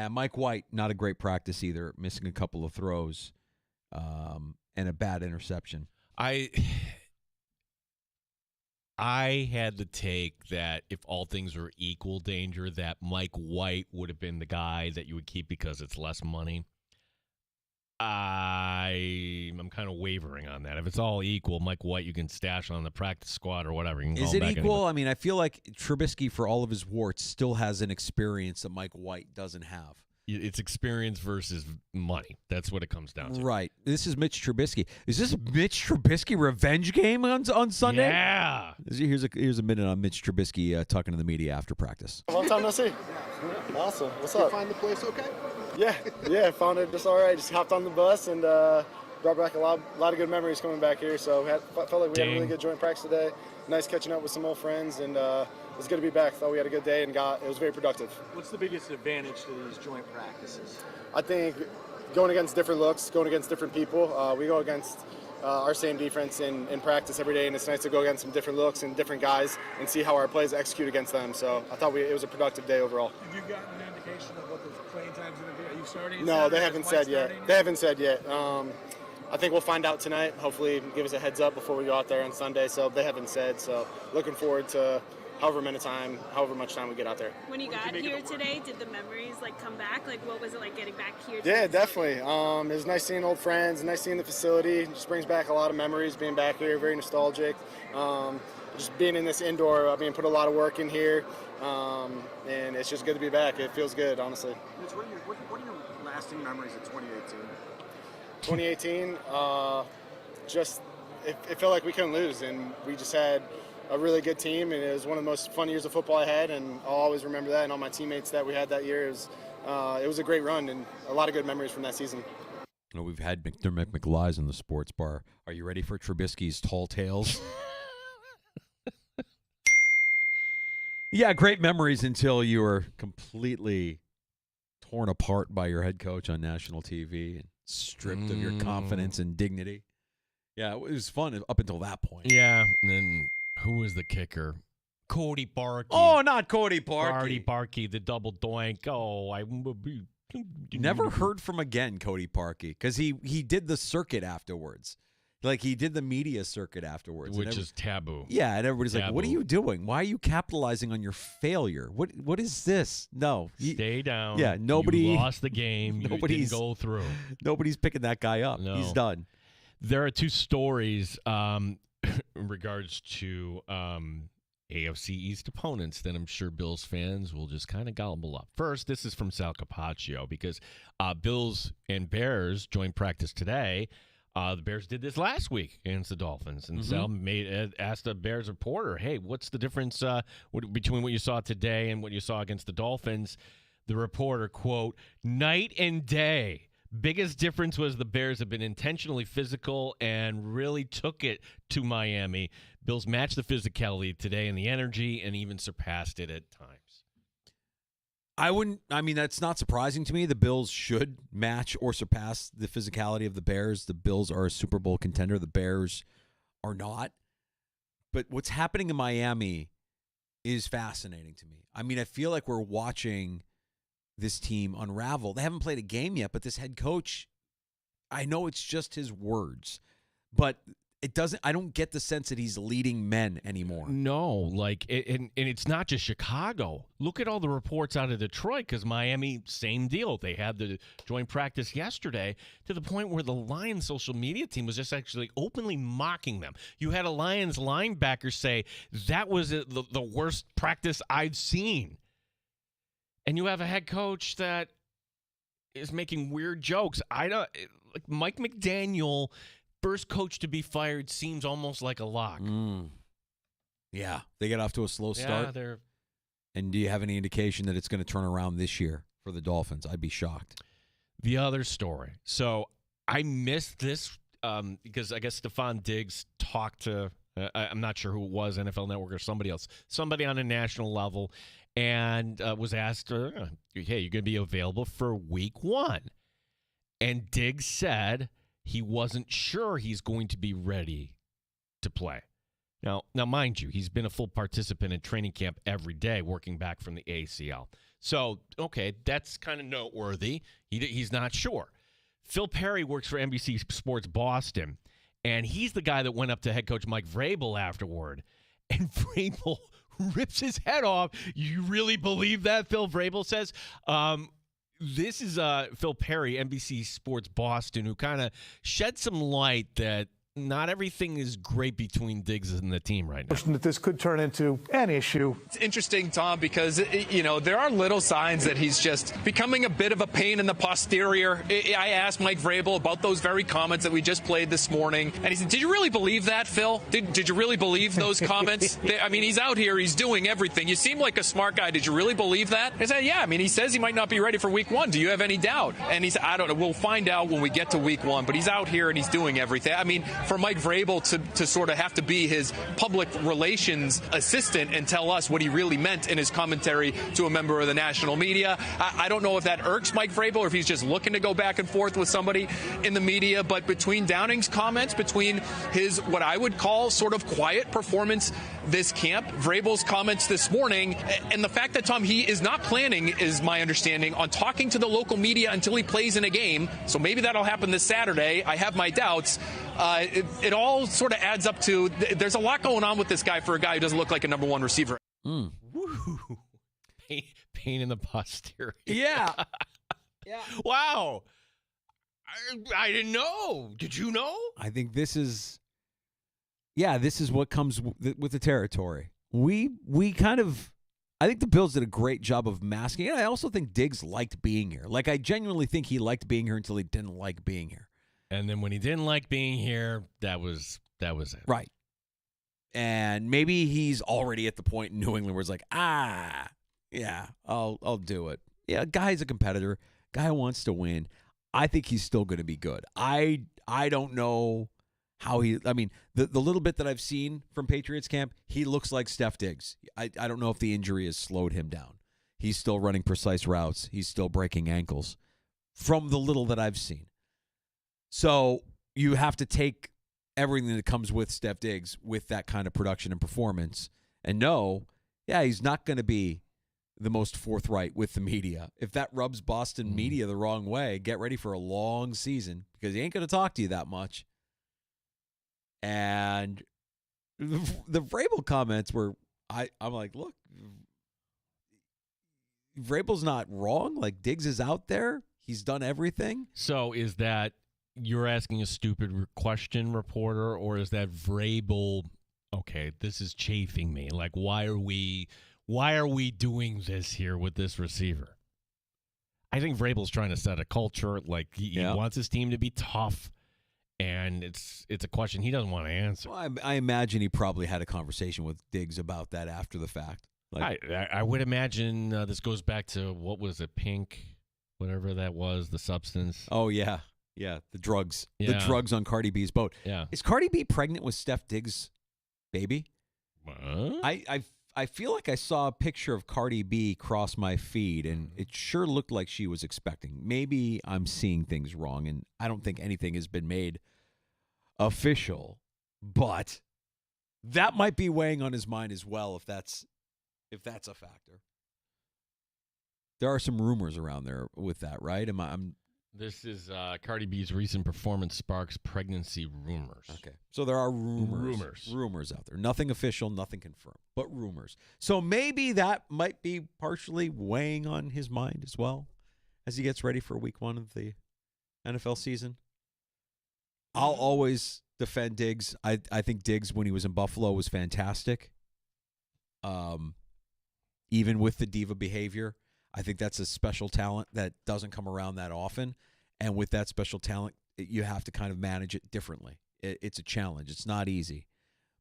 Mike White, not a great practice either, missing a couple of throws and a bad interception.
I had the take that if all things were equal, Danger, that Mike White would have been the guy that you would keep because it's less money. I'm kind of wavering on that. If it's all equal, Mike White you can stash on the practice squad or whatever. You can
Is it equal? I mean, I feel like Trubisky, for all of his warts, still has an experience that Mike White doesn't have.
It's experience versus money. That's what it comes down to.
Right. This is Mitch Trubisky. Is this a Mitch Trubisky revenge game on Sunday?
Yeah.
Here's a minute on Mitch Trubisky talking to the media after practice.
Long time no see. Awesome. What's up?
You find the place okay?
Yeah, found it just all right. Just hopped on the bus and brought back a lot of good memories coming back here. So felt like we had a really good joint practice today. Nice catching up with some old friends, and it was good to be back. Thought we had a good day and it was very productive.
What's the biggest advantage to these joint practices?
I think going against different looks, going against different people. We go against our same defense in practice every day, and it's nice to go against some different looks and different guys and see how our plays execute against them. So I thought it was a productive day overall.
Have you gotten an indication of what the playing time's going to be? Are you starting?
No, they haven't said yet. They haven't said yet. I think we'll find out tonight. Hopefully give us a heads up before we go out there on Sunday. So they haven't said. So looking forward to however much time we get out there.
When you got here today, did the memories come back? What was it like getting back here?
Yeah, definitely. It was nice seeing old friends, nice seeing the facility. It just brings back a lot of memories being back here, very nostalgic. Just being in this indoor, being put a lot of work in here, and it's just good to be back. It feels good, honestly.
Mitch, what are your lasting memories of 2018?
2018, it felt like we couldn't lose, and we just had a really good team, and it was one of the most fun years of football I had, and I'll always remember that, and all my teammates that we had that year. It was a great run, and a lot of good memories from that season.
We've had McDermott McLeod in the sports bar. Are you ready for Trubisky's tall tales? Yeah, great memories until you were completely torn apart by your head coach on national TV and stripped of your confidence and dignity. Yeah, it was fun up until that point.
Yeah, and then who was the kicker? Cody Barkey.
Oh, not Cody Barkey.
Cody Barkey, the double doink. Oh,
never heard from again, Cody Barkey, because he did the circuit afterwards. He did the media circuit afterwards.
Which is taboo.
Yeah, and everybody's like, what are you doing? Why are you capitalizing on your failure? What is this? No.
Stay down.
Yeah, nobody.
You lost the game. You didn't go through.
Nobody's picking that guy up.
No.
He's done.
There are 2 stories in regards to AFC East opponents that I'm sure Bills fans will just kind of gobble up. First, this is from Sal Capaccio because Bills and Bears joint practice today. The Bears did this last week against the Dolphins, and Sal asked a Bears reporter, "Hey, what's the difference between what you saw today and what you saw against the Dolphins?" The reporter, quote, "Night and day. Biggest difference was the Bears have been intentionally physical and really took it to Miami. Bills matched the physicality today and the energy and even surpassed it at times."
That's not surprising to me. The Bills should match or surpass the physicality of the Bears. The Bills are a Super Bowl contender. The Bears are not. But what's happening in Miami is fascinating to me. I feel like we're watching this team unravel. They haven't played a game yet, but this head coach, I know it's just his words, but I don't get the sense that he's leading men anymore.
No, and it's not just Chicago. Look at all the reports out of Detroit, because Miami, same deal. They had the joint practice yesterday to the point where the Lions social media team was just actually openly mocking them. You had a Lions linebacker say, that was the worst practice I've seen. And you have a head coach that is making weird jokes. Mike McDaniel, first coach to be fired, seems almost like a lock.
Yeah, they get off to a slow start.
Yeah,
And do you have any indication that it's going to turn around this year for the Dolphins? I'd be shocked.
The other story. So I missed this because I guess Stephon Diggs talked to, I'm not sure who it was, NFL Network or somebody else, somebody on a national level, and was asked, hey, you're going to be available for week 1. And Diggs said he wasn't sure he's going to be ready to play. Now, mind you, he's been a full participant in training camp every day, working back from the ACL. So, okay, that's kind of noteworthy. He's not sure. Phil Perry works for NBC Sports Boston, and he's the guy that went up to head coach Mike Vrabel afterward, and Vrabel rips his head off. You really believe that, Phil Vrabel says? This is Phil Perry, NBC Sports Boston, who kind of shed some light that not everything is great between Diggs and the team right now.
That this could turn into an issue.
It's interesting, Tom, because, there are little signs that he's just becoming a bit of a pain in the posterior. I asked Mike Vrabel about those very comments that we just played this morning, and he said, did you really believe that, Phil? Did you really believe those comments? He's out here, he's doing everything. You seem like a smart guy. Did you really believe that? I said, yeah. He says he might not be ready for week 1. Do you have any doubt? And he said, I don't know. We'll find out when we get to week 1, but he's out here and he's doing everything. For Mike Vrabel to sort of have to be his public relations assistant and tell us what he really meant in his commentary to a member of the national media, I don't know if that irks Mike Vrabel or if he's just looking to go back and forth with somebody in the media. But between Downing's comments, between his what I would call sort of quiet performance this camp, Vrabel's comments this morning, and the fact that, Tom, he is not planning, is my understanding, on talking to the local media until he plays in a game. So maybe that'll happen this Saturday. I have my doubts. It all sort of adds up to there's a lot going on with this guy for a guy who doesn't look like a number 1 receiver.
Woo. Pain in the posterior.
Yeah.
Yeah. Wow. I didn't know. Did you know?
I think this is what comes with the territory. We kind of, I think the Bills did a great job of masking it. I also think Diggs liked being here. Like, I genuinely think he liked being here until he didn't like being here.
And then when he didn't like being here, that was it.
Right. And maybe he's already at the point in New England where it's like, yeah, I'll do it. Yeah, guy's a competitor. Guy wants to win. I think he's still going to be good. I don't know how the little bit that I've seen from Patriots camp, he looks like Steph Diggs. I don't know if the injury has slowed him down. He's still running precise routes. He's still breaking ankles from the little that I've seen. So you have to take everything that comes with Steph Diggs with that kind of production and performance and know, he's not going to be the most forthright with the media. If that rubs Boston media the wrong way, get ready for a long season because he ain't going to talk to you that much. And the Vrabel comments were, I'm like, look, Vrabel's not wrong. Like, Diggs is out there. He's done everything.
So is that you're asking a stupid question, reporter, or is that Vrabel, okay, this is chafing me. Like, why are we doing this here with this receiver? I think Vrabel's trying to set a culture. Like, he wants his team to be tough, and it's a question he doesn't want to answer.
Well, I imagine he probably had a conversation with Diggs about that after the fact. Like,
I would imagine this goes back to, what was it, pink, whatever that was, the substance.
Oh, yeah. Yeah, the drugs.
Yeah.
The drugs on Cardi B's boat.
Yeah.
Is Cardi B pregnant with Steph Diggs' baby?
What?
I feel like I saw a picture of Cardi B cross my feed, and it sure looked like she was expecting. Maybe I'm seeing things wrong, and I don't think anything has been made official, but that might be weighing on his mind as well if that's a factor. There are some rumors around there with that, right?
This is Cardi B's recent performance sparks pregnancy rumors.
Okay. So there are rumors out there. Nothing official, nothing confirmed, but rumors. So maybe that might be partially weighing on his mind as well as he gets ready for week 1 of the NFL season. I'll always defend Diggs. I think Diggs, when he was in Buffalo, was fantastic. Even with the diva behavior, I think that's a special talent that doesn't come around that often. And with that special talent, you have to kind of manage it differently. It's a challenge. It's not easy.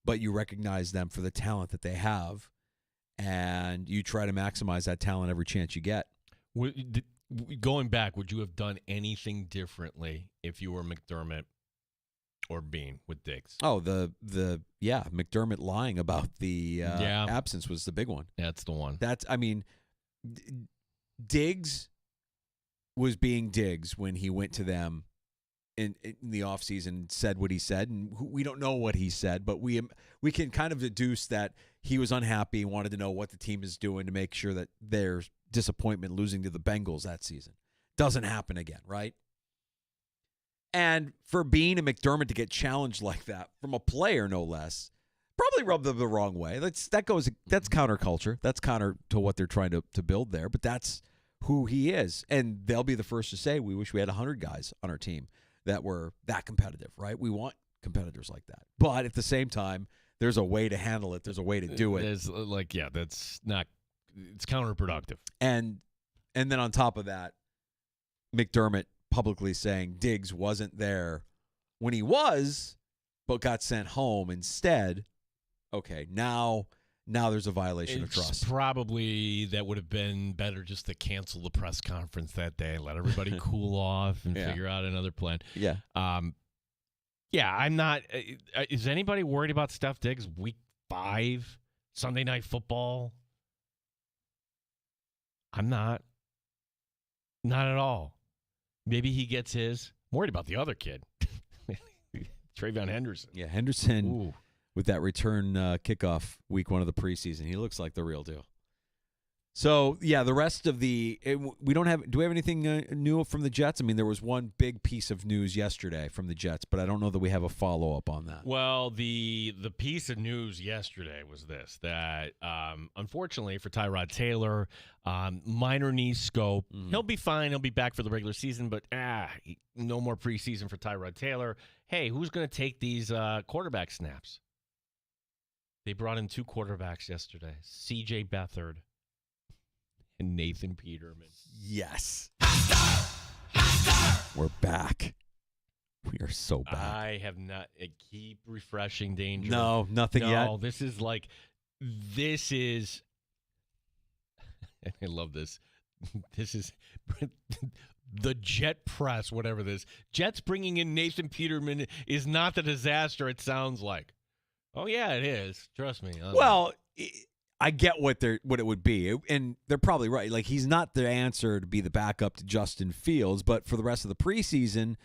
But you recognize them for the talent that they have, and you try to maximize that talent every chance you get.
Going back, would you have done anything differently if you were McDermott Or Bean with Diggs.
Oh, McDermott lying about the absence was the big one.
That's the one.
Diggs was being Diggs when he went to them in the offseason and said what he said, and we don't know what he said, but we can kind of deduce that he was unhappy, wanted to know what the team is doing to make sure that their disappointment losing to the Bengals that season doesn't happen again, right? And for Bean and McDermott to get challenged like that from a player, no less, probably rubbed them the wrong way. That's counterculture. That's counter to what they're trying to build there. But that's who he is, and they'll be the first to say we wish we had 100 guys on our team that were that competitive, right? We want competitors like that. But at the same time, there's a way to handle it. There's a way to do it.
It's counterproductive.
And then on top of that, McDermott publicly saying Diggs wasn't there when he was, but got sent home instead. Okay, now there's a violation of trust.
Probably that would have been better just to cancel the press conference that day, let everybody cool off and figure out another plan.
Yeah.
I'm not. Is anybody worried about Steph Diggs week 5, Sunday Night Football? I'm not. Not at all. Maybe he gets his. I'm worried about the other kid, Travion Henderson.
Yeah, Henderson with that return kickoff week 1 of the preseason. He looks like the real deal. So, yeah, the rest of do we have anything new from the Jets? I mean, there was one big piece of news yesterday from the Jets, but I don't know that we have a follow-up on that.
Well, the piece of news yesterday was this, that unfortunately for Tyrod Taylor, minor knee scope. He'll be fine. He'll be back for the regular season, but no more preseason for Tyrod Taylor. Hey, who's going to take these quarterback snaps? They brought in 2 quarterbacks yesterday, C.J. Beathard and Nathan Peterman.
Yes. We're back. We are so back.
I have not. Keep refreshing, Danger.
No, nothing yet.
No, this is. I love this. This is the Jet press, whatever this. Jets bringing in Nathan Peterman is not the disaster it sounds like. Oh, yeah, it is. Trust me.
Well, I get what it would be, and they're probably right. Like, he's not the answer to be the backup to Justin Fields, but for the rest of the preseason,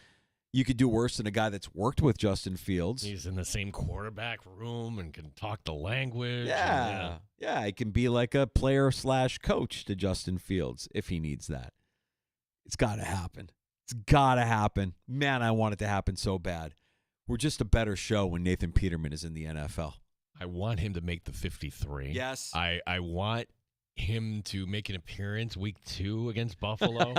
you could do worse than a guy that's worked with Justin Fields.
He's in the same quarterback room and can talk the language.
Yeah, he can be like a player/coach to Justin Fields if he needs that. It's got to happen. It's got to happen. Man, I want it to happen so bad. We're just a better show when Nathan Peterman is in the NFL.
I want him to make the 53.
Yes.
I want him to make an appearance week 2 against Buffalo.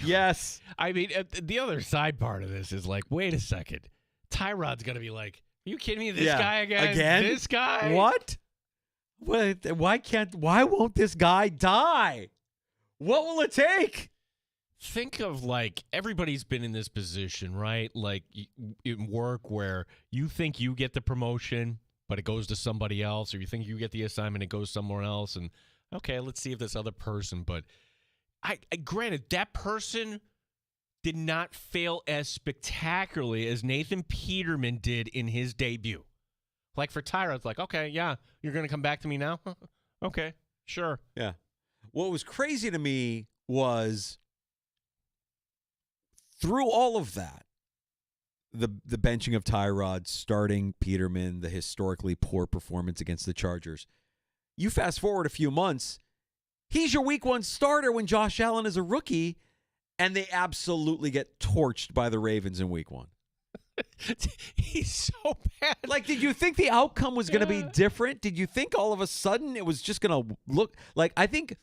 Yes.
I mean, the other side part of this is like, wait a second. Tyrod's going to be like, are you kidding me? This guy again? This guy?
What? Why won't this guy die? What will it take?
Think of, like, everybody's been in this position, right? Like, in work where you think you get the promotion, but it goes to somebody else, or you think you get the assignment, it goes somewhere else, and, okay, let's see if this other person, but I granted, that person did not fail as spectacularly as Nathan Peterman did in his debut. Like, for Tyrod, it's like, okay, yeah, you're going to come back to me now? Okay, sure.
Yeah. What was crazy to me was through all of that, the benching of Tyrod, starting Peterman, the historically poor performance against the Chargers, you fast forward a few months, he's your week 1 starter when Josh Allen is a rookie, and they absolutely get torched by the Ravens in week 1.
He's so bad.
Like, did you think the outcome was going to be different? Did you think all of a sudden it was just going to look like, I think,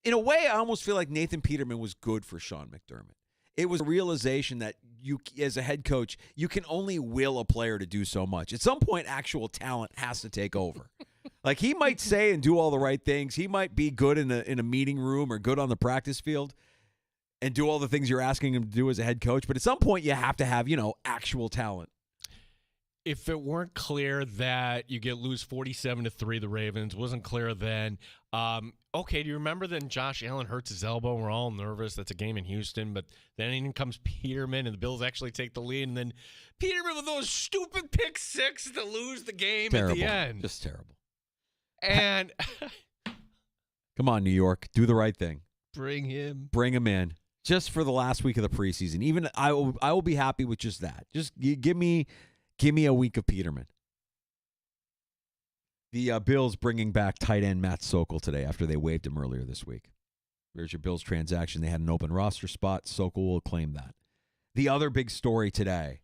in a way, I almost feel like Nathan Peterman was good for Sean McDermott. It was a realization that you, as a head coach, you can only will a player to do so much. At some point, actual talent has to take over. Like, he might say and do all the right things. He might be good in a meeting room or good on the practice field and do all the things you're asking him to do as a head coach. But at some point, you have to have, actual talent.
if it weren't clear that you lose 47-3, the Ravens, wasn't clear then. Okay, do you remember then Josh Allen hurts his elbow and we're all nervous? That's a game in Houston, but then in comes Peterman and the Bills actually take the lead, and then Peterman with those stupid pick six to lose the game
Terrible.
at the end.
Just terrible.
And
come on, New York, do the right thing.
Bring
him in. Just for the last week of the preseason. Even I will be happy with just that. Just give me a week of Peterman. The Bills bringing back tight end Matt Sokol today after they waived him earlier this week. There's your Bills transaction. They had an open roster spot. Sokol will claim that. The other big story today.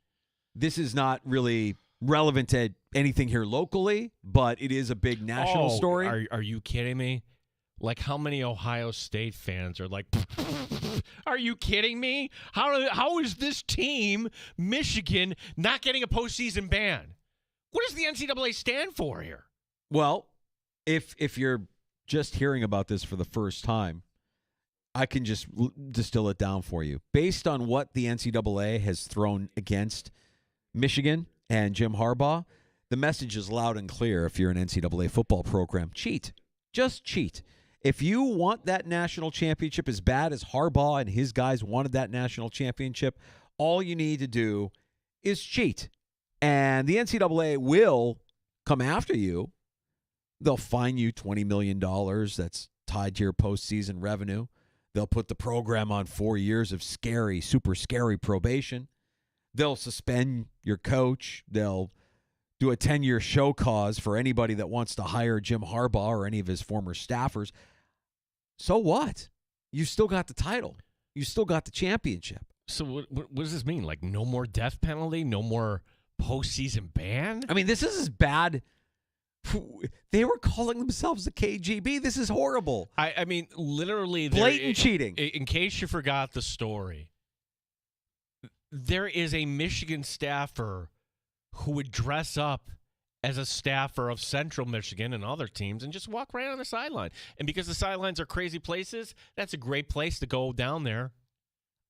This is not really relevant to anything here locally, but it is a big national story.
Are you kidding me? Like, how many Ohio State fans are like, are you kidding me? How is this team, Michigan, not getting a postseason ban? What does the NCAA stand for here?
Well, if you're just hearing about this for the first time, I can just distill it down for you. Based on what the NCAA has thrown against Michigan and Jim Harbaugh, the message is loud and clear. If you're an NCAA football program, cheat. Just cheat. If you want that national championship as bad as Harbaugh and his guys wanted that national championship, all you need to do is cheat. And the NCAA will come after you. They'll fine you $20 million that's tied to your postseason revenue. They'll put the program on 4 years of scary, super scary probation. They'll suspend your coach. They'll do a 10-year show cause for anybody that wants to hire Jim Harbaugh or any of his former staffers. So what? You still got the title. You still got the championship.
So what does this mean? Like, no more death penalty? No more postseason ban?
I mean, this is as bad. They were calling themselves the KGB. This is horrible.
I mean, literally.
Blatant cheating.
In case you forgot the story, there is a Michigan staffer who would dress up as a staffer of Central Michigan and other teams and just walk right on the sideline. And because the sidelines are crazy places, that's a great place to go down there.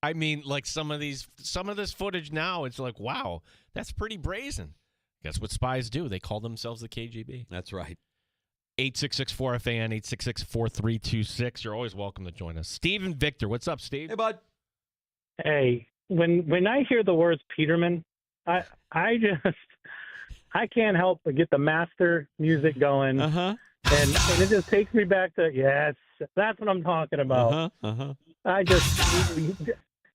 I mean, like some of this footage now, it's like, wow, that's pretty brazen. That's what spies do. They call themselves the KGB.
That's right.
866-4FAN, 866-4326. You're always welcome to join us. Steve and Victor. What's up, Steve?
Hey, bud.
Hey, when I hear the words Peterman, I can't help but get the master music going.
Uh-huh.
And it just takes me back to, yes, that's what I'm talking about.
Uh-huh.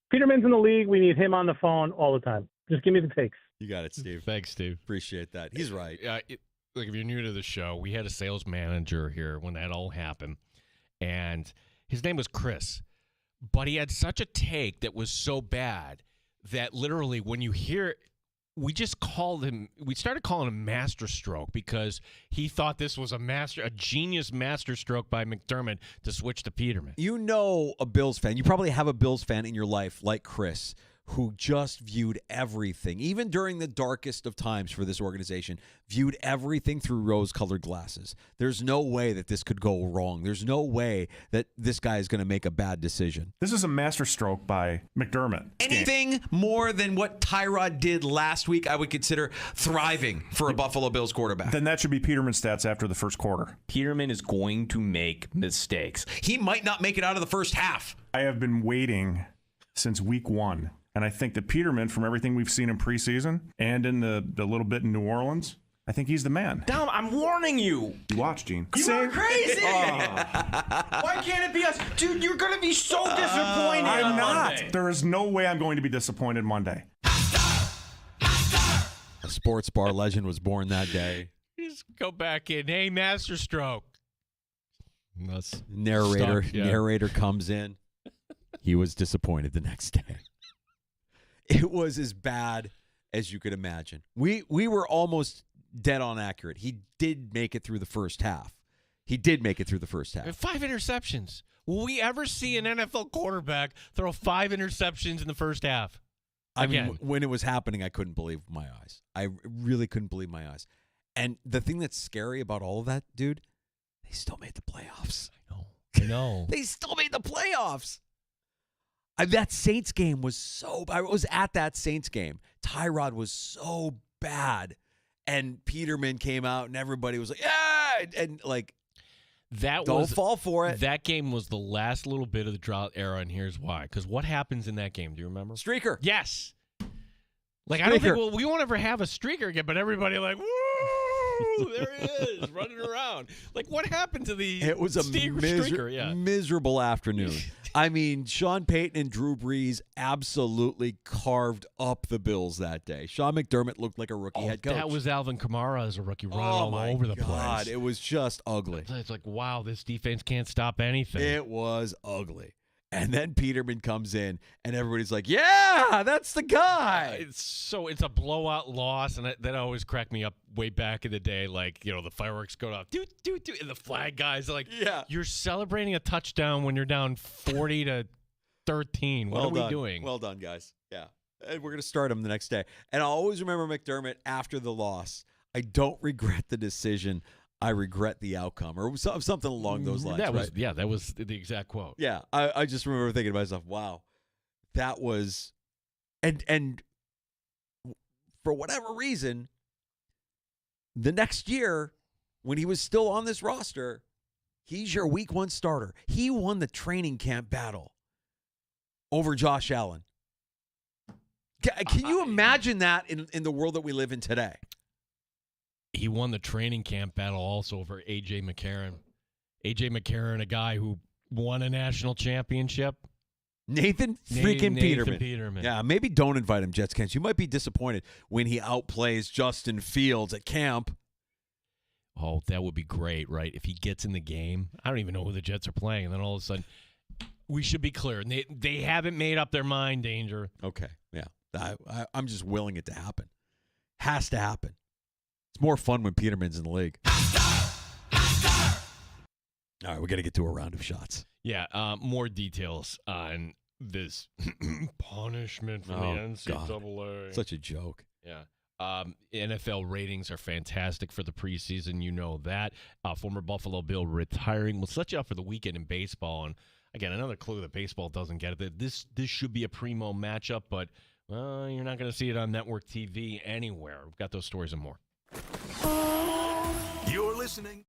Peterman's in the league. We need him on the phone all the time. Just give me the takes.
You got it, Steve.
Thanks, Steve.
Appreciate that. He's right.
Look, if you're new to the show, we had a sales manager here when that all happened, and his name was Chris. But he had such a take that was so bad that literally when you hear it, we started calling him Master Stroke because he thought this was a genius master stroke by McDermott to switch to Peterman.
You know a Bills fan. You probably have a Bills fan in your life like Chris, who just viewed everything, even during the darkest of times for this organization, viewed everything through rose-colored glasses. There's no way that this could go wrong. There's no way that this guy is going to make a bad decision.
This is a masterstroke by McDermott.
Anything more than what Tyrod did last week, I would consider thriving for a Buffalo Bills quarterback.
Then that should be Peterman's stats after the first quarter.
Peterman is going to make mistakes.
He might not make it out of the first half.
I have been waiting since week one. And I think that Peterman, from everything we've seen in preseason and in the little bit in New Orleans, I think he's the man.
Dom, I'm warning you.
You watch, Gene.
You are crazy. Why can't it be us? Dude, you're going to be so disappointed
I'm not.
Monday.
There is no way I'm going to be disappointed Monday.
A sports bar legend was born that day.
Just go back in. Hey, Master Stroke.
Narrator comes in. He was disappointed the next day. It was as bad as you could imagine. We were almost dead on accurate. He did make it through the first half. 5
interceptions. Will we ever see an NFL quarterback throw 5 interceptions in the first half?
I mean, when it was happening, I couldn't believe my eyes. I really couldn't believe my eyes. And the thing that's scary about all of that, dude, they still made the playoffs.
I know.
They still made the playoffs. That Saints game was I was at that Saints game. Tyrod was so bad and Peterman came out, and everybody was like, "Yeah!" And like,
don't fall for it. That game was the last little bit of the drought era, and here's why. Because what happens in that game? Do you remember?
Streaker.
Yes. Like, I don't think we won't ever have a streaker again, but everybody like, woo, there he is, running around. Like, what happened to the
It was a
streaker? Yeah.
miserable afternoon. I mean, Sean Payton and Drew Brees absolutely carved up the Bills that day. Sean McDermott looked like a rookie head coach.
That was Alvin Kamara as a rookie running all over the place.
It was just ugly.
It's like, wow, this defense can't stop anything.
It was ugly. And then Peterman comes in, and everybody's like, "Yeah, that's the guy."
It's a blowout loss, and that always cracked me up way back in the day. Like, the fireworks go off, and the flag guys are like,
"Yeah,
you're celebrating a touchdown when you're down 40-13. What are we doing?"
Well done, guys. Yeah, and we're gonna start him the next day. And I'll always remember McDermott after the loss. I don't regret the decision. I regret the outcome, or something along those lines.
That was the exact quote.
Yeah, I just remember thinking to myself, wow, that was, and for whatever reason, the next year, when he was still on this roster, he's your week 1 starter. He won the training camp battle over Josh Allen. Can you imagine that in the world that we live in today?
He won the training camp battle also over A.J. McCarron. A.J. McCarron, a guy who won a national championship.
Nathan
Peterman.
Yeah, maybe don't invite him, Jets fans. You might be disappointed when he outplays Justin Fields at camp.
Oh, that would be great, right? If he gets in the game. I don't even know who the Jets are playing. And then all of a sudden, we should be clear. They haven't made up their mind, Danger.
Okay, yeah. I'm just willing it to happen. Has to happen. It's more fun when Peterman's in the league. All right, we got to get to a round of shots.
Yeah, more details on this punishment from the NCAA.
Such a joke.
Yeah. NFL ratings are fantastic for the preseason. You know that. Former Buffalo Bill retiring will set you up for the weekend in baseball. And, again, another clue that baseball doesn't get it. This should be a primo matchup, but you're not going to see it on network TV anywhere. We've got those stories and more.
You're listening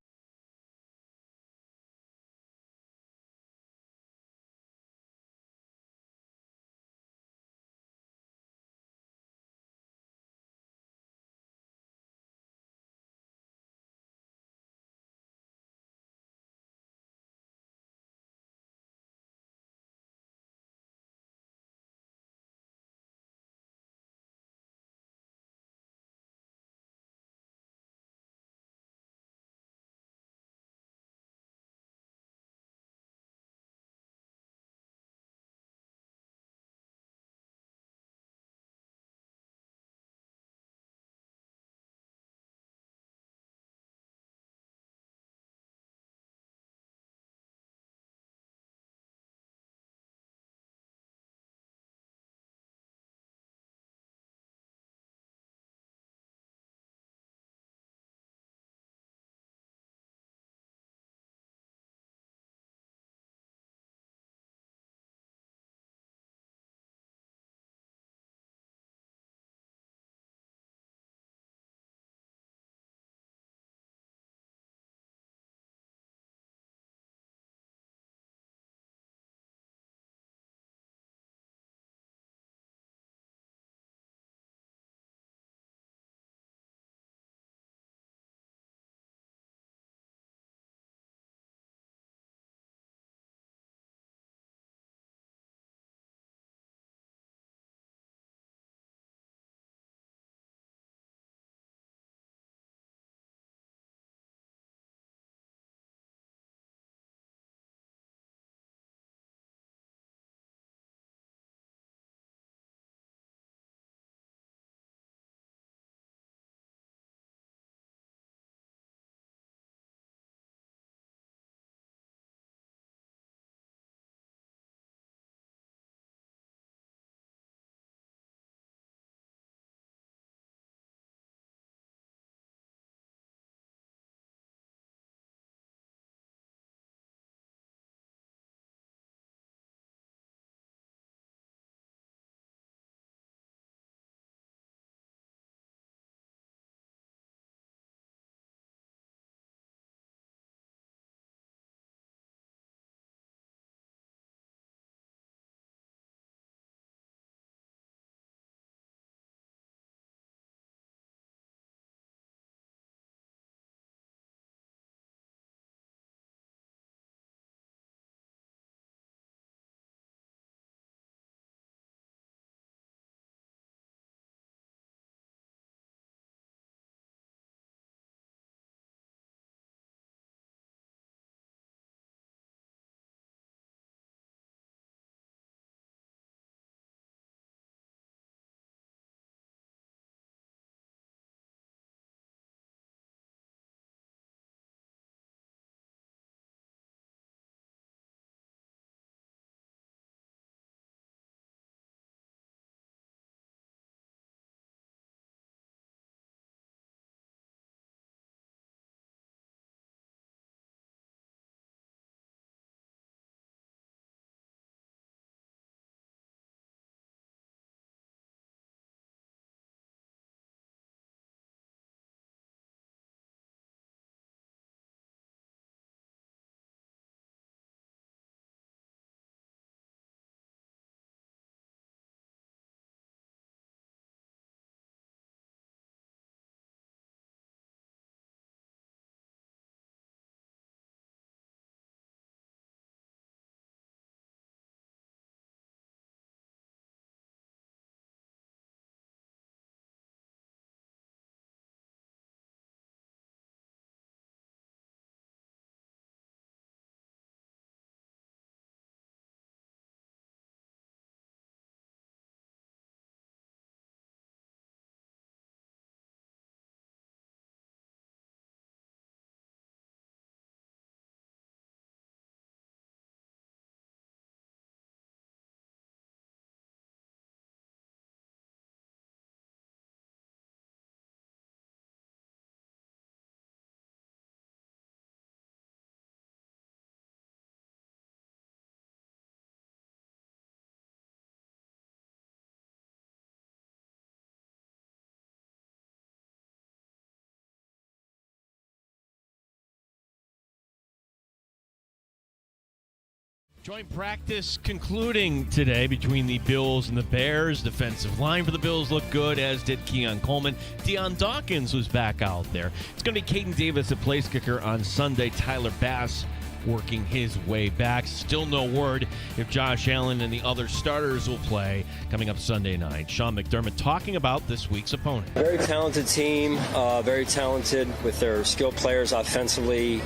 Joint practice concluding today between the Bills and the Bears. Defensive line for the Bills looked good, as did Keon Coleman. Deion Dawkins was back out there. It's going to be Caden Davis at place kicker on Sunday. Tyler Bass working his way back. Still no word if Josh Allen and the other starters will play coming up Sunday night. Sean McDermott talking about this week's opponent.
Very talented team, very talented with their skilled players offensively,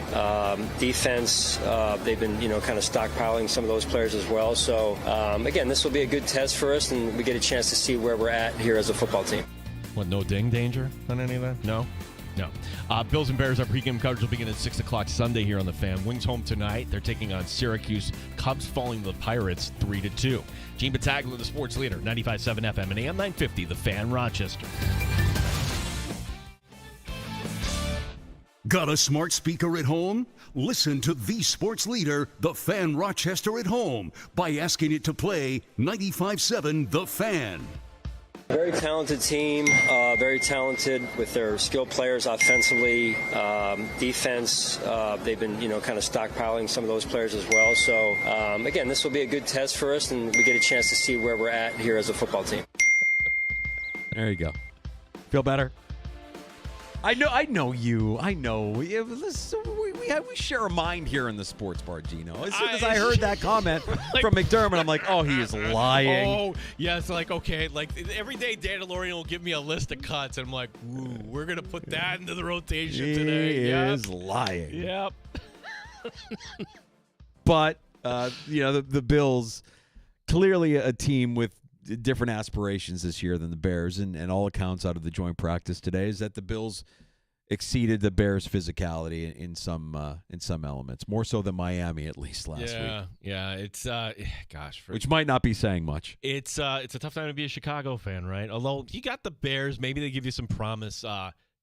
defense. They've been, kind of stockpiling some of those players as well. So, again, this will be a good test for us, and we get a chance to see where we're at here as a football team.
What, no ding danger on any of that? No? No. Bills and Bears, our pregame coverage will begin at 6 o'clock Sunday here on The Fan. Wings home tonight. They're taking on Syracuse. Cubs falling to the Pirates 3-2. Gene Battaglia, the sports leader, 95.7 FM and AM 950, The Fan, Rochester.
Got a smart speaker at home? Listen to the sports leader, The Fan Rochester at home, by asking it to play 95.7 The Fan.
Very talented team, very talented with their skilled players offensively, defense. They've been, kind of stockpiling some of those players as well. So, again, this will be a good test for us, and we get a chance to see where we're at here as a football team.
There you go. Feel better? I know you. I know. Yeah, listen, we share a mind here in the sports bar, Gino. As soon as I heard that comment from McDermott, I'm like, oh, he is lying.
Oh, yeah, it's like, okay, like every day Dan DeLorean will give me a list of cuts, and I'm like, ooh, we're going to put that into the rotation today.
He is lying.
Yep.
But, the Bills, clearly a team with different aspirations this year than the Bears, and all accounts out of the joint practice today is that the Bills exceeded the Bears' physicality in some elements, more so than Miami at least last week.
Yeah, it's
which might not be saying much.
It's a tough time to be a Chicago fan, right? Although you got the Bears, maybe they give you some promise.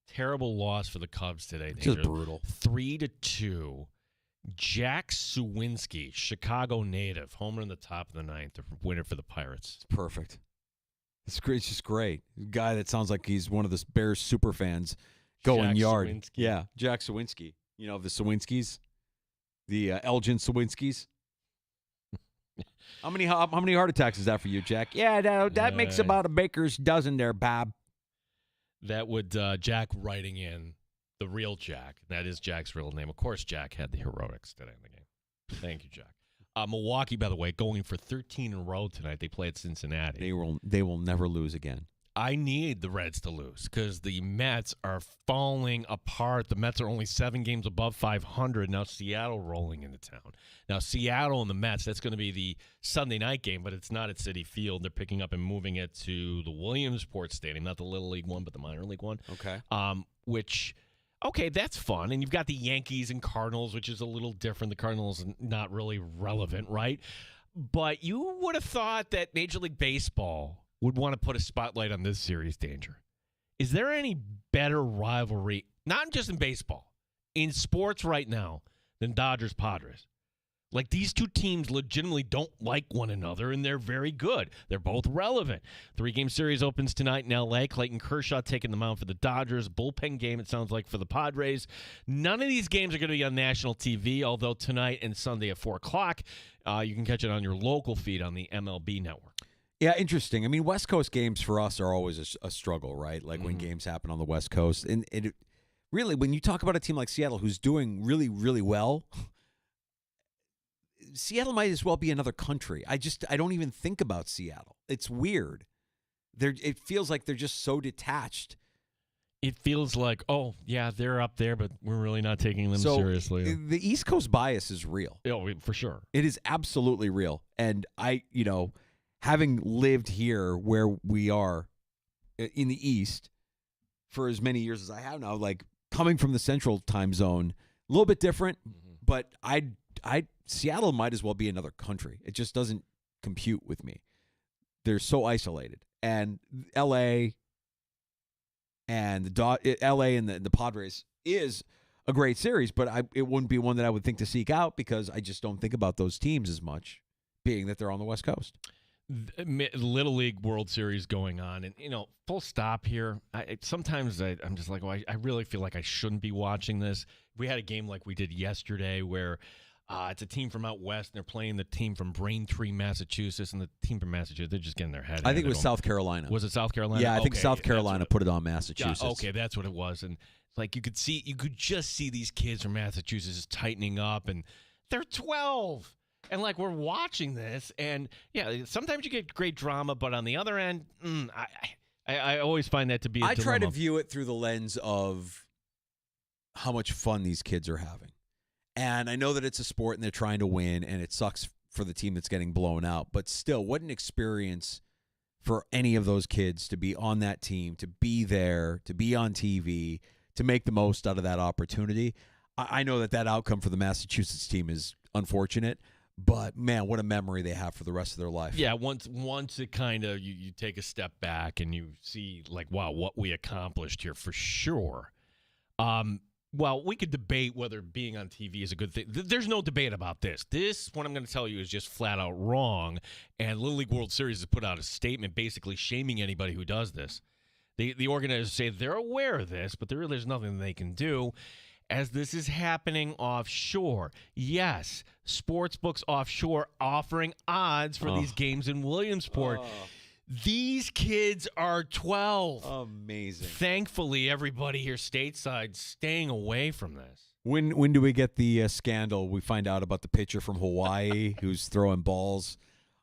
Terrible loss for the Cubs today.
Just brutal.
3-2. Jack Sawinski, Chicago native, homer in the top of the ninth, the winner for the Pirates.
It's perfect. It's great. It's just great. Guy that sounds like he's one of the Bears super fans going
Jack
yard.
Sawinski.
Yeah, Jack Sawinski. Of the Sawinskis, the Elgin Sawinskis. How many heart attacks is that for you, Jack? Yeah, that makes about a baker's dozen there, Bob.
That would Jack writing in. The real Jack. That is Jack's real name. Of course, Jack had the heroics today in the game. Thank you, Jack. Milwaukee, by the way, going for 13 in a row tonight. They play at Cincinnati.
They will never lose again.
I need the Reds to lose because the Mets are falling apart. The Mets are only 7 games above 500. Now Seattle rolling into town. Now Seattle and the Mets, that's going to be the Sunday night game, but it's not at Citi Field. They're picking up and moving it to the Williamsport Stadium, not the Little League one, but the minor league one.
Okay.
Okay, that's fun. And you've got the Yankees and Cardinals, which is a little different. The Cardinals are not really relevant, right? But you would have thought that Major League Baseball would want to put a spotlight on this series, Danger. Is there any better rivalry, not just in baseball, in sports right now, than Dodgers-Padres? Like, these two teams legitimately don't like one another, and they're very good. They're both relevant. 3-game series opens tonight in L.A. Clayton Kershaw taking the mound for the Dodgers. Bullpen game, it sounds like, for the Padres. None of these games are going to be on national TV, although tonight and Sunday at 4 o'clock, you can catch it on your local feed on the MLB network.
Yeah, interesting. I mean, West Coast games for us are always a struggle, right? Like when games happen on the West Coast. And it really, when you talk about a team like Seattle who's doing really, really well, Seattle might as well be another country. I don't even think about Seattle. It's weird. It feels like they're just so detached.
It feels like, oh, yeah, they're up there, but we're really not taking them seriously.
The East Coast bias is real.
Oh, for sure.
It is absolutely real. And having lived here where we are in the East for as many years as I have now, like coming from the Central time zone, a little bit different, but Seattle might as well be another country. It just doesn't compute with me. They're so isolated. And L.A. and the Padres is a great series, but it wouldn't be one that I would think to seek out because I just don't think about those teams as much, being that they're on the West Coast.
Little League World Series going on, and full stop here. Sometimes I'm just like, I really feel like I shouldn't be watching this. We had a game like we did yesterday where It's a team from out west, and they're playing the team from Braintree, Massachusetts, and the team from Massachusetts, they're just getting their head.
I think it was South Carolina.
Was it South Carolina?
Yeah, I think
Okay,
South Carolina put it on Massachusetts.
Yeah, okay, that's what it was. And like you could just see these kids from Massachusetts just tightening up, and they're 12. And like we're watching this, and yeah, sometimes you get great drama, but on the other end, I always find that to be a dilemma.
Try to view it through the lens of how much fun these kids are having. And I know that it's a sport and they're trying to win, and it sucks for the team that's getting blown out. But still, what an experience for any of those kids to be on that team, to be there, to be on TV, to make the most out of that opportunity. I know that outcome for the Massachusetts team is unfortunate, but man, what a memory they have for the rest of their life.
Yeah, once it kind of you take a step back and you see like, wow, what we accomplished here for sure. Well, we could debate whether being on TV is a good thing. There's no debate about this. This, what I'm going to tell you, is just flat out wrong. And Little League World Series has put out a statement basically shaming anybody who does this. The organizers say they're aware of this, but there's nothing they can do as this is happening offshore. Yes, sportsbooks offshore offering odds for these games in Williamsport. These kids are 12.
Amazing.
Thankfully, everybody here stateside staying away from this.
When do we get the scandal? We find out about the pitcher from Hawaii who's throwing balls.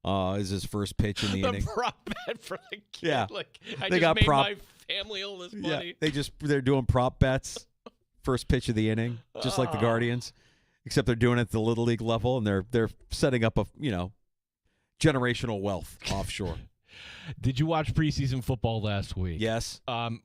Is his first pitch in the inning?
The prop bet for the kid.
Yeah.
Like, I
They
just
got
made
prop-
my family all this money.
Yeah, they're doing prop bets. First pitch of the inning, just like the Guardians, except they're doing it at the Little League level, and they're setting up a generational wealth offshore.
Did you watch preseason football last week?
Yes.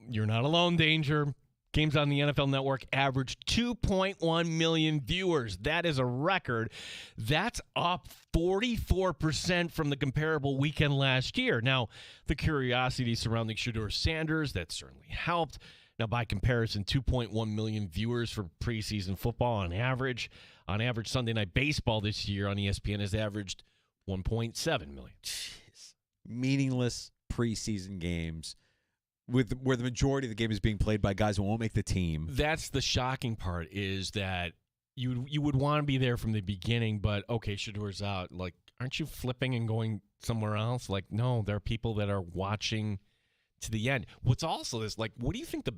You're not alone, Danger. Games on the NFL Network averaged 2.1 million viewers. That is a record. That's up 44% from the comparable weekend last year. Now, the curiosity surrounding Shedeur Sanders, that certainly helped. Now, by comparison, 2.1 million viewers for preseason football on average. On average, Sunday Night Baseball this year on ESPN has averaged 1.7 million.
Jeez. Meaningless preseason games where the majority of the game is being played by guys who won't make the team.
That's the shocking part, is that you would want to be there from the beginning, but okay, Shedeur's out. Like, aren't you flipping and going somewhere else? Like, no, there are people that are watching to the end. What's also this, like, what do you think the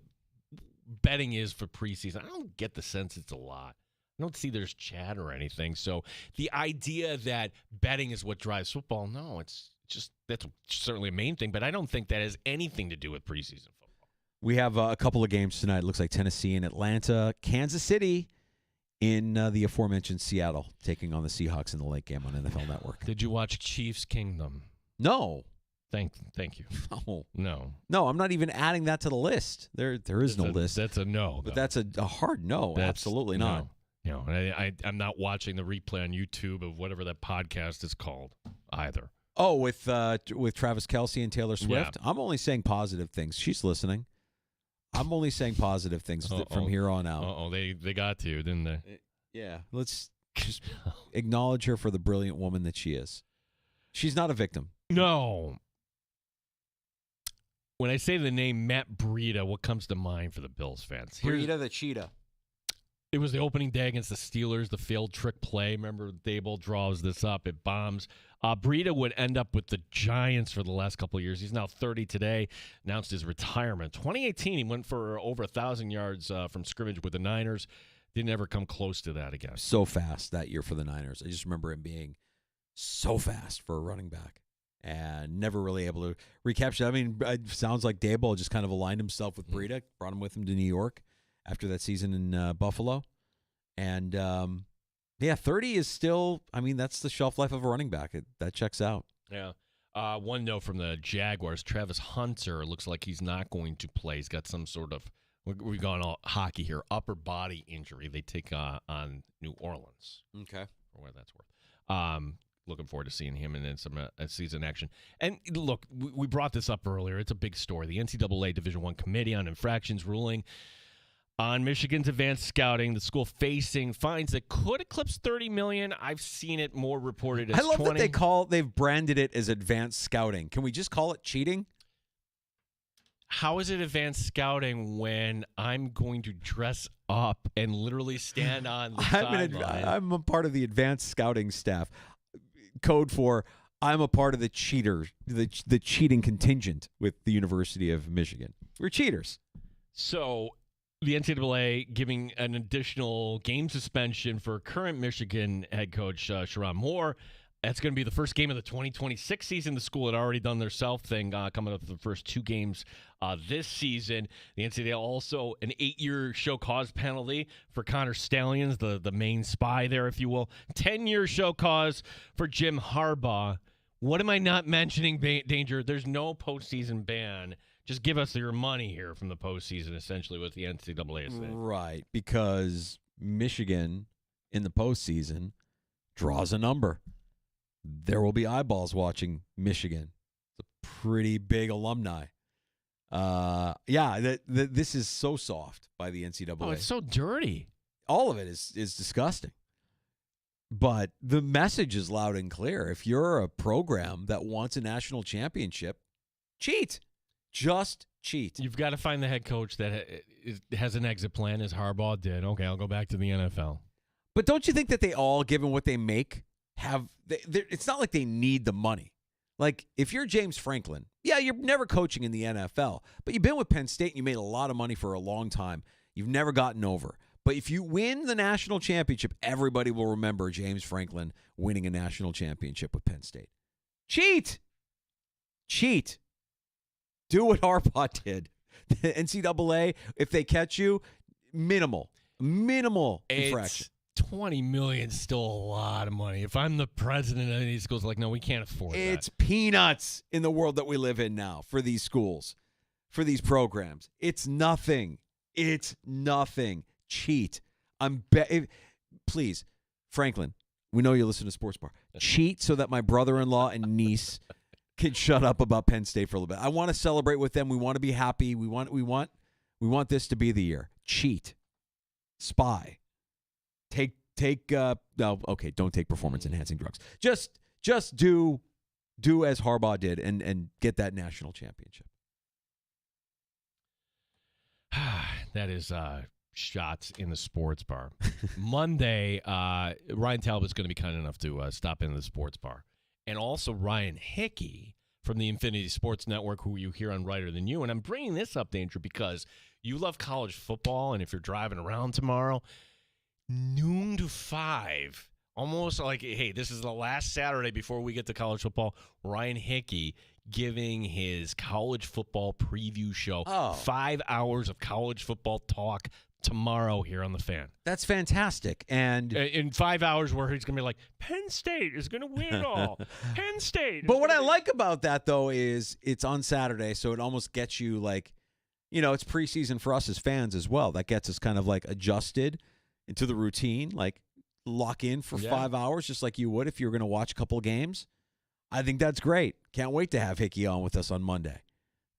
betting is for preseason? I don't get the sense it's a lot. I don't see there's chat or anything. So the idea that betting is what drives football, no, it's just, that's certainly a main thing, but I don't think that has anything to do with preseason football.
We have a couple of games tonight. It looks like Tennessee and Atlanta, Kansas City in the aforementioned Seattle, taking on the Seahawks in the late game on NFL Network.
Did you watch Chiefs Kingdom?
No.
Thank you.
No, I'm not even adding that to the list. There is no list.
That's a no.
But that's a hard no. Absolutely not.
No, I'm not watching the replay on YouTube of whatever that podcast is called either.
Oh, with Travis Kelce and Taylor Swift?
Yeah.
I'm only saying positive things. She's listening. I'm only saying positive things from here on out.
They got to, didn't they?
Yeah. Let's just acknowledge her for the brilliant woman that she is. She's not a victim.
No. When I say the name Matt Breida, what comes to mind for the Bills fans?
Breida the cheetah.
It was the opening day against the Steelers, the failed trick play. Remember, Dable draws this up. It bombs. Breida would end up with the Giants for the last couple of years. He's now 30 today, announced his retirement. 2018, he went for over 1,000 yards from scrimmage with the Niners. Didn't ever come close to that again.
So fast that year for the Niners. I just remember him being so fast for a running back and never really able to recapture. I mean, it sounds like Dable just kind of aligned himself with Breida, brought him with him to New York after that season in Buffalo. And, 30 is still, I mean, that's the shelf life of a running back. That checks out.
Yeah. One note from the Jaguars, Travis Hunter looks like he's not going to play. He's got some sort of, we've gone all hockey here, upper body injury. They take on New Orleans.
Okay.
For what that's worth. Looking forward to seeing him in some season action. And look, we brought this up earlier. It's a big story. The NCAA Division I Committee on Infractions ruling on Michigan's advanced scouting, the school facing fines that could eclipse $30 million. I've seen it more reported as 20.
I love that they've branded it as advanced scouting. Can we just call it cheating?
How is it advanced scouting when I'm going to dress up and literally stand on the sideline?
I'm a part of the advanced scouting staff. Code for I'm a part of the the cheating contingent with the University of Michigan. We're cheaters.
So the NCAA giving an additional game suspension for current Michigan head coach Sherrod Moore. That's going to be the first game of the 2026 season. The school had already done their self thing coming up for the first 2 games this season. The NCAA also an 8-year show cause penalty for Connor Stallions, the main spy there, if you will. 10-year show cause for Jim Harbaugh. What am I not mentioning, Danger? There's no postseason ban. Just give us your money here from the postseason, essentially, what the NCAA is saying.
Right, because Michigan in the postseason draws a number. There will be eyeballs watching Michigan. It's a pretty big alumni. This is so soft by the NCAA.
Oh, it's so dirty.
All of it is disgusting. But the message is loud and clear. If you're a program that wants a national championship, cheat. Just cheat.
You've got to find the head coach that has an exit plan, as Harbaugh did. Okay, I'll go back to the NFL.
But don't you think that they all, given what they make, it's not like they need the money. Like, if you're James Franklin, you're never coaching in the NFL, but you've been with Penn State and you made a lot of money for a long time. You've never gotten over. But if you win the national championship, everybody will remember James Franklin winning a national championship with Penn State. Cheat. Do what Harbaugh did. The NCAA, if they catch you, minimal infraction.
$20 million is still a lot of money. If I'm the president of these schools, no, we can't afford that.
It's peanuts in the world that we live in now for these schools, for these programs. It's nothing. Cheat. Please, Franklin, we know you listen to Sports Bar. Cheat so that my brother-in-law and niece can shut up about Penn State for a little bit. I want to celebrate with them. We want to be happy. We want this to be the year. Cheat. Spy. Don't take performance-enhancing drugs. Just do as Harbaugh did and get that national championship.
That is shots in the sports bar. Monday, Ryan Talbot's going to be kind enough to stop in the sports bar. And also Ryan Hickey from the Infinity Sports Network, who you hear on Writer Than You. And I'm bringing this up, Danger, because you love college football, and if you're driving around tomorrow, noon to 5, almost like, hey, this is the last Saturday before we get to college football. Ryan Hickey giving his college football preview show. 5 hours of college football talk tomorrow here on The Fan.
That's fantastic. And
in 5 hours where he's going to be like, Penn State is going to win it all. Penn State.
But what I like about that, though, is it's on Saturday, so it almost gets you it's preseason for us as fans as well. That gets us kind of adjusted into the routine, lock in for 5 hours, just like you would if you were going to watch a couple of games. I think that's great. Can't wait to have Hickey on with us on Monday.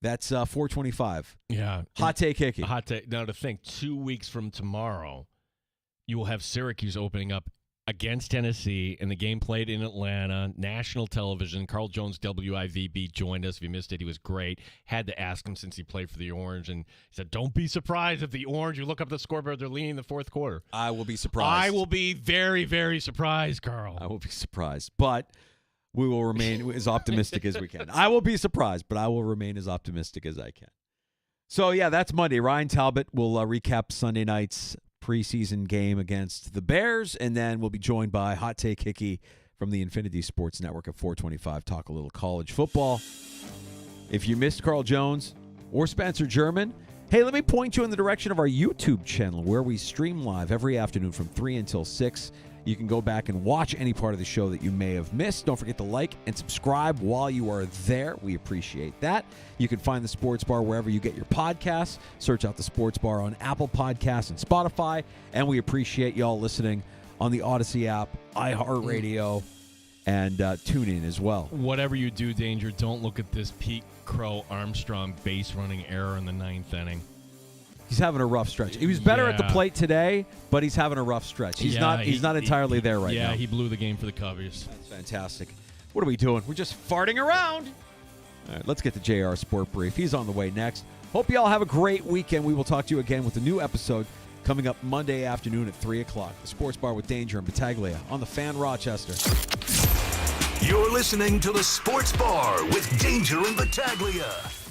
That's 425.
Yeah.
Hot take, Hickey.
Hot take. Now, to think, 2 weeks from tomorrow, you will have Syracuse opening up against Tennessee, and the game played in Atlanta, national television. Carl Jones, WIVB, joined us. If you missed it, he was great. Had to ask him since he played for the Orange, and he said, don't be surprised if the Orange, you look up the scoreboard, they're leading the fourth quarter.
I will be surprised.
I will be very, very surprised, Carl.
I will be surprised, but we will remain as optimistic as we can. I will be surprised, but I will remain as optimistic as I can. So, that's Monday. Ryan Talbot will recap Sunday night's preseason game against the Bears, and then we'll be joined by Hot Take Hickey from the Infinity Sports Network at 425. Talk a little college football. If you missed Carl Jones or Spencer German, hey, let me point you in the direction of our YouTube channel where we stream live every afternoon from 3 until 6. You can go back and watch any part of the show that you may have missed. Don't forget to like and subscribe while you are there. We appreciate that. You can find the Sports Bar wherever you get your podcasts. Search out the Sports Bar on Apple Podcasts and Spotify. And we appreciate y'all listening on the Odyssey app, iHeartRadio, and TuneIn as well.
Whatever you do, Danger, don't look at this Pete Crow Armstrong base running error in the 9th inning.
He's having a rough stretch. He was better at the plate today, but he's having a rough stretch. He's not entirely there right now.
Yeah, he blew the game for the Cubbies.
That's fantastic. What are we doing? We're just farting around. All right, let's get to JR Sport Brief. He's on the way next. Hope you all have a great weekend. We will talk to you again with a new episode coming up Monday afternoon at 3 o'clock. The Sports Bar with Danger and Battaglia on the Fan Rochester.
You're listening to the Sports Bar with Danger and Battaglia.